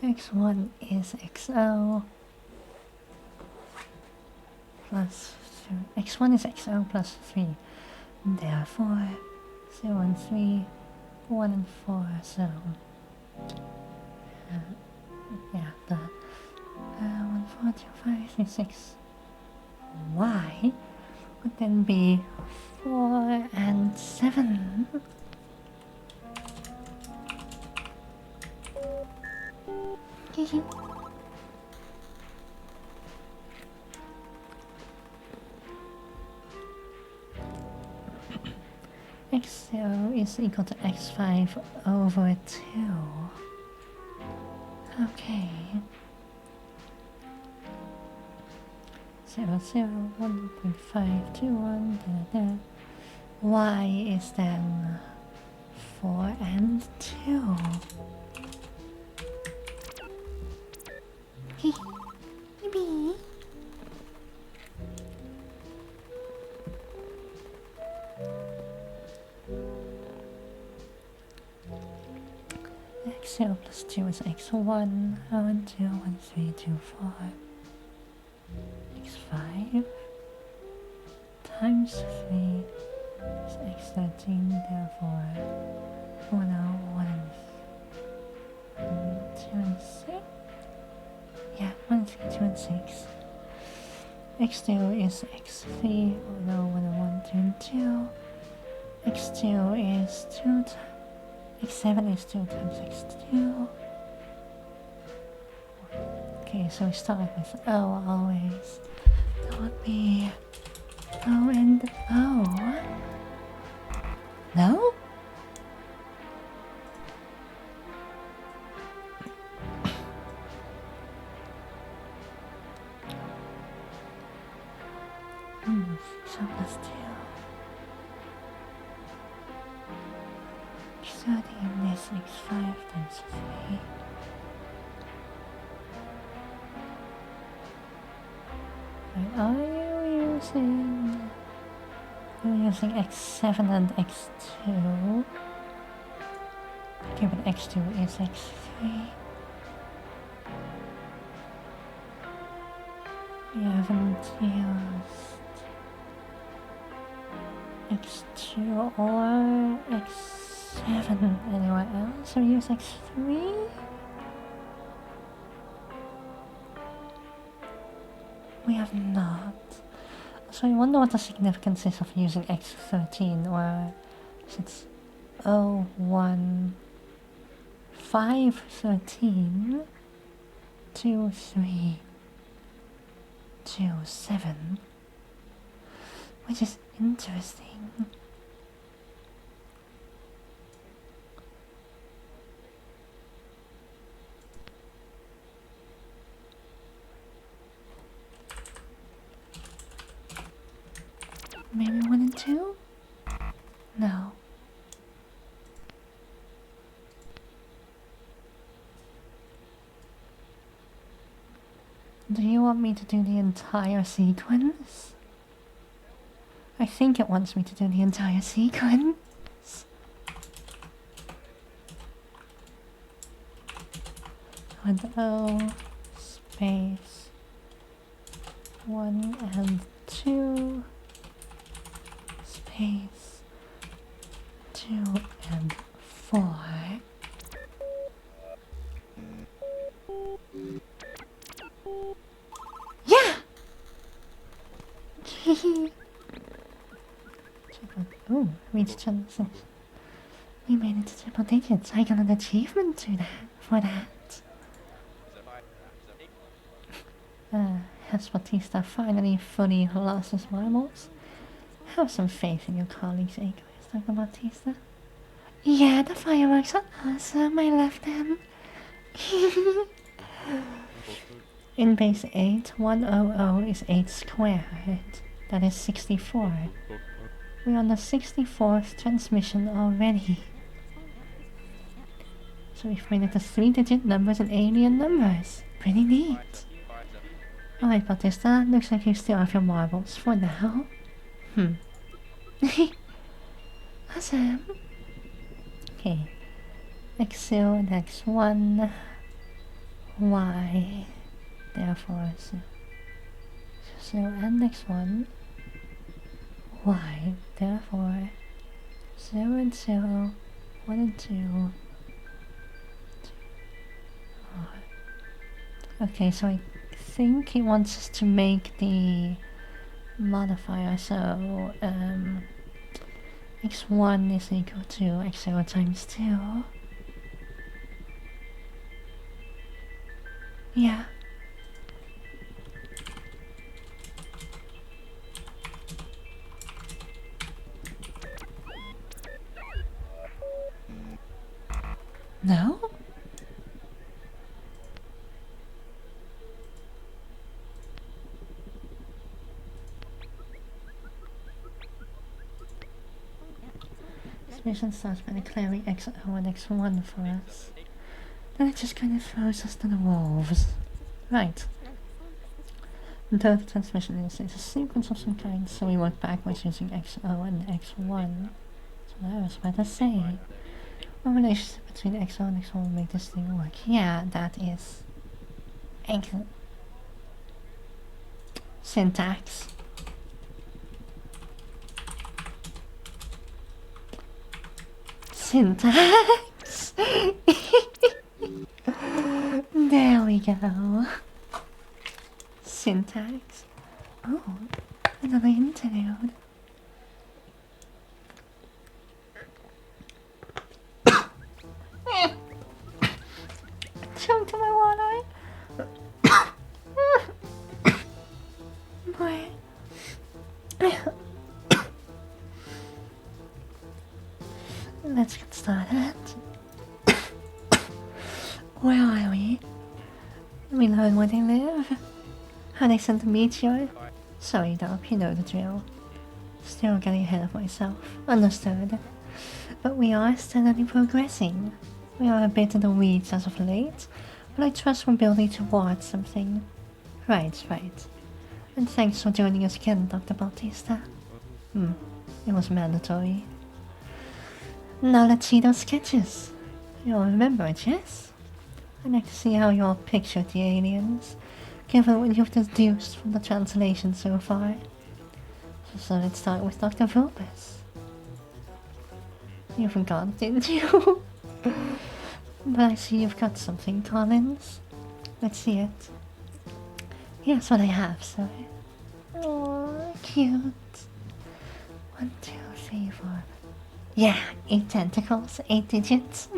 x1 is xo plus 3. x1 is xo plus 3. Therefore, 0 and 3, 1 and 4, so... yeah, the 1, 4, 2, 5, 3, 6... y would then be 4 and 7. x0 is equal to x5 over 2. Okay. 0, 0, 1.5, 2, 1, y is then 4 and 2. Maybe. x0 plus 2 is x1, 1, 2, 1, 3, 2, 4. x5 times 3 is x13, therefore 1, 1, 2 and 6. Yeah, 1, 3, 2 and 6. x2 is x3, 1, 2 and 2. x2 is 2 times x7 is 2 times x2. Okay, so we start with O always. That would be O and O. No? So plus 2. 13 is x5 times 3. Wait, are you using... You're using x7 and x2. Okay, but x2 is x3. We haven't used x2 or x7 anywhere else, so we use x3? We have not. So I wonder what the significance is of using x13, or since 0, 1, 5, 13, 2, 3, 2, 7, which is interesting. Maybe 1 and 2? No. Do you want me to do the entire sequence? I think it wants me to do the entire sequence. And O space 1 and 2 space 2 and 4. Yeah! Oh, reached Genesis. We made it to triple digits. I got an achievement for that. Has Batista finally fully lost his marbles? Have some faith in your colleagues, Aqueous, Dr. Batista. Yeah, the fireworks are awesome. I love them. In base 8, 100 is 8 squared. That is 64. We're on the 64th transmission already. So we've made it to 3-digit numbers and alien numbers. Pretty neat. Alright, Batista, looks like you still have your marbles for now. Awesome. Okay. X0 and X1. Y. Therefore, so and X1. Y. Therefore, 0 and 0. 1 and 2. Okay, so I think he wants us to make the modifier, so x1 is equal to x0 times 2. Yeah. No? This mission starts by declaring X0 and X1 for us. Then it just kind of throws us to the wolves. Right. The third transmission is a sequence of some kind, so we work backwards using X0 and X1. So that was what I say. What relationship between X0 and X1 will make this thing work? Yeah, that is excellent. Syntax. Syntax. There we go. Syntax. Oh, another interlude. Choked on my water. Boy. Let's get started. Where are we? We learn where they live. How they sent the meteor. Sorry, Doc, you know the drill. Still getting ahead of myself. Understood. But we are steadily progressing. We are a bit in the weeds as of late, but I trust we're building towards something. Right. And thanks for joining us again, Dr. Bautista. It was mandatory. Now let's see those sketches. You'll remember it, yes? I'd like to see how you all pictured the aliens, given what you've deduced from the translation so far. So let's start with Dr. Vulpes. You forgot, didn't you? But I see you've got something, Collins. Let's see it. Here's what I have, sir. Oh, cute. 1, 2, 3, 4. Yeah, 8 tentacles, 8 digits.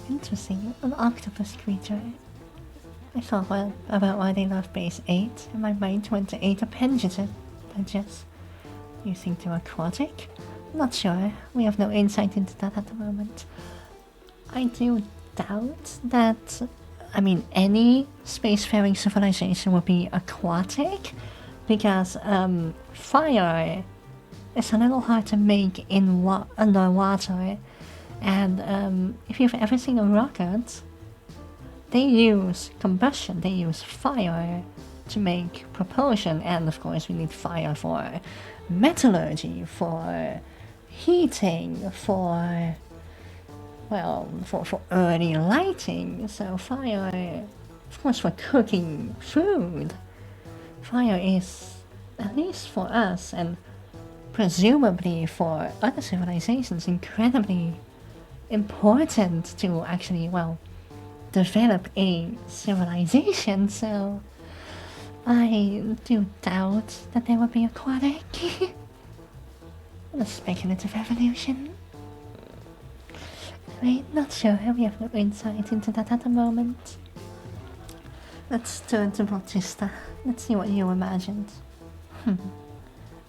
Interesting, an octopus creature. I thought about why they love base 8, and my mind went to 8 appendages. You think they're aquatic? Not sure. We have no insight into that at the moment. I do doubt that, any spacefaring civilization would be aquatic, because fire is a little hard to make in underwater, and if you've ever seen a rocket, they use combustion, they use fire to make propulsion, and of course we need fire for metallurgy, for heating, for early lighting. So fire, of course, for cooking food. Fire is, at least for us and presumably for other civilizations, incredibly important to actually, develop a civilization. So I do doubt that they would be aquatic. The speculative evolution. Wait, not sure. We have no insight into that at the moment. Let's turn to Bautista. Let's see what you imagined.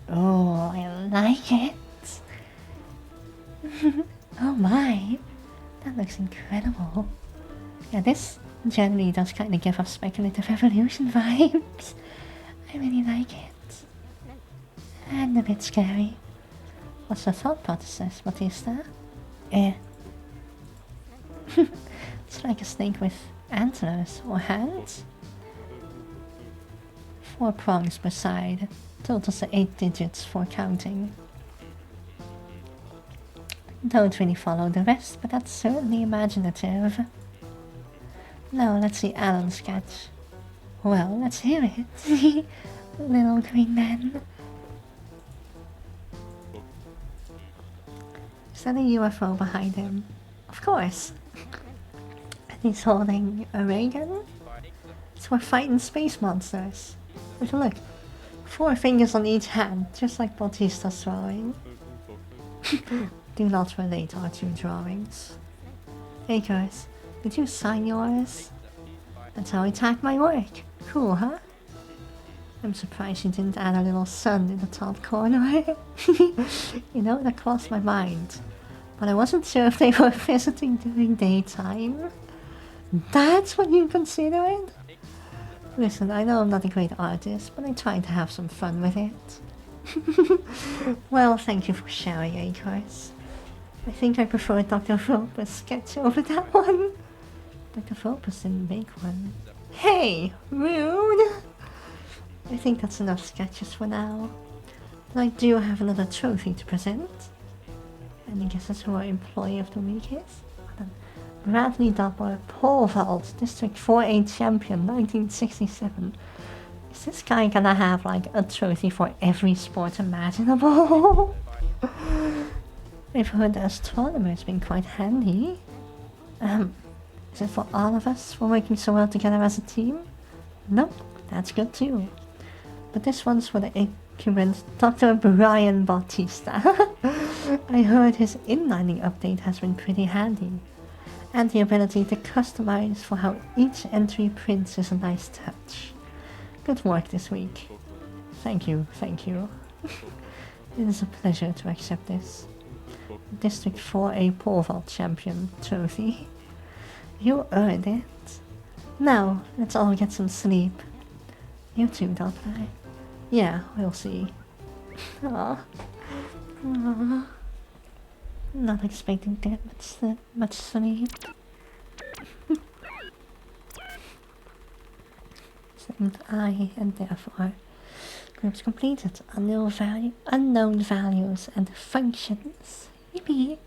Oh, I like it. Oh my, that looks incredible. Yeah, this generally does kind of give off speculative evolution vibes. I really like it. And a bit scary. What's the thought process, Bautista? It's like a snake with antlers or hands. 4 prongs per side, totals to 8 digits for counting. Don't really follow the rest, but that's certainly imaginative. Now let's see Alan's sketch. Well, let's hear it. Little green man. Is that a UFO behind him? Of course. And he's holding a ray gun? So we're fighting space monsters. Take a look. 4 fingers on each hand, just like Bautista's drawing. Do not relate our 2 drawings. Hey guys, did you sign yours? That's how I tag my work. Cool, huh? I'm surprised you didn't add a little sun in the top corner. You know, that crossed my mind. But I wasn't sure if they were visiting during daytime. That's what you considered? Listen, I know I'm not a great artist, but I tried to have some fun with it. Well, thank you for sharing, Akars. I think I prefer Dr. Vulpus sketch over that one. Dr. Vulpus didn't make one. Hey, rude! I think that's enough sketches for now. But I do have another trophy to present. And I guess that's who our employee of the week is. Bradley Doppler, pole vault, District 4A champion, 1967. Is this guy gonna have like a trophy for every sport imaginable? I've heard the astronomer's been quite handy. Is it for all of us for working so well together as a team? Nope, that's good too. But this one's for the incurrent Dr. Brian Bautista. I heard his inlining update has been pretty handy. And the ability to customize for how each entry prints is a nice touch. Good work this week. Thank you, thank you. It is a pleasure to accept this. District 4A pole vault champion trophy. You earned it. Now, let's all get some sleep. You too, Doppler. Yeah, we'll see. Aww. Aww. Not expecting to get much sleep. And therefore, groups completed. Unknown values and functions. Yippee!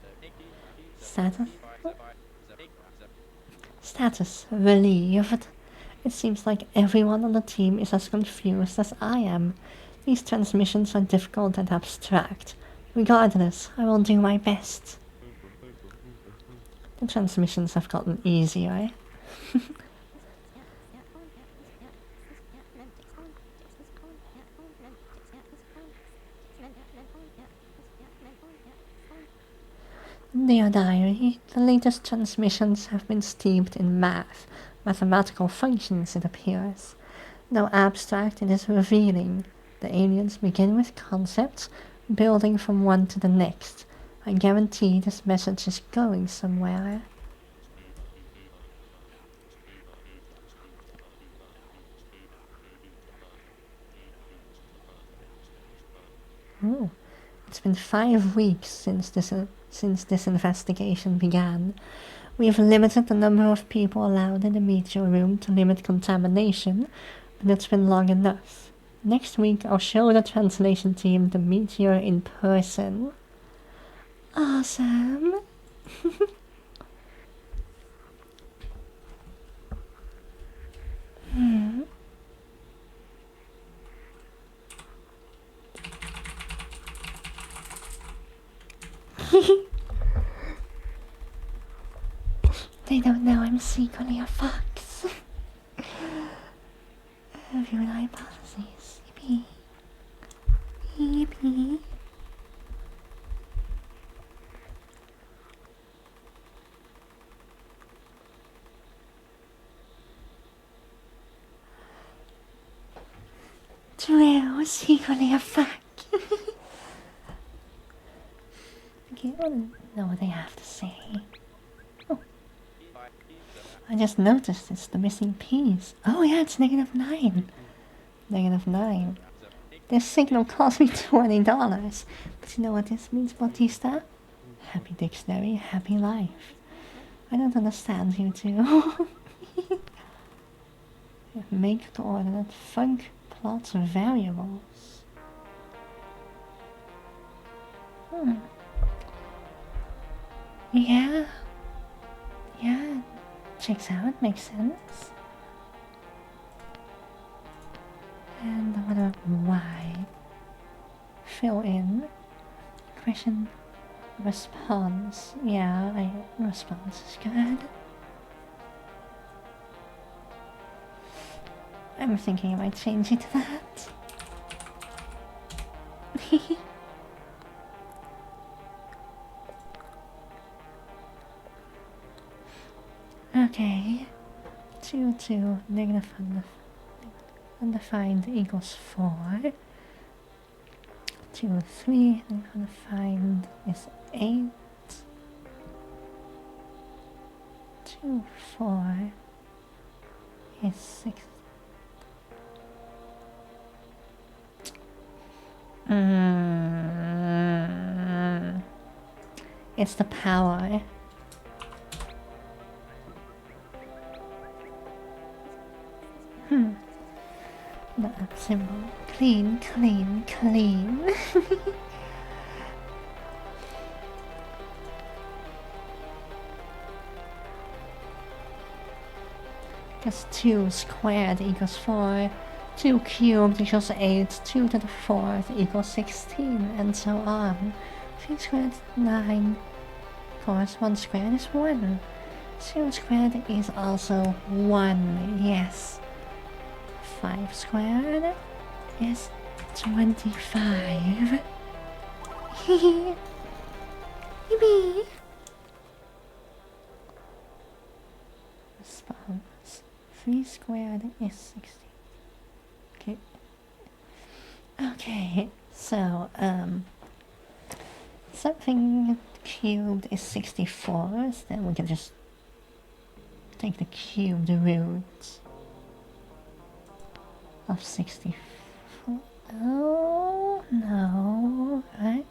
Status relieved. It seems like everyone on the team is as confused as I am. These transmissions are difficult and abstract. Regardless, I will do my best. The transmissions have gotten easier. Dear Diary, the latest transmissions have been steeped in mathematical functions, it appears. Though abstract, it is revealing. The aliens begin with concepts, building from one to the next. I guarantee this message is going somewhere. Oh, it's been 5 weeks since this investigation began. We have limited the number of people allowed in the meteor room to limit contamination, but it's been long enough. Next week, I'll show the translation team the meteor in person. Awesome! They don't know I'm secretly a fox. Review hypotheses. Yippee. Yippee. True, secretly a fuck. Okay, I don't know what they have to say. Oh, I just noticed it's the missing piece. Oh yeah, it's -9. -9. This signal cost me $20. But you know what this means, Bautista? Happy dictionary, happy life. I don't understand you two. Make coordinate func plots variables. Yeah. Yeah. Checks out, makes sense. And what about why? Fill in. Question response. Yeah, response is good. I'm thinking I might change it to that. Okay. 2, 2, negative undefined equals 4. 2, 3, negative undefined is 8. 2, 4 is 6. It's the power. The up symbol. Clean, clean, clean. Because 2 squared equals 4, 2 cubed equals 8, 2 to the 4th equals 16, and so on. 3 squared 9. Of course, 1 squared is 1. 0 squared is also 1, yes. 5 squared is 25. Yippee! 3 squared is 16. Okay. Okay, so, something cubed is 64, so then we can just take the cubed root of 64. Oh, no, right?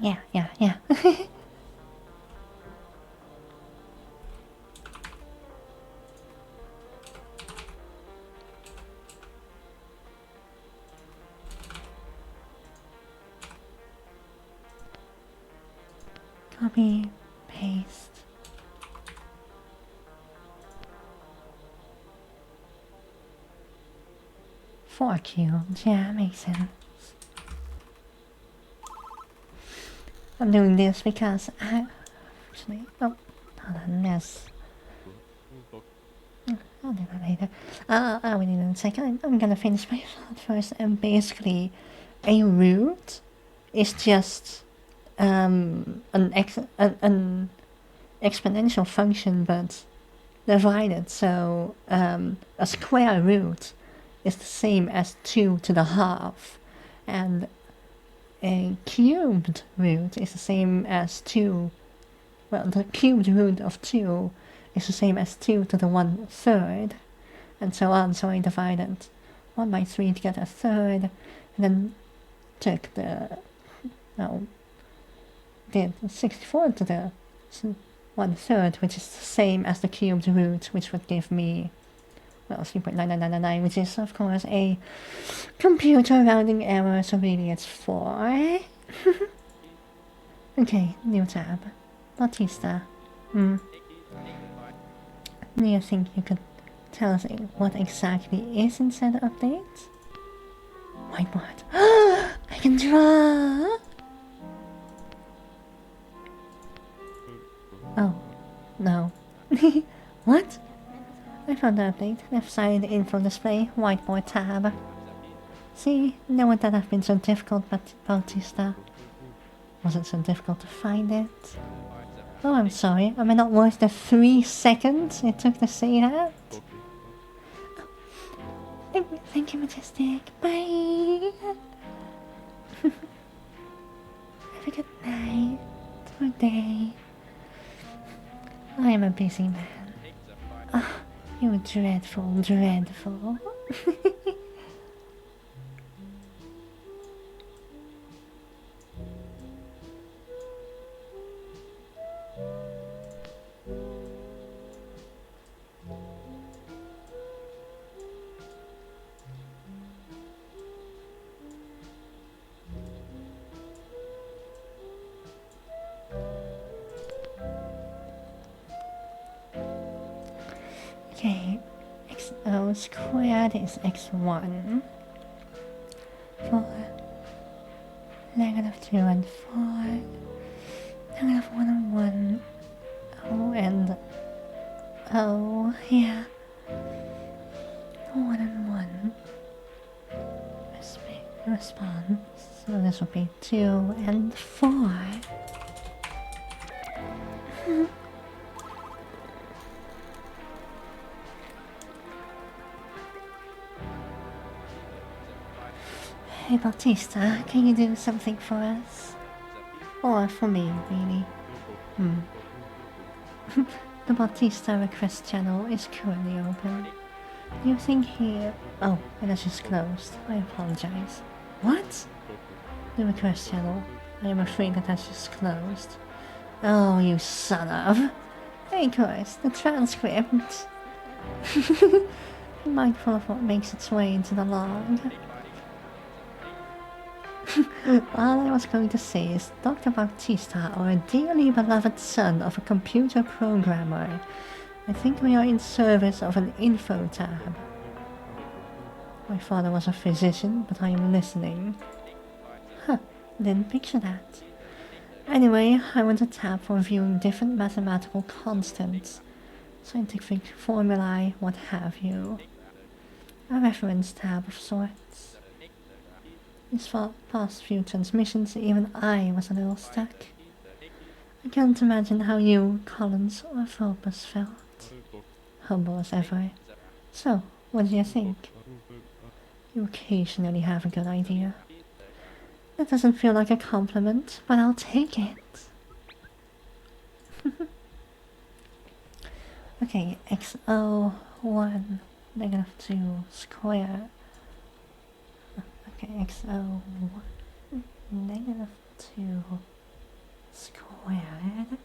Yeah. Copy, paste. Four cubes, yeah, makes sense. I'm doing this because I actually. Oh, hold on, yes. I'll do that later. I'll wait in a second. I'm gonna finish my thought first. And basically, a root is just an exponential function, but divided. So a square root is the same as 2 to the half, and a cubed root is the same as 2. Well, the cubed root of 2 is the same as 2 to the 1/3, and so on. So I divided 1 by 3 to get a third, and then took did 64 to the 1/3, which is the same as the cubed root, which would give me, well, 3.99999, which is of course a computer rounding error, so really it's 4. Okay, new tab. Bautista. Do you think you could tell us what exactly is inside the update? Whiteboard. I can draw! Oh, no. What? I found the update. Left side info display, whiteboard tab. See, no one that have been so difficult, but Bautista. Was it so difficult to find it? Oh, I'm sorry. Am I not worth the 3 seconds it took to say that? Thank you, Majestic. Bye. Have a good night or day. I am a busy man. Ah, you dreadful, dreadful. Okay, XO squared is x1 for -2 and 4, -1 and 1. Oh, and oh, yeah, 1 and 1 response. So this will be 2 and 4. Hey Bautista, can you do something for us? Or for me, really? The Bautista request channel is currently open. You think he... Oh, it is just closed. I apologize. What? The request channel. I am afraid that that's just closed. Oh, you son of... Hey, Chris, the transcript. Mindful of what makes its way into the log. All I was going to say is Dr. Bautista, our dearly beloved son of a computer programmer. I think we are in service of an info tab. My father was a physician, but I am listening. Huh, didn't picture that. Anyway, I want a tab for viewing different mathematical constants, scientific formulae, what have you. A reference tab of sorts. These past few transmissions, even I was a little stuck. I can't imagine how you, Collins, or Philbus felt. Humble as ever. So, what do you think? You occasionally have a good idea. That doesn't feel like a compliment, but I'll take it. Okay, XO1 -2 square. Okay, XO1 -2 squared.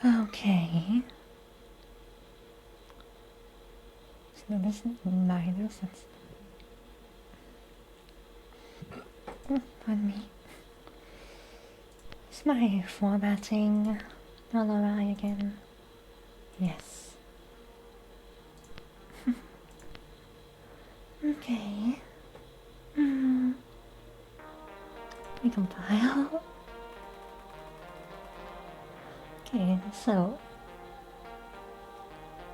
Okay. So this is minus. Pardon me. Is my formatting all awry again? Yes. Okay. We compile. Okay, so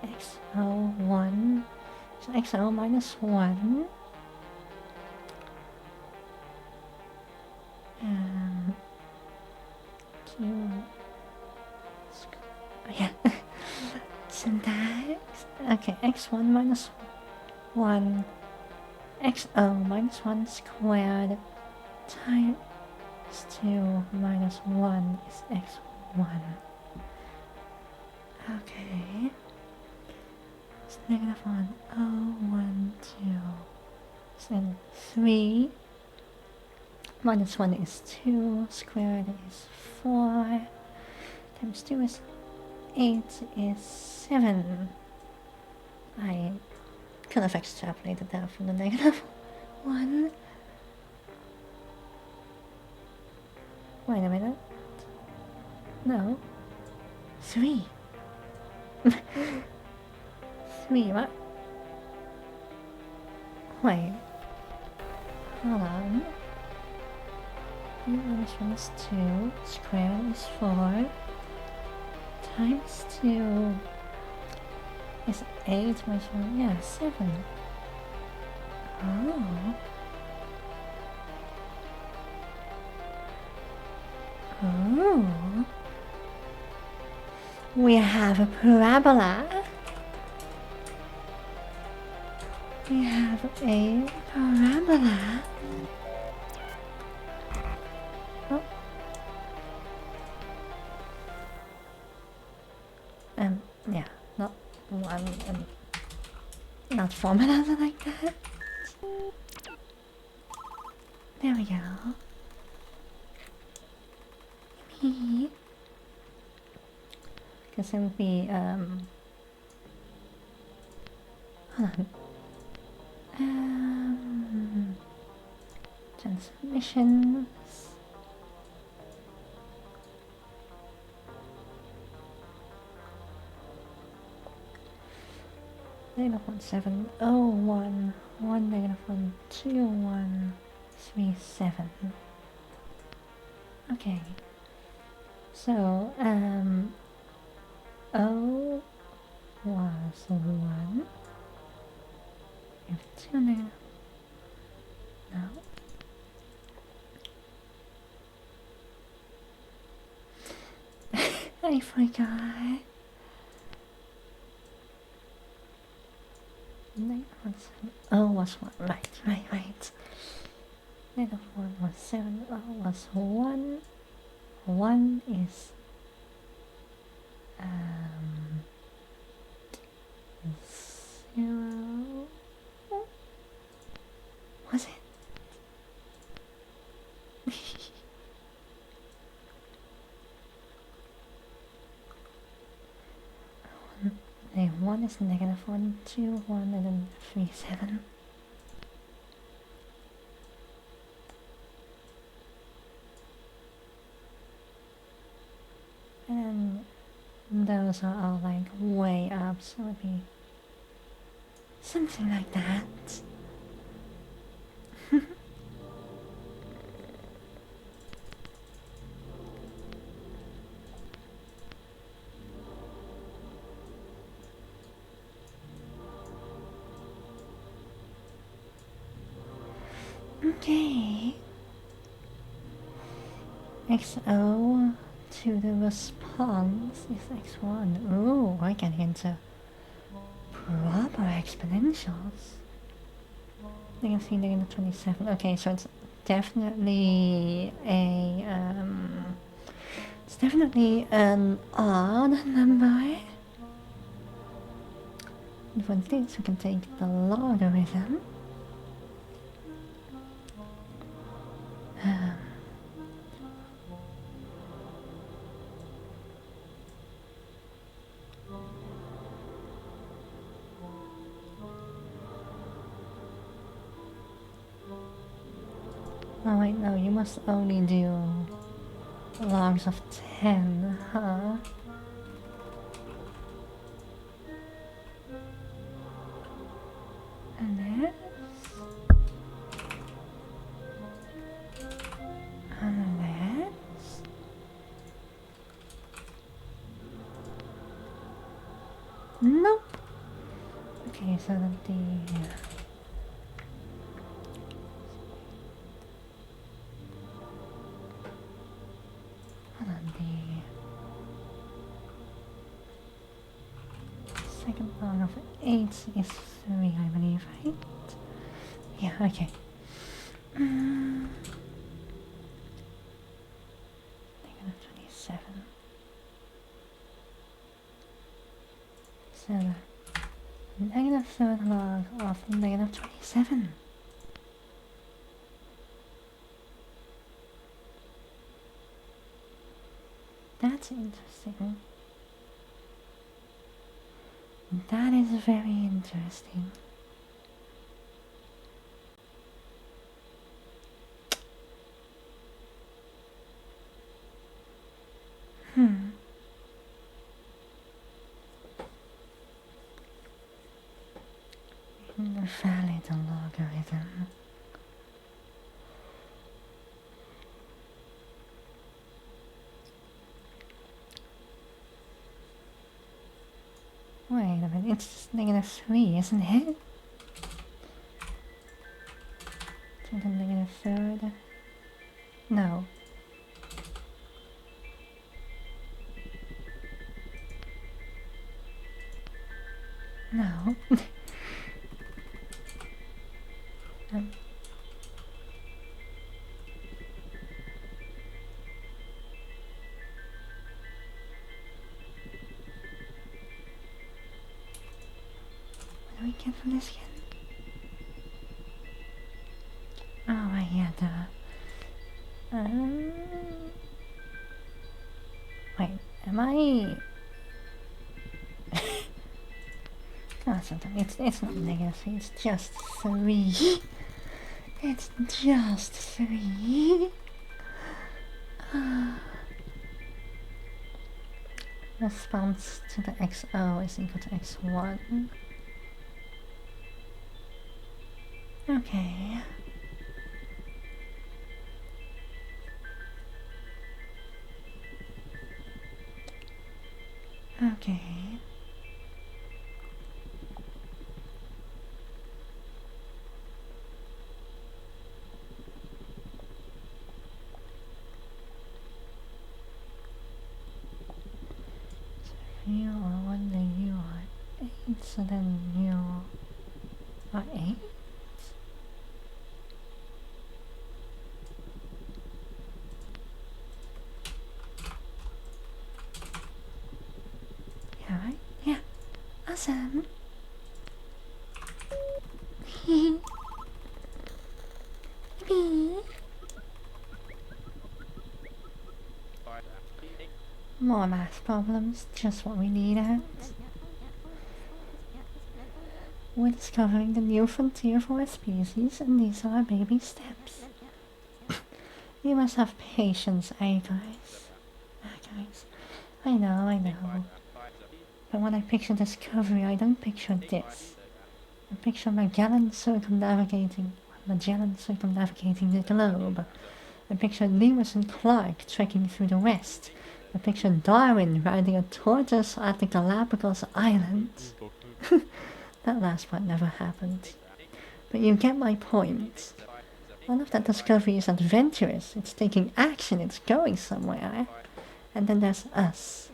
XO1, so XO -1, and 2, yeah, syntax, okay, x1 -1, XO -1 squared times 2 -1 is x1. Okay. It's -1, 0, 1, 2. So 3 -1 is 2, squared is 4, times 2 is 8 is 7. I could have extrapolated that from the -1. Wait a minute. No. 3. 3, what? Wait. Hold on. 3 -1 is 2, squared is 4, times 2 is 8 minus 1, yeah, 7. Oh. Ooh. We have a parabola. We have a parabola. Oh. Yeah, not one, not formula like that. There we go. Yippee. Because it would be, hold on. Transmissions. -1701 -12137. Okay. So, O was 1. If 2 negative. No. I forgot. O was 1. Right. Negative 1 was 7. O was 1. 1 is 0. Was it? Negative 1 is negative 1, 2, 1, and then 3, 7. And those are all like way up, so it would be something like that. Okay. XO to the response is X1. Ooh, we're getting into proper exponentials. -3, -27. Okay, so it's definitely it's definitely an odd number. And for this, we can take the logarithm. Oh wait, no, you must only do logs of 10, huh? And this. And this. Nope. Okay, so that the hold on, the second log of 8 is 3, I believe, right? Yeah, okay. -27. So the negative third log of -27. That's interesting. That is very interesting. Valid logarithm. Wait a minute, it's -3, isn't it? To the -3rd. No. No. um, what do we get from this again? Oh, right, yeah, wait, am I... No, it's not negative, it's just 3. It's just 3. Response to the XO is equal to X1. Okay. Okay. You are 1, then you are 8, so then you are 8? Yeah, right? Yeah. Awesome. More math problems, just what we needed. We're discovering the new frontier for our species, and these are our baby steps. You must have patience, eh, guys? Guys. I know. But when I picture Discovery, I don't picture this. I picture Magellan circumnavigating the globe. I picture Lewis and Clark trekking through the West. I picture Darwin riding a tortoise at the Galapagos Islands. That last part never happened. But you get my point. All of that Discovery is adventurous, it's taking action, it's going somewhere. And then there's us.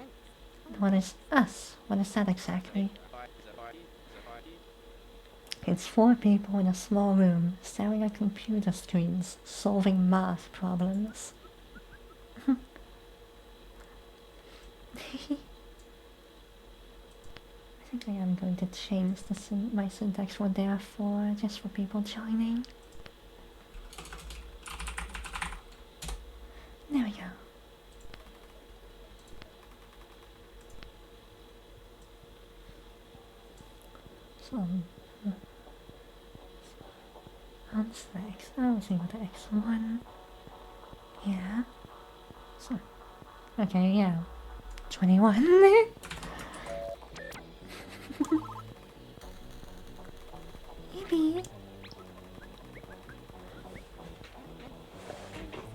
What is us? What is that exactly? It's 4 people in a small room, staring at computer screens, solving math problems. I think I am going to change my syntax for therefore, just for people joining. There we go. So, once the XO is equal to X1. Yeah. So, okay, yeah. 21. Yippee.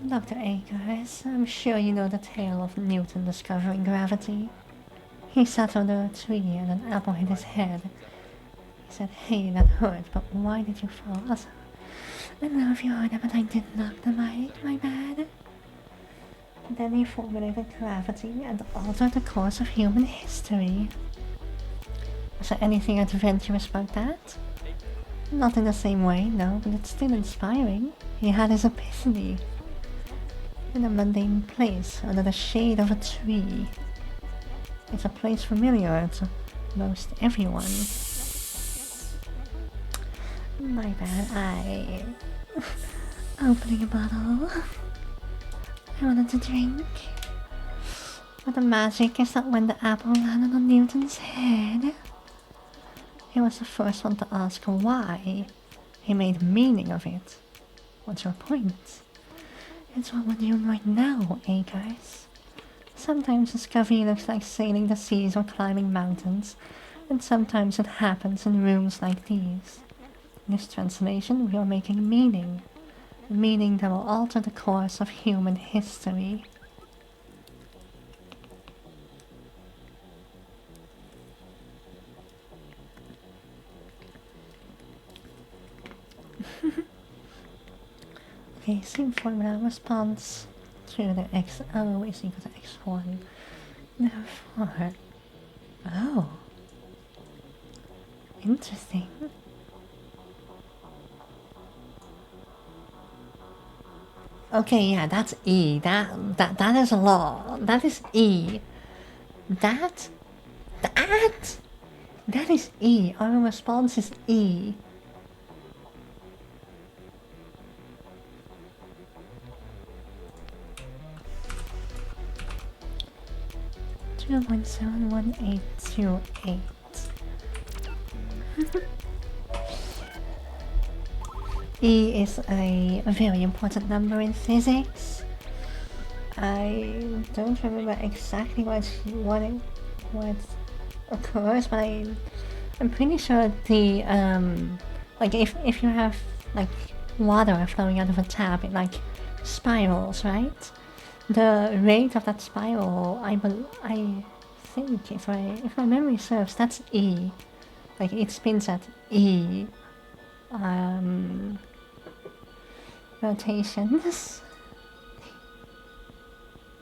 Dr. Akers, I'm sure you know the tale of Newton discovering gravity. He sat under a tree and an apple hit his head. He said, "Hey, that hurt, but why did you fall?" Also, I don't know if you heard it, but I did knock the mic, my bad. Then he formulated gravity and altered the course of human history. Is there anything adventurous about that? Not in the same way, no, but it's still inspiring. He had his epiphany. In a mundane place, under the shade of a tree. It's a place familiar to most everyone. My bad, opening a bottle. I wanted to drink. But the magic is that when the apple landed on Newton's head, he was the first one to ask why. He made meaning of it. What's your point? It's what we're doing right now, eh, guys? Sometimes discovery looks like sailing the seas or climbing mountains, and sometimes it happens in rooms like these. In this translation, we are making meaning. Meaning that will alter the course of human history. Okay, same formula. Response to the XO is equal to X1. Therefore... Oh. Interesting. Okay, yeah, that's E. That is a law. That is E. That that that is E. Our response is E. 2.71828. E is a very important number in physics. I don't remember exactly what occurs, but I'm pretty sure the like if you have like water flowing out of a tap, it like spirals, right? The rate of that spiral, I think if my memory serves, that's E. Like it spins at E rotations.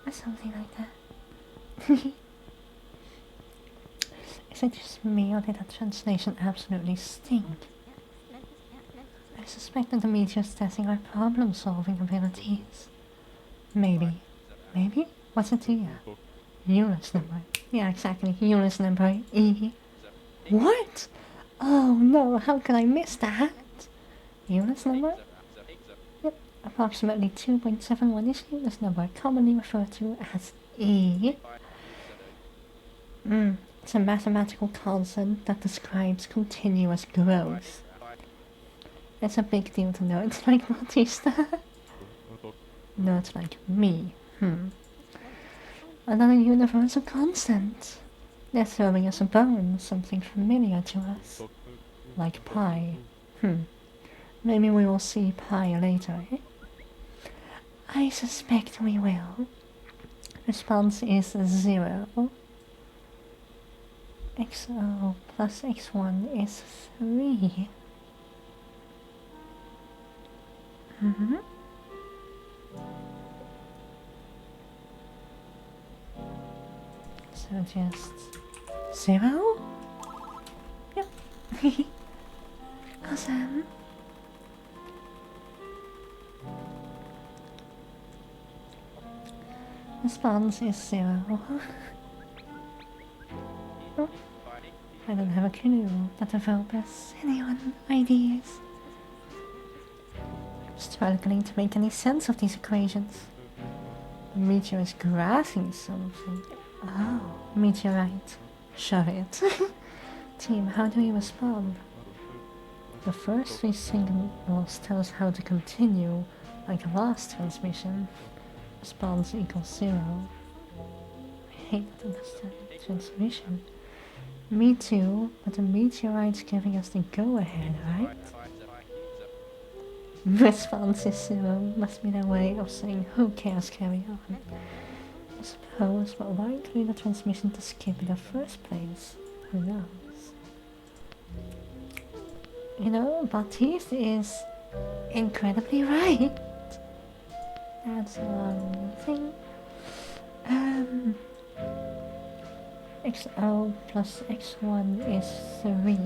Or something like that. Is it just me or did that translation absolutely stink? I suspect that the meteor's testing our problem-solving abilities. Maybe. Maybe? What's it to you? Eunice number. Yeah, exactly. Eunice number E. What? Oh no, how could I miss that? Eunice number? Yep, approximately 2.71 is Eunice number, commonly referred to as E. It's a mathematical constant that describes continuous growth. It's a big deal to know. It's like Bautista. No, it's like me. Another universal constant. They're throwing us a bone, something familiar to us. Like pi. Maybe we will see pi later, eh? I suspect we will. Response is 0. XO plus x1 is 3. So just 0? Yep. Awesome. Response is 0. Oh, I don't have a clue that develops anyone ideas. Struggling to make any sense of these equations. The meteor is grasping something. Oh, meteorite. Shove it. Team, how do we respond? The first 3 signals tell us how to continue, like the last transmission. Response equals 0. I hate that understanding transmission. Me too, but the meteorite's giving us the go-ahead, right? Response is 0 must be their way of saying who cares, carry on. I suppose, but why include the transmission to skip in the first place? Who knows? You know, Baptiste is incredibly right. That's one thing. XO plus x1 is 3.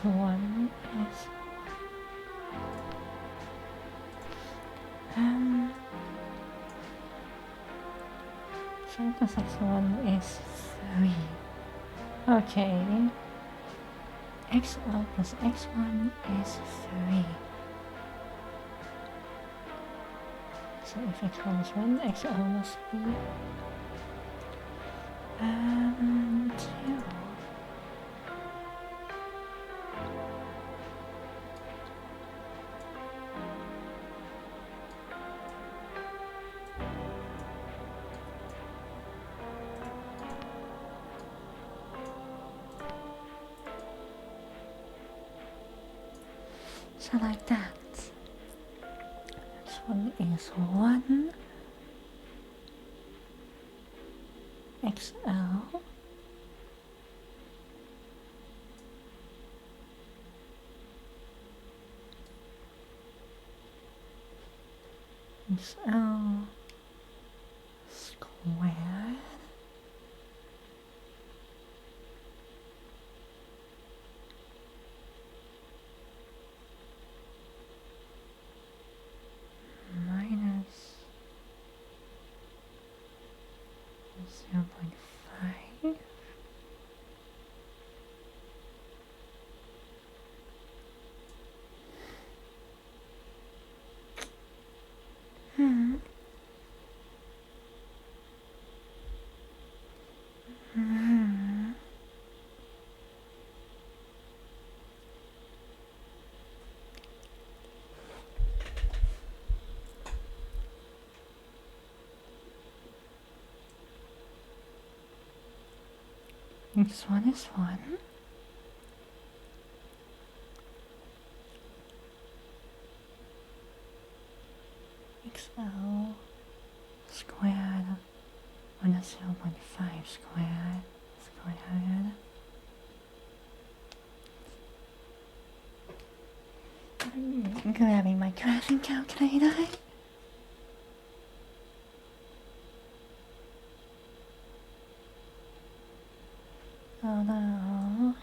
So 1 is... So plus x1 is 3. Okay. XO plus x1 is 3. So if x1 is 1, XO must be 2. So like that. This one is 1 XL. XL squared. Minus 0.5. Hmm. Hmm. This one is 1. XL squared minus 0.5 squared. Grabbing my crafting calculator. Oh no.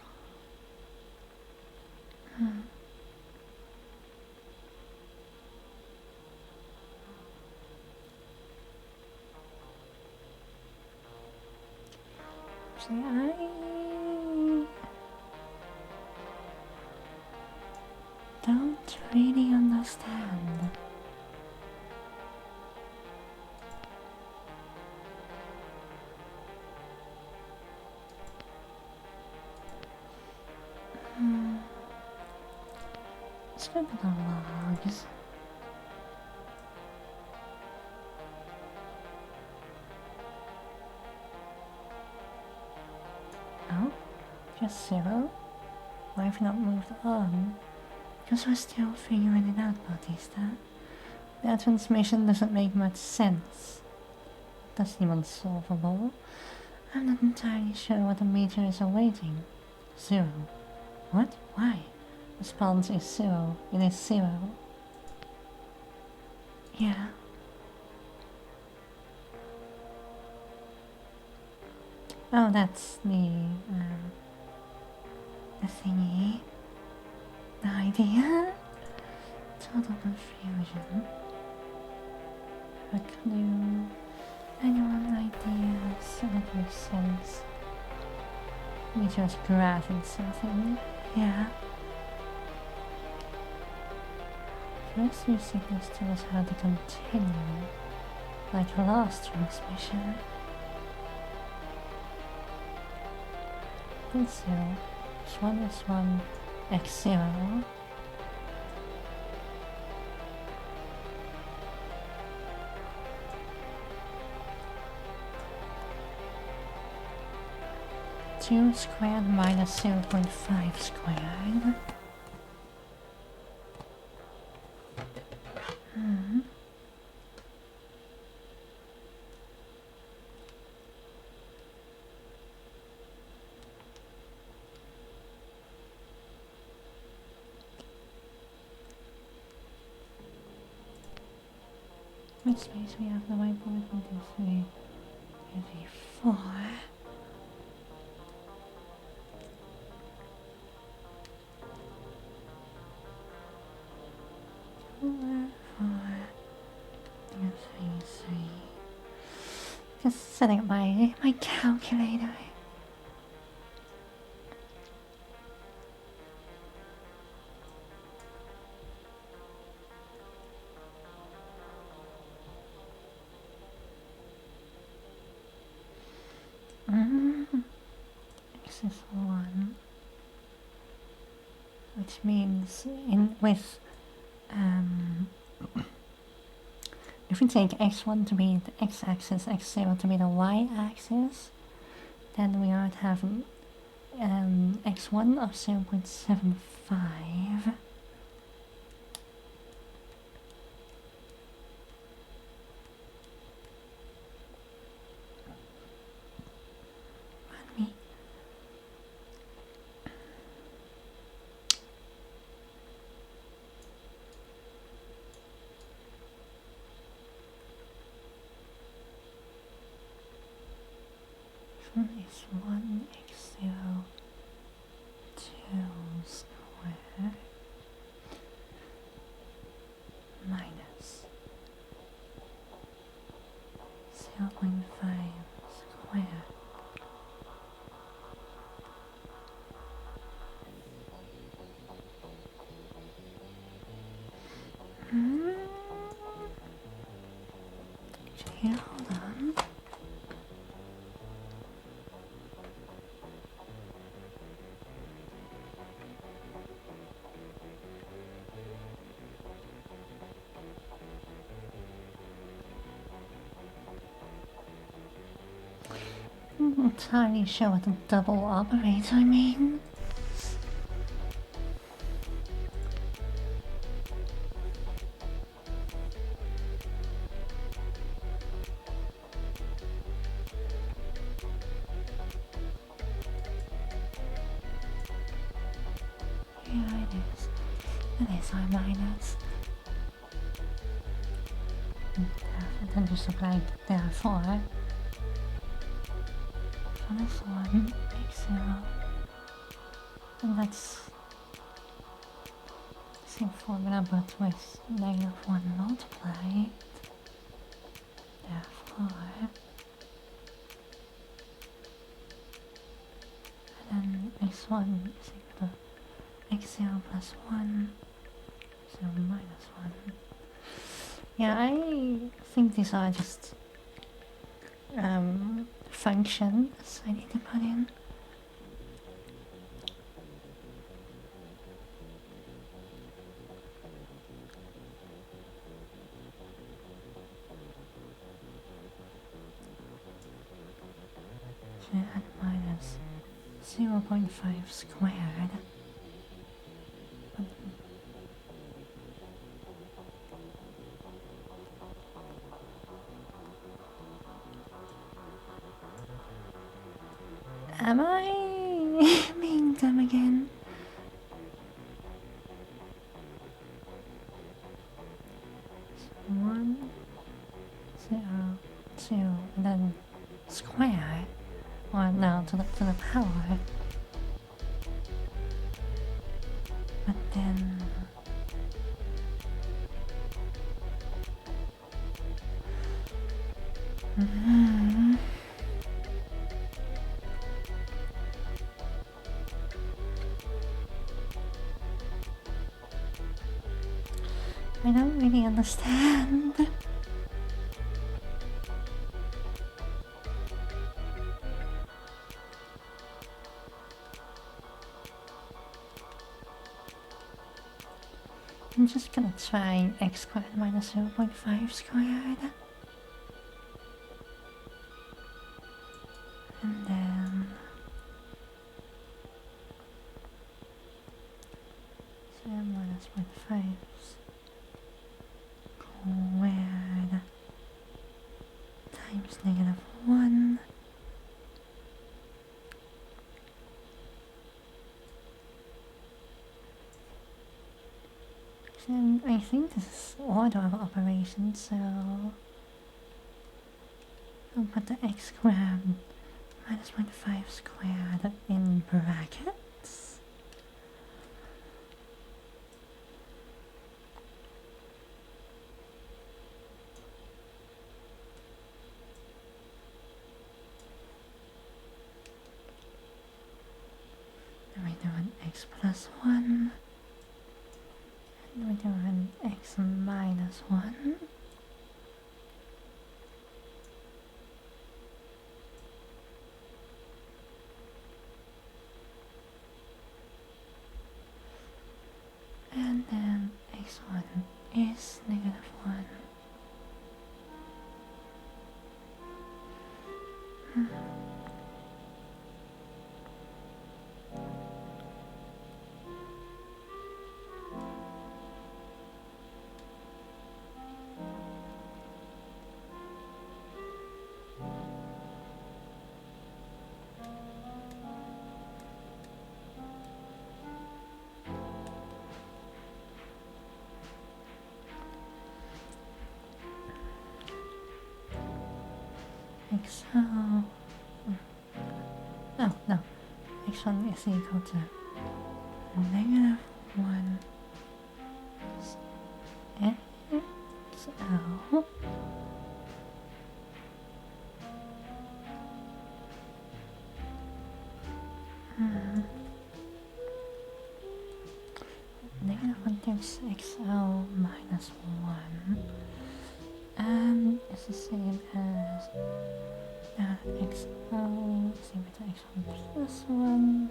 See, I don't really understand. Let's go to the logs. Oh, just 0? Why have we not moved on? Because we're still figuring it out, Bautista. That transmission doesn't make much sense. Doesn't even solvable. I'm not entirely sure what the meter is awaiting. 0. What? Why? Response is 0. It is 0. Yeah. Oh, that's the thingy. The idea? Total confusion. A clue. Anyone ideas? That makes sense. We just grabbing something. Yeah. First few signals tell us how to continue. Like the last transmission. And 0. X1 is 1. X0. Two squared minus 0.5 squared. Which space we have the whiteboard? 1, 2, 3, 4. Just setting up my calculator. X is 1, which means if we take x1 to be the x-axis, x0 to be the y-axis, then we would have x1 of 0.75 plus 1 x0 2 squared minus 0.5 squared. Here, hold on. I'm not entirely sure what a double operator means. Yeah, it is. It is I minus. Then just look like therefore. For this one, x0. And that's the same formula but with -1 multiplied. Therefore. And then x1 is equal to x0 plus 1, 0 minus 1. Yeah, I think these are just functions I need to put in. So add minus 0.5 squared. Am I being dumb again? So 1, 0, 2, and then square. Or no, to the power. But then I don't really understand. I'm just gonna try x squared minus 0.5 squared. And then 0 minus 0.5 squared times -1. And I think this is order of operations, so I'll put the x squared minus 0.5 squared in brackets. Then we do an x plus 1. And we do an x minus 1. And then x1 is -1. Like so. function is equal to negative 1 XL negative 1 times XL minus 1 and it's the same as XL is equal to X1 plus 1.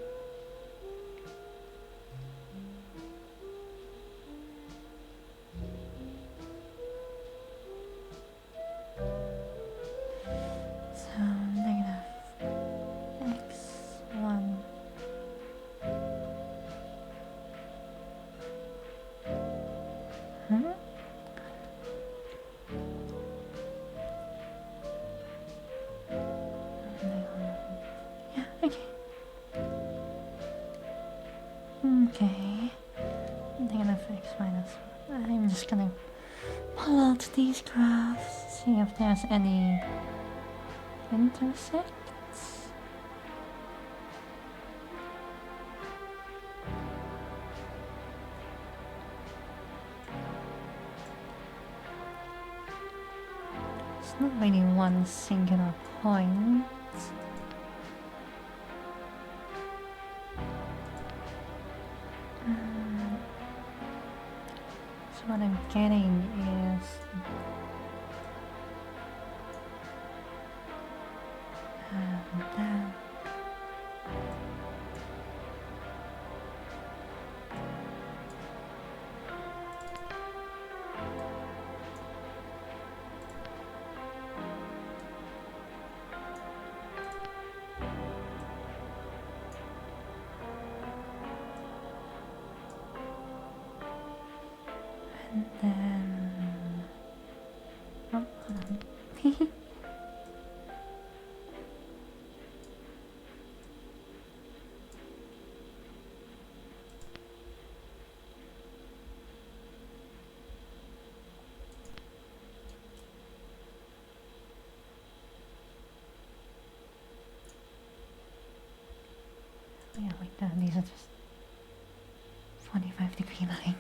So negative X1 yeah, okay. Okay. Negative X minus 1. I'm just gonna pull out these graphs, see if there's any intersects. It's not really one singular point. So what I'm getting is that. And then, oh, hold on. Yeah, like that. These are just 45-degree lines.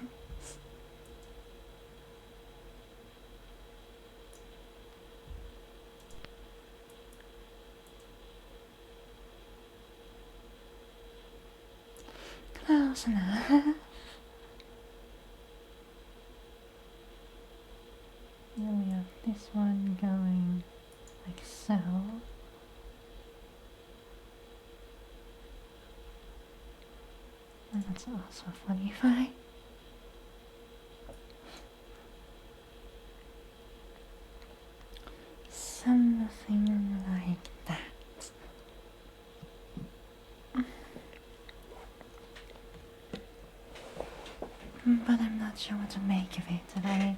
Close enough. Then we have this one going like so. And that's also 45. Something like that. But I'm not sure what to make of it, and I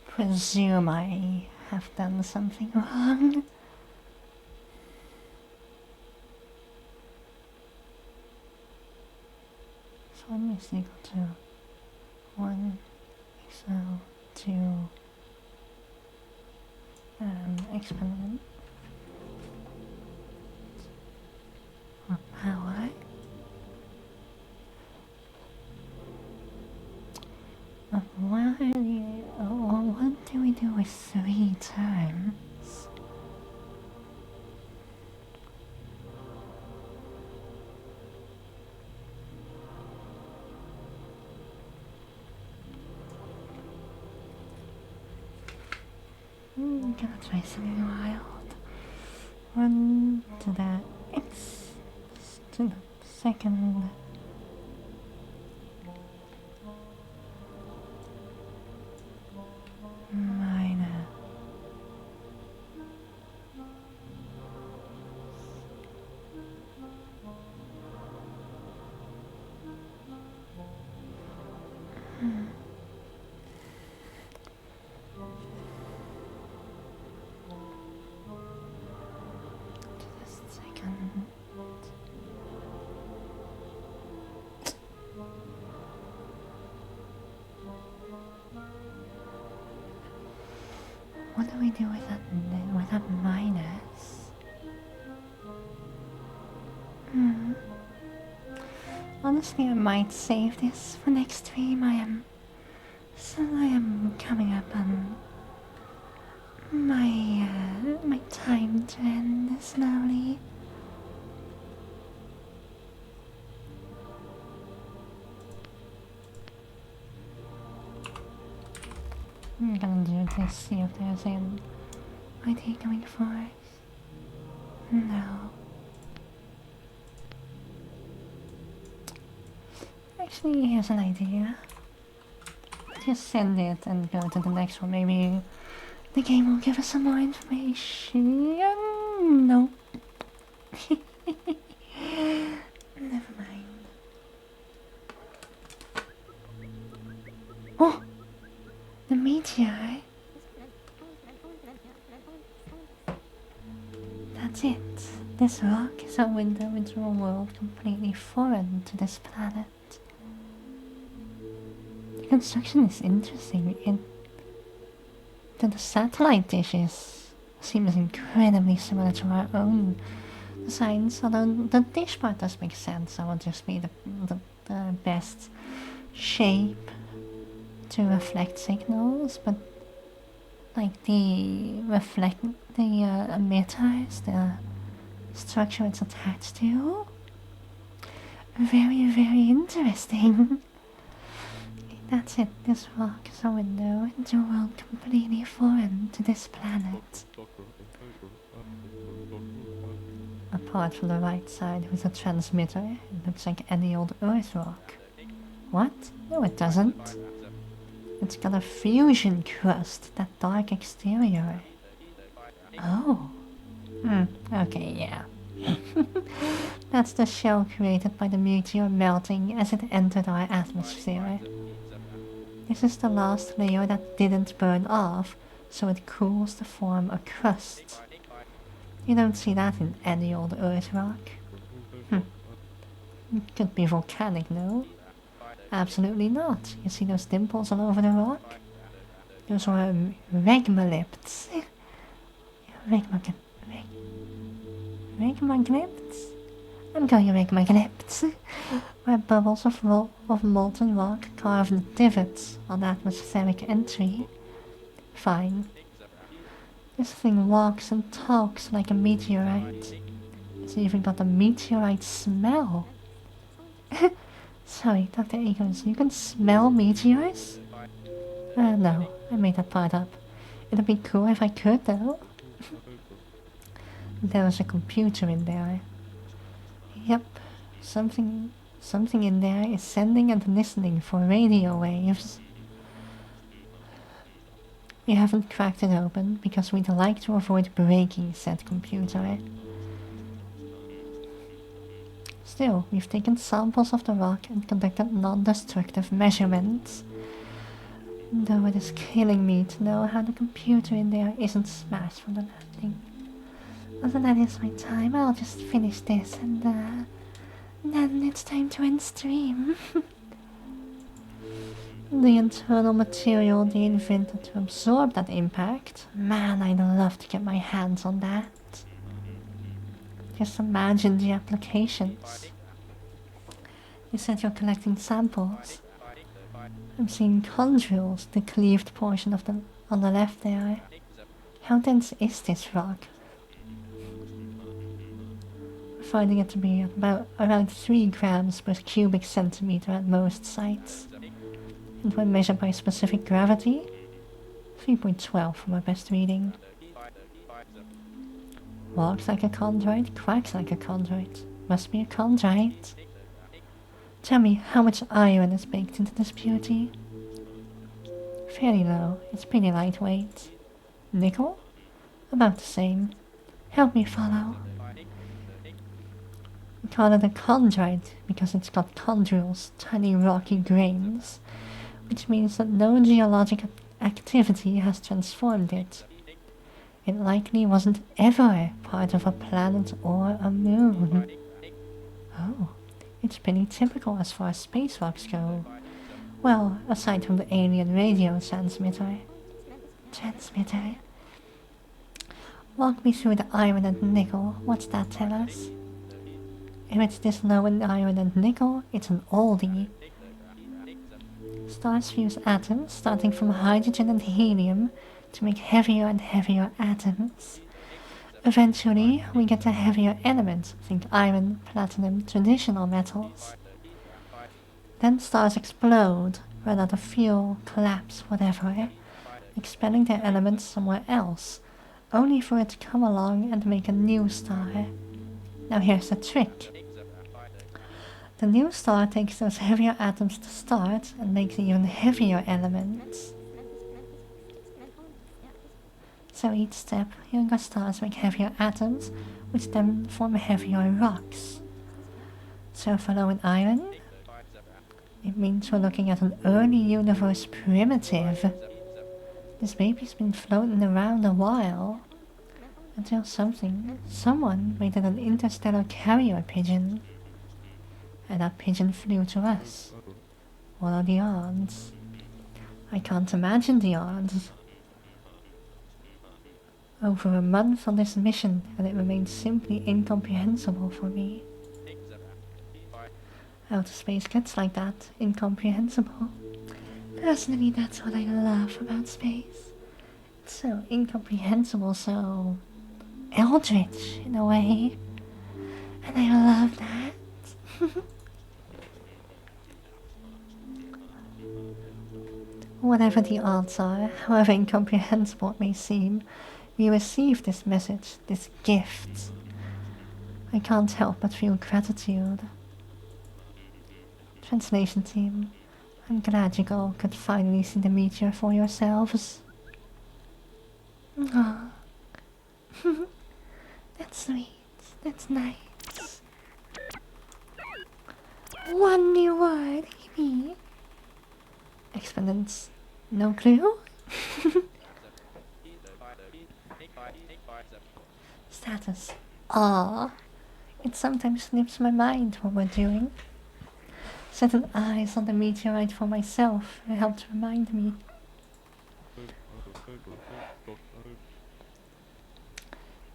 presume I have done something wrong. So 1 is equal to 1 XL 2 exponent or power. What do we do with 3 terms? I'm gonna try something wild. 1 to the x to the second minus to the second. What do we do with that minus? Honestly, I might save this for next stream. I am coming up on my time to end slowly. I'm gonna do this, see if there's an ID coming for us. No. Actually, here's an idea. Just send it and go to the next one. Maybe the game will give us some more information. Nope. Never mind. Oh! The meteor. That's it. This rock is a window into a world completely foreign to this planet. The construction is interesting. The satellite dishes seems incredibly similar to our own designs, although the dish part does make sense. That would just be the best shape to reflect signals, but like the emitters, the structure it's attached to, very, very interesting. That's it, this rock is a window into a world completely foreign to this planet. Apart from the right side with a transmitter, it looks like any old Earth rock. What? No, it doesn't. It's got a fusion crust, that dark exterior. Oh. Okay, yeah. That's the shell created by the meteor melting as it entered our atmosphere. This is the last layer that didn't burn off, so it cools to form a crust. You don't see that in any old Earth rock. It could be volcanic, no? Absolutely not. You see those dimples all over the rock? Those are regmaglypts. Regmaglypts? I'm going regmaglypts. Where bubbles of molten rock carved divots on atmospheric entry. Fine. This thing walks and talks like a meteorite. It's even got a meteorite smell. Sorry, Dr. Eagles, you can smell meteors? No, I made that part up. It'd be cool if I could, though. There was a computer in there. Yep, something in there is sending and listening for radio waves. We haven't cracked it open because we'd like to avoid breaking said computer. Still, we've taken samples of the rock and conducted non-destructive measurements. Though it is killing me to know how the computer in there isn't smashed from the landing. After that is my time, I'll just finish this and then it's time to end stream. The internal material they invented to absorb that impact. Man, I'd love to get my hands on that. Just imagine the applications. You said you're collecting samples. I'm seeing chondrules, the cleaved portion of them on the left there. How dense is this rock? We're finding it to be about around 3 grams per cubic centimeter at most sites. And when measured by specific gravity, 3.12 for my best reading. Walks like a chondrite, quacks like a chondrite. Must be a chondrite. Tell me, how much iron is baked into this beauty? Fairly low, it's pretty lightweight. Nickel? About the same. Help me follow. We call it a chondrite because it's got chondrules, tiny rocky grains, which means that no geologic activity has transformed it. It likely wasn't ever part of a planet or a moon. Oh, it's pretty typical as far as space rocks go. Well, aside from the alien radio transmitter. Walk me through the iron and nickel. What's that tell us? If it's this low in iron and nickel, it's an oldie. Stars fuse atoms starting from hydrogen and helium to make heavier and heavier atoms. Eventually, we get to heavier elements, think iron, platinum, traditional metals. Then stars explode, run out of fuel, collapse, whatever, expelling their elements somewhere else, only for it to come along and make a new star. Now here's the trick. The new star takes those heavier atoms to start and makes even heavier elements. So each step, younger stars make heavier atoms, which then form heavier rocks. So for low in iron, it means we're looking at an early universe primitive. This baby's been floating around a while, until someone made it an interstellar carrier pigeon. And that pigeon flew to us. What are the odds? I can't imagine the odds. Over a month on this mission, and it remains simply incomprehensible for me. Outer space gets like that, incomprehensible. Personally, that's what I love about space. It's so incomprehensible, so eldritch in a way. And I love that. Whatever the odds are, however incomprehensible it may seem, we receive this message, this gift. I can't help but feel gratitude. Translation team, I'm glad you all could finally see the meteor for yourselves. Aww. That's sweet. That's nice. One new word, maybe. Exponents. No clue? Status. Ah, it sometimes slips my mind what we're doing. Setting eyes on the meteorite for myself helped remind me.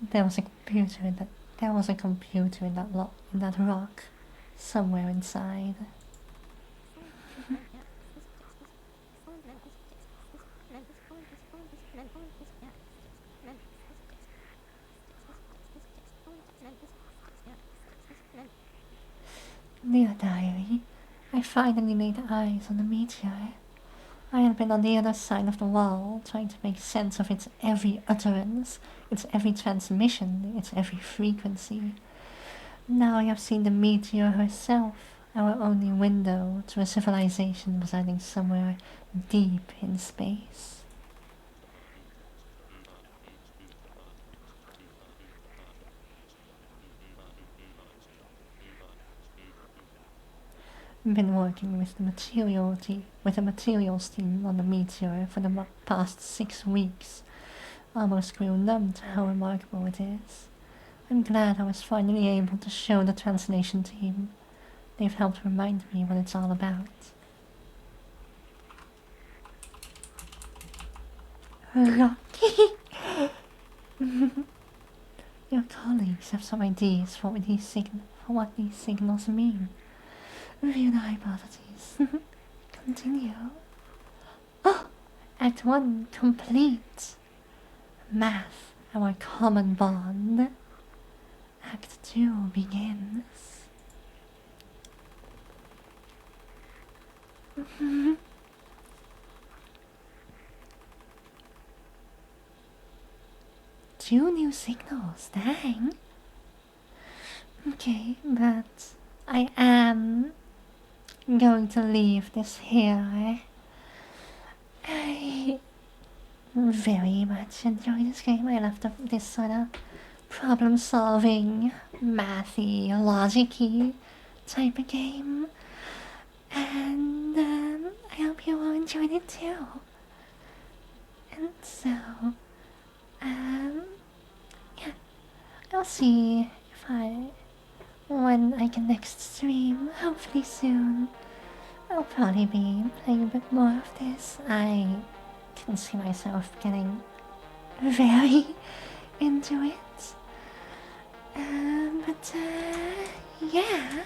There was a computer in that rock, somewhere inside. Dear Diary, I finally made eyes on the meteor. I had been on the other side of the wall, trying to make sense of its every utterance, its every transmission, its every frequency. Now I have seen the meteor herself, our only window to a civilization residing somewhere deep in space. Been working with the materials team on the meteor for the past 6 weeks. Almost grew numb to how remarkable it is. I'm glad I was finally able to show the translation team. They've helped remind me what it's all about. Rocky! Your colleagues have some ideas for what these signals mean. Review the hypotheses. Continue. Oh! Act 1 complete. Math, our common bond. Act 2 begins. Two new signals, dang. Okay, but I am going to leave this here. I very much enjoy this game. I love this sort of problem-solving, mathy, logic-y type of game. And I hope you all enjoyed it too. And so, yeah, I'll see when I can next stream, hopefully soon. I'll probably be playing a bit more of this. I can see myself getting very into it. But Yeah.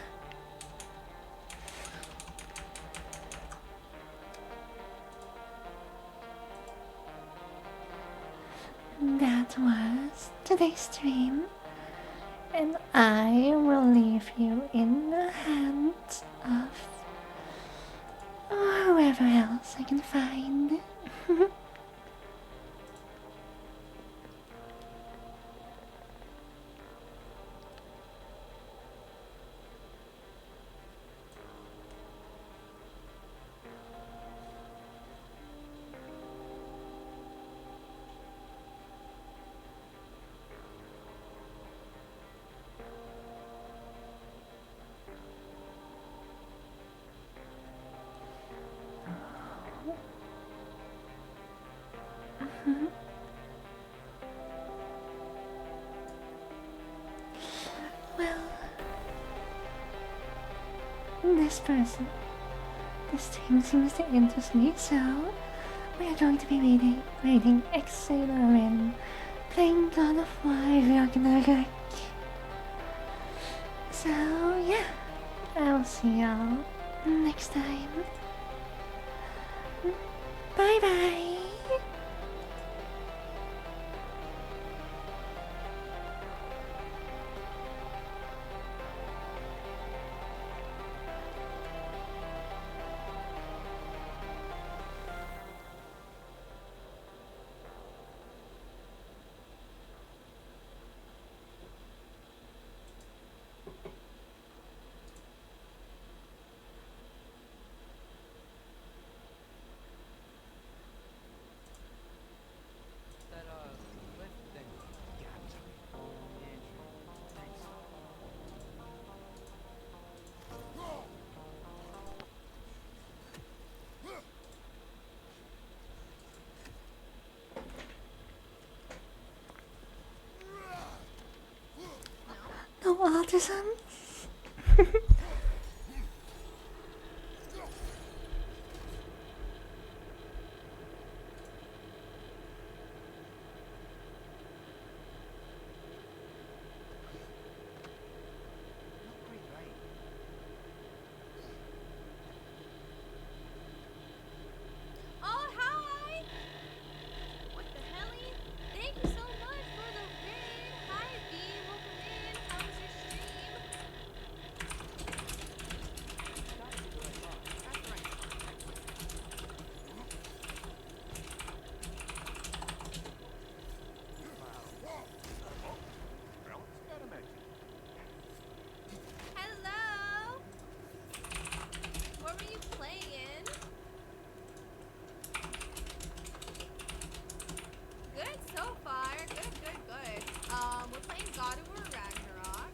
That was today's stream, and I will leave you in the hands of whoever else I can find. Well, this person, this team seems to interest me, so we are going to be reading Exodorin, playing God of War Ragnarok. So, yeah, I'll see y'all next time. Bye bye! That lift thing. Yeah, Andrew. Thanks. No autism? Not quite right. Oh, hi! What the helly? Thank you so much for the raid. Hi, V. Welcome in. How was your stream? It's gotta be the right lock. That's the right lock. Excellent. Wow. Well, experimenting. Hello! What were you playing? Good so far. Good, good, good. We're playing God of War Ragnarok.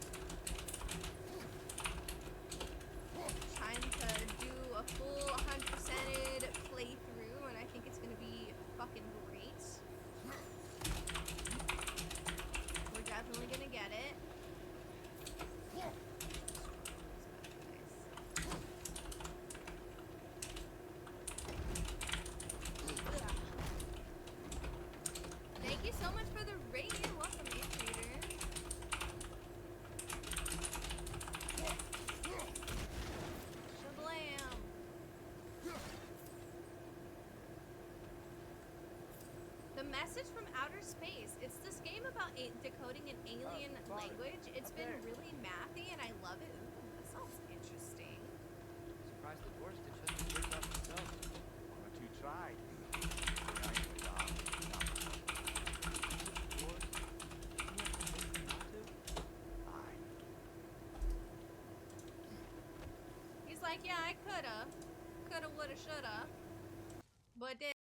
Trying to do a full 100%ed playthrough, and I think it's gonna be fucking great. We're definitely gonna get it. Thank you so much for the raid. Welcome in, Raider. Shablam. The Message from Outer Space. It's this game about decoding an alien language. It's been really mathy and I love it. Ooh, that sounds interesting. Surprised the door stitch hasn't ripped off itself. One or two tried. Yeah, I was off. Doors? Didn't you have to make them not to? Fine. He's like, yeah, I coulda. Coulda, woulda, shoulda. But then